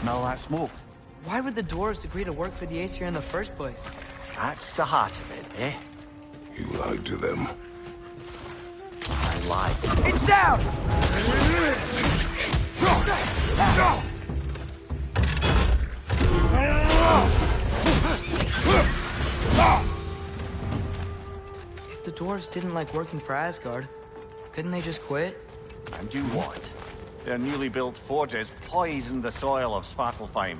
Smell that smoke?
Why would the dwarves agree to work for the Aesir in the first place?
That's the heart of it, eh?
You lied to them.
I lied.
It's down! If the dwarves didn't like working for Asgard, couldn't they just quit?
And do what? Their newly built forges poisoned the soil of Svartalfheim.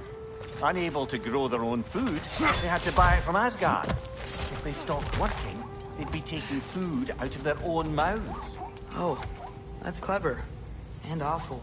Unable to grow their own food, they had to buy it from Asgard. If they stopped working, they'd be taking food out of their own mouths.
Oh, that's clever. And awful.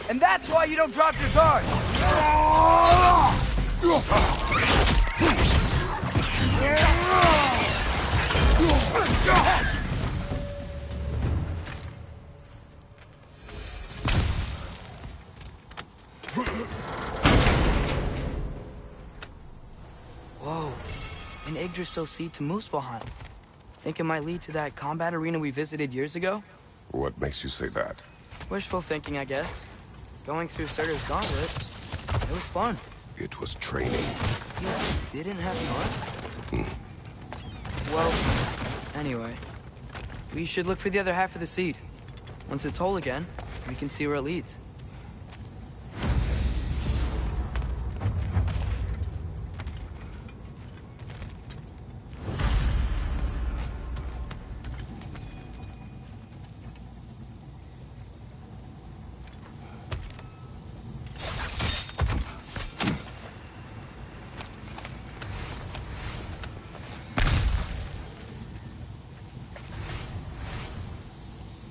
And that's why you don't drop your guard! Whoa, an Yggdrasil seed to Muspelheim. Think it might lead to that combat arena we visited years ago?
What makes you say that?
Wishful thinking, I guess. Going through Surtur's gauntlet, it was fun.
It was training.
You didn't have fun? Well, anyway, we should look for the other half of the seed. Once it's whole again, we can see where it leads.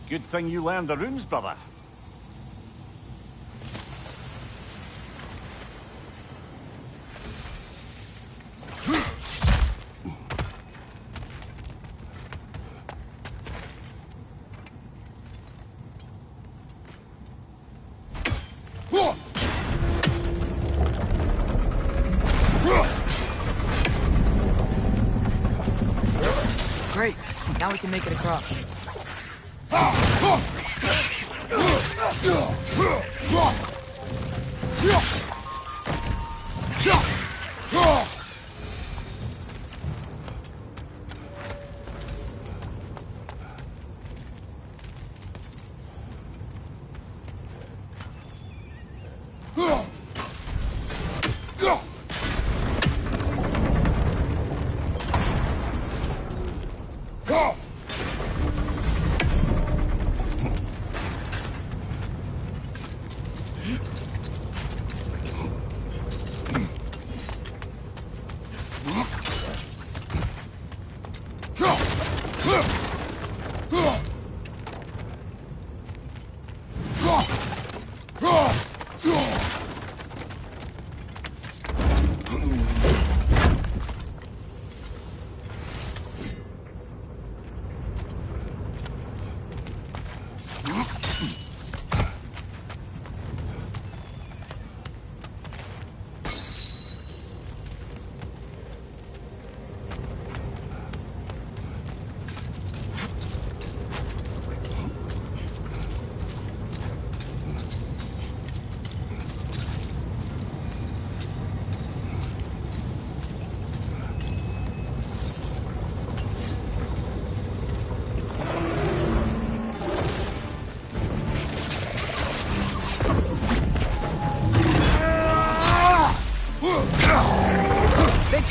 Good thing you learned the runes, brother.
Great, now we can make it across.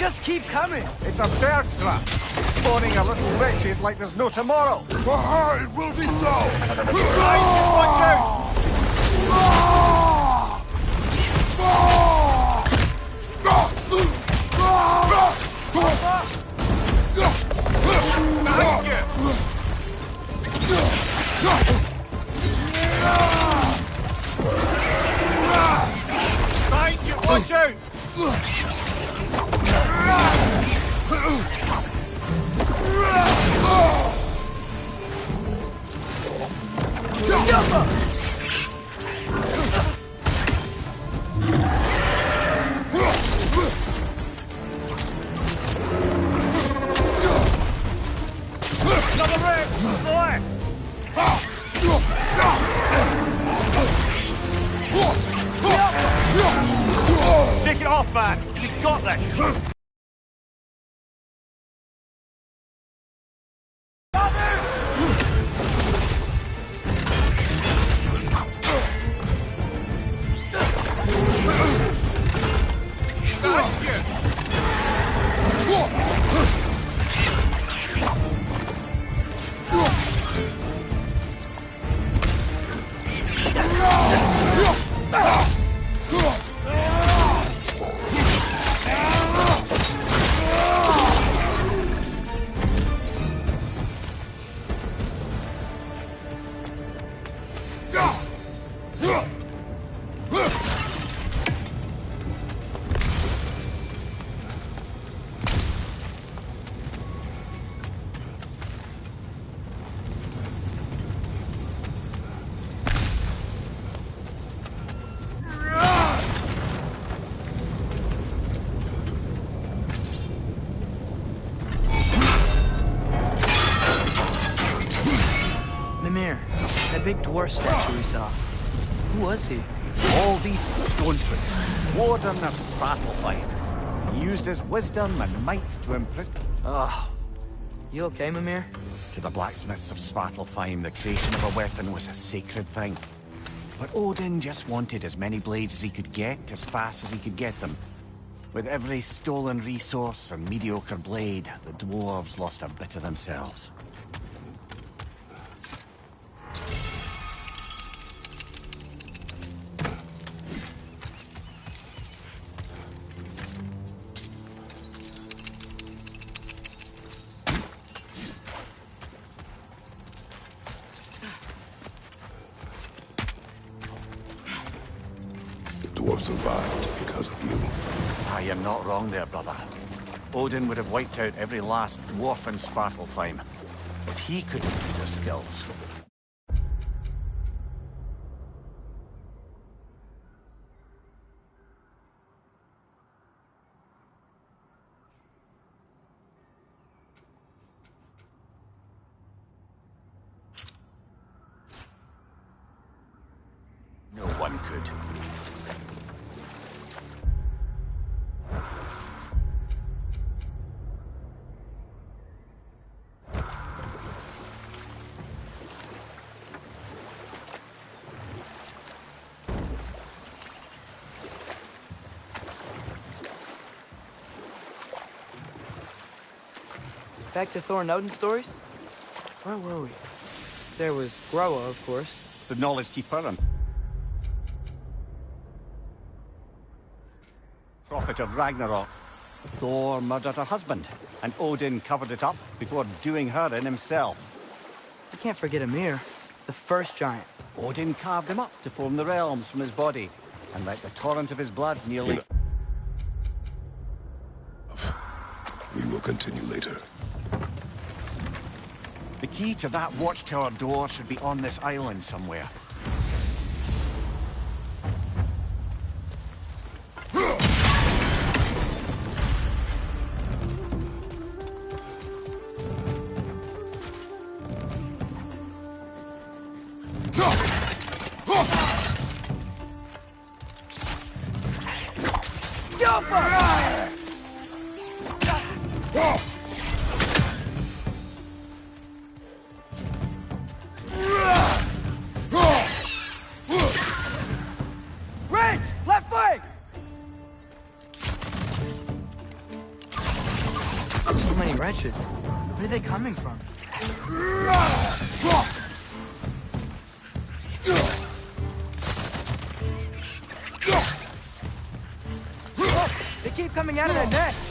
just keep coming.
It's a bird trap. Spawning our little witches like there's no tomorrow.
For her, it will be so.
Watch out! Behind you, watch out! Another ring! To the left! Take it off, man! You've got this!
That big dwarf statue we saw. Who was he?
All these stone prints, warden of Svartalfheim. He used his wisdom and might to imprison...
You okay, Mimir?
To the blacksmiths of Svartalfheim, the creation of a weapon was a sacred thing. But Odin just wanted as many blades as he could get, as fast as he could get them. With every stolen resource and mediocre blade, the dwarves lost a bit of themselves.
Dwarf survived because of you.
You're not wrong there, brother. Odin would have wiped out every last dwarf in Svartalfheim. But he couldn't use their skills. No one could.
Back to Thor and Odin stories? Where were we? There was Groa, of course.
The Knowledge Keeper and prophet of Ragnarok. Thor murdered her husband, and Odin covered it up before doing her in himself.
You can't forget Ymir, the first giant.
Odin carved him up to form the realms from his body, and let the torrent of his blood nearly...
We will continue later.
The key to that watchtower door should be on this island somewhere.
wretches. Where are they coming from? They keep coming out of that nest.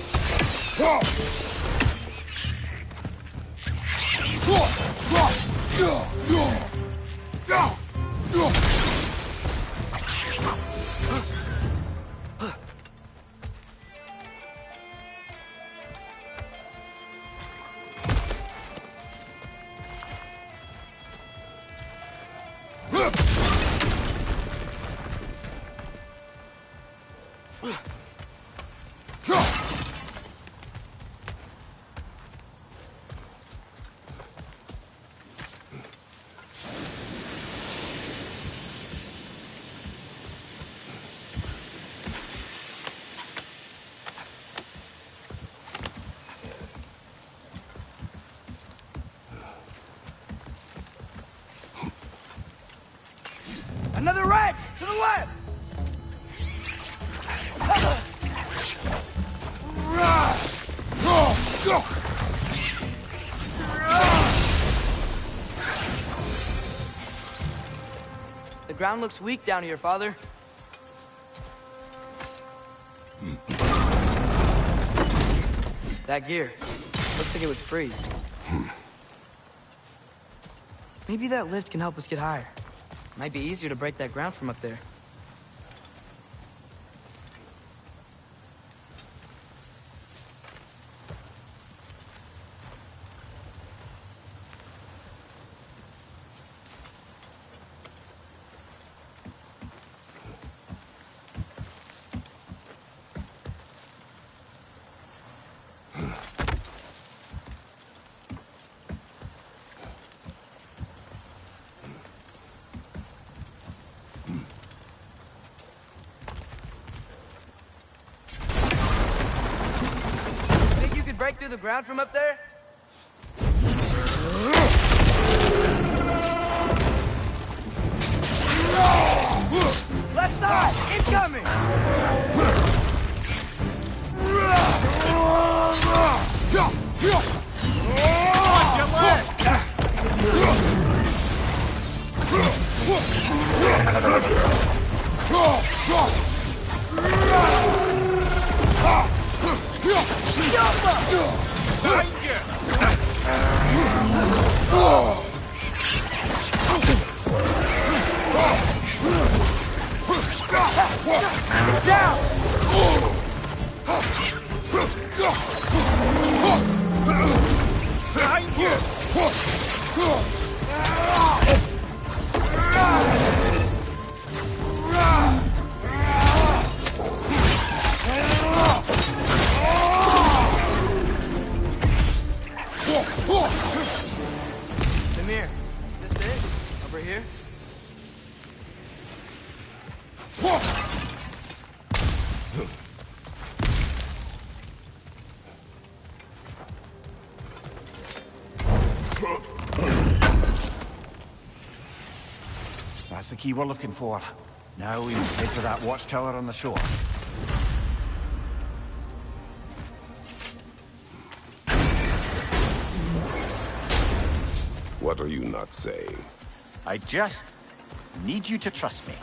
Another rat! To the left! The ground looks weak down here, Father. That gear. Looks like it would freeze. Maybe that lift can help us get higher. Might be easier to break that ground from up there. Break through the ground from up there? Left side! Incoming! Watch your left! It's down! Behind you! Demir, is this it? Over here?
That's the key we're looking for. Now we must head to that watchtower on the shore.
What are you not saying?
I just need you to trust me.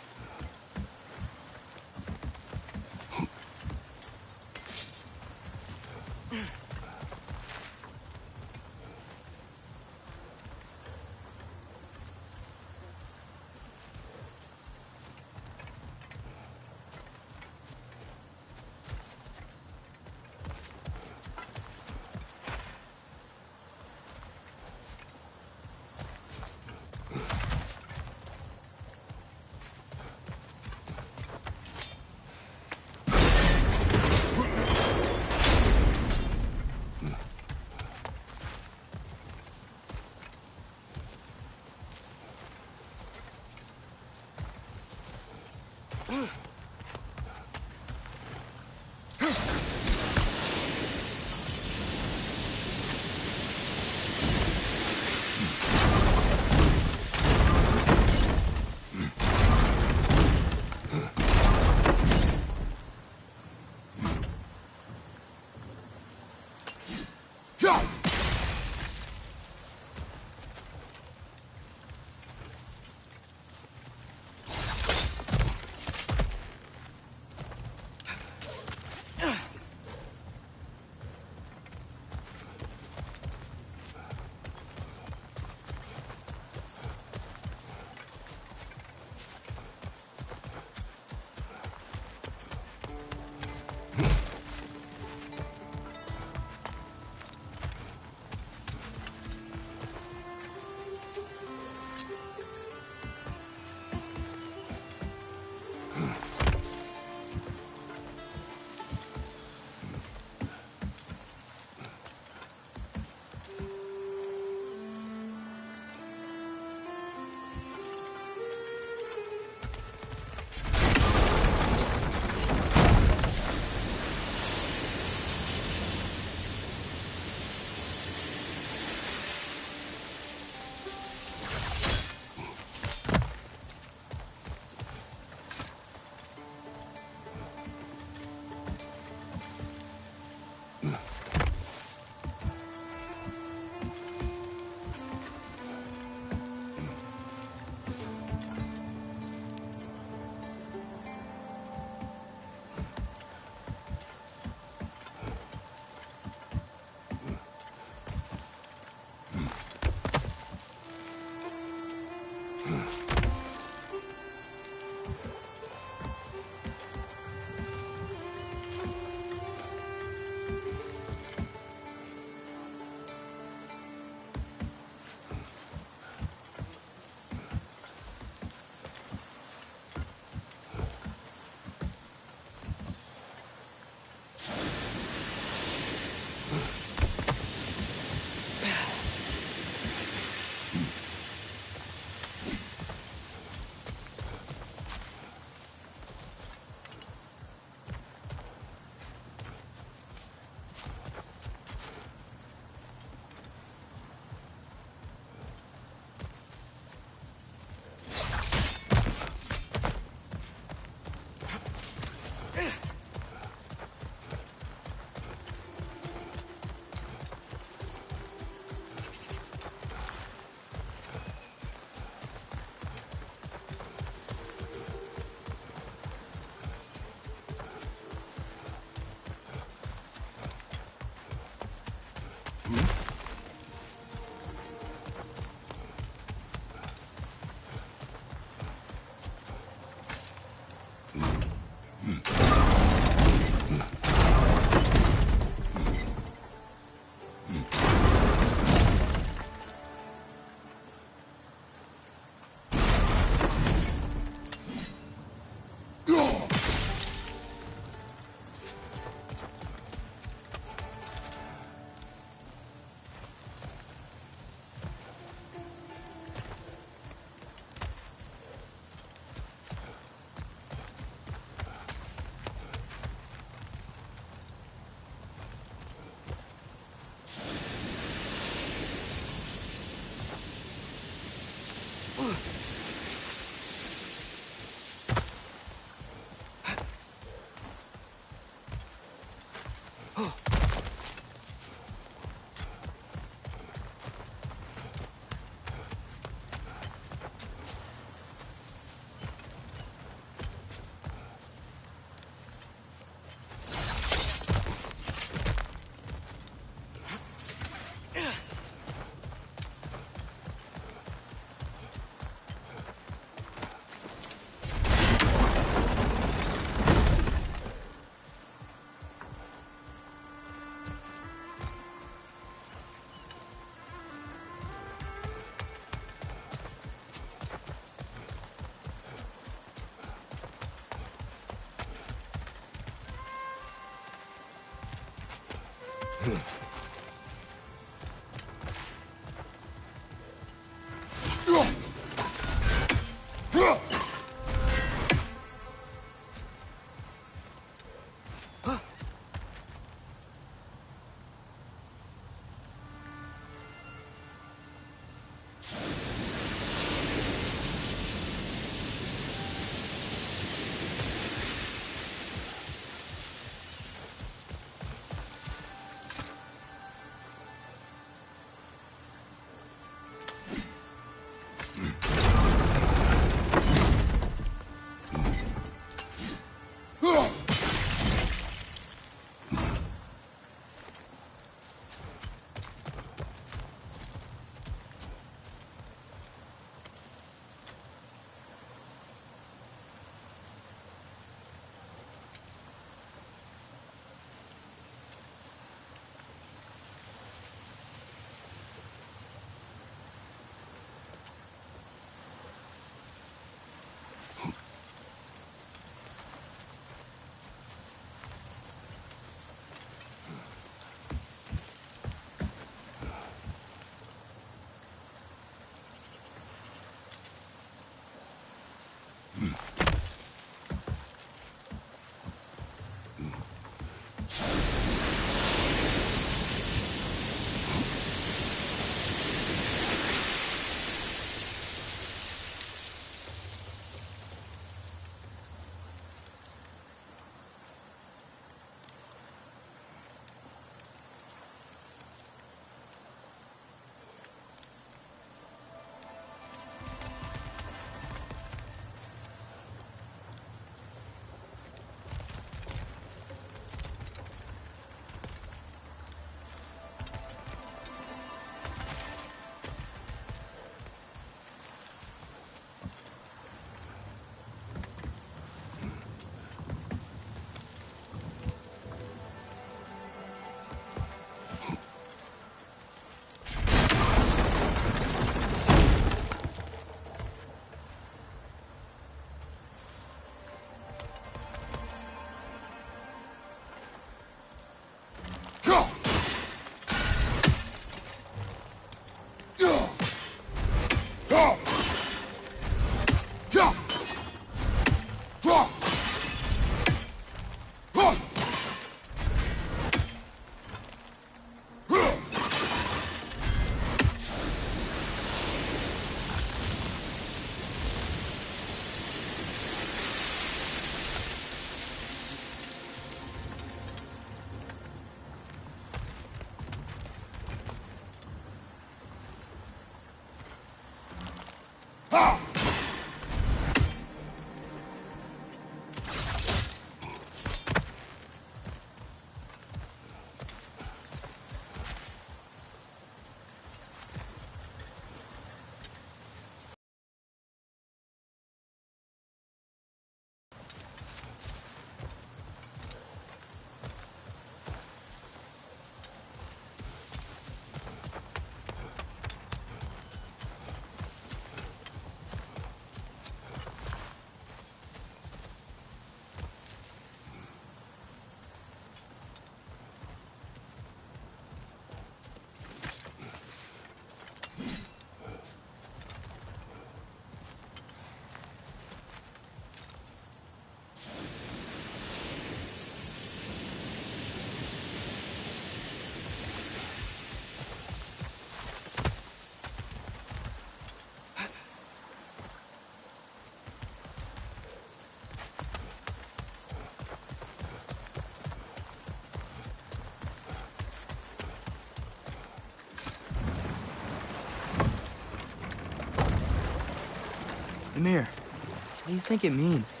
Ymir, what do you think it means?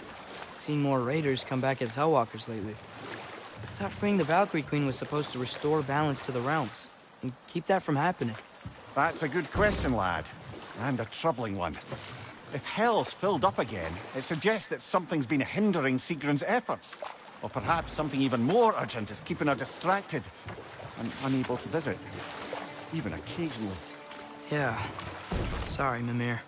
Seen more raiders come back as Hellwalkers lately. I thought freeing the Valkyrie Queen was supposed to restore balance to the realms, and keep that from happening.
That's a good question, lad. And a troubling one. If Hell's filled up again, it suggests that something's been hindering Sigrun's efforts. Or perhaps something even more urgent is keeping her distracted and unable to visit. Even occasionally.
Yeah. Sorry, Mimir.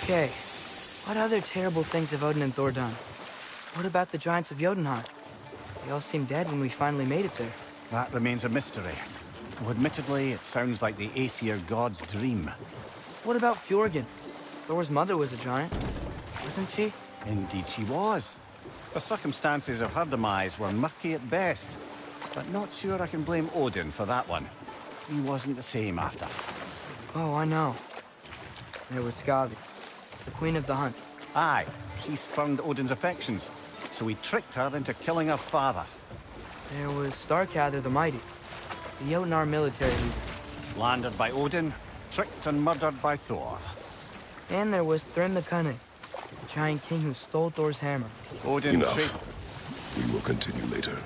Okay. What other terrible things have Odin and Thor done? What about the giants of Jotunheim? They all seemed dead when we finally made it there.
That remains a mystery. Though admittedly, it sounds like the Aesir god's dream.
What about Fjorgyn? Thor's mother was a giant, wasn't she?
Indeed she was. The circumstances of her demise were murky at best. But not sure I can blame Odin for that one. He wasn't the same after.
Oh, I know. There was Skavi, the queen of the hunt.
Aye, she spurned Odin's affections, so he tricked her into killing her father.
There was Starkather the Mighty, the Jotnar military leader.
Slandered by Odin, tricked and murdered by Thor.
And there was Thrym the Cunning, the giant king who stole Thor's hammer.
Odin
Enough. We will continue later.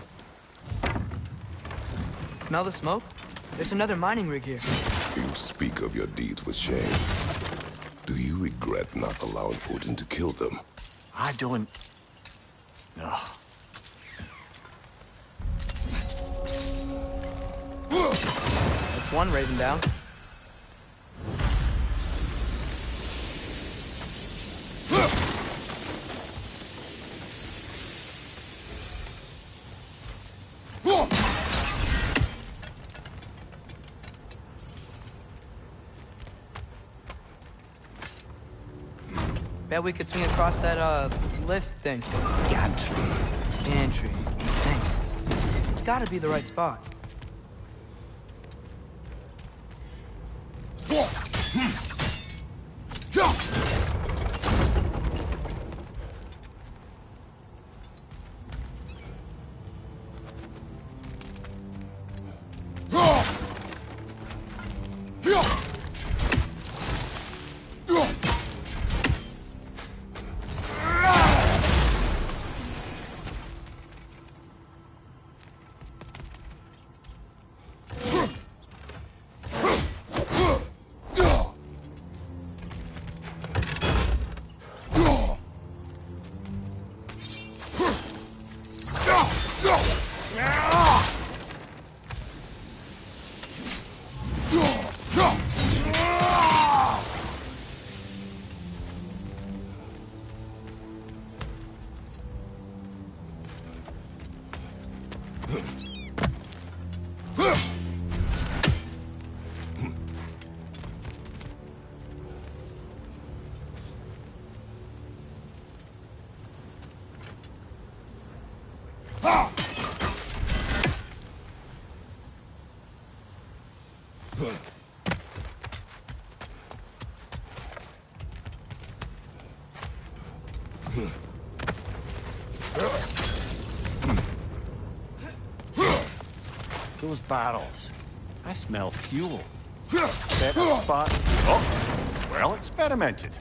Smell the smoke? There's another mining rig here.
You speak of your deeds with shame. Do you regret not allowing Odin to kill them?
I don't... No.
That's one raven down. Bet we could swing across that, lift thing.
Gantry.
Gantry. Thanks. It's gotta be the right spot.
Those barrels. I smell fuel. Better spot. Oh, well experimented.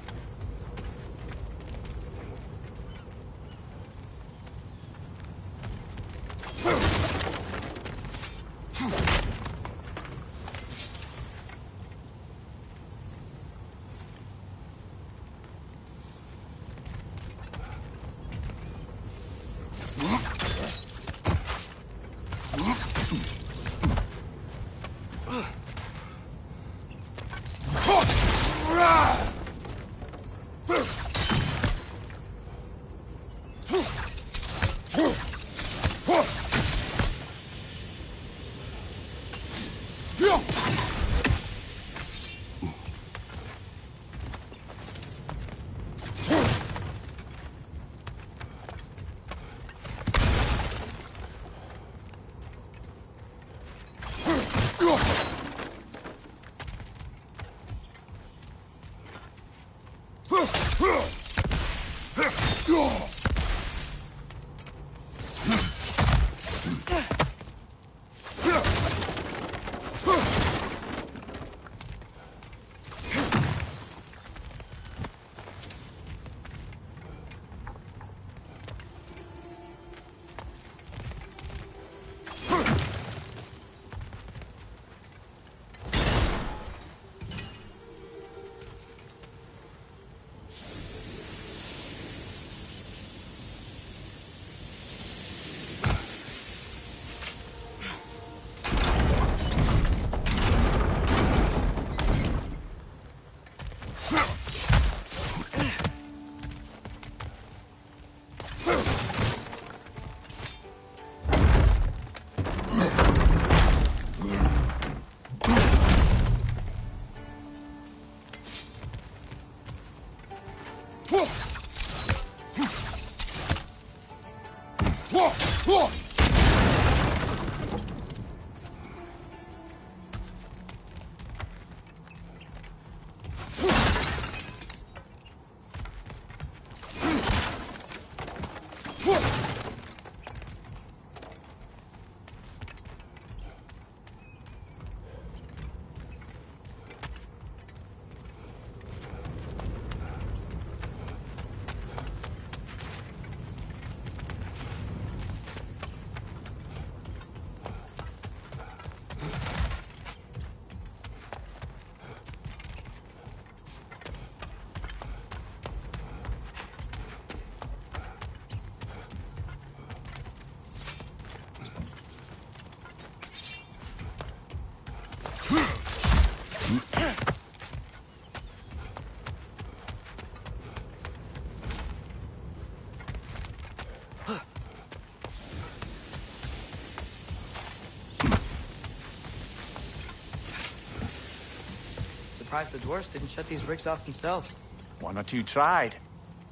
Surprised the dwarves didn't shut these rigs off themselves.
One or two tried.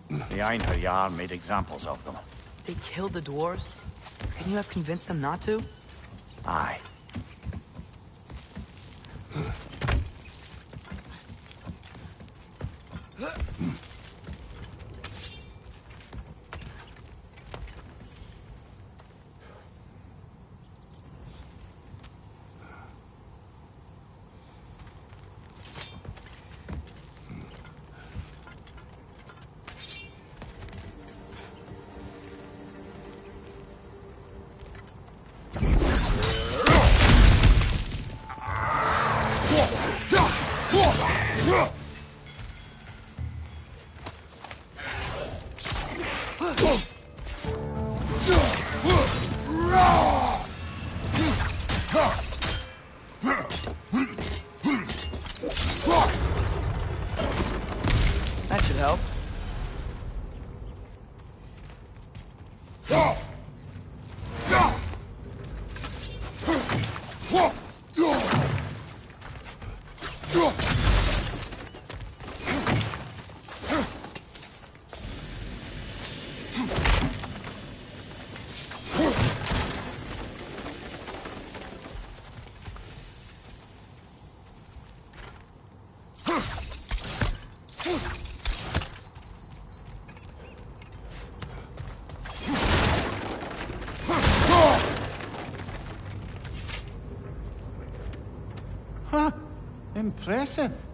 The Einherjar made examples of them.
They killed the dwarves? Couldn't you have convinced them not to?
Aye.
That should help.
Huh. Impressive.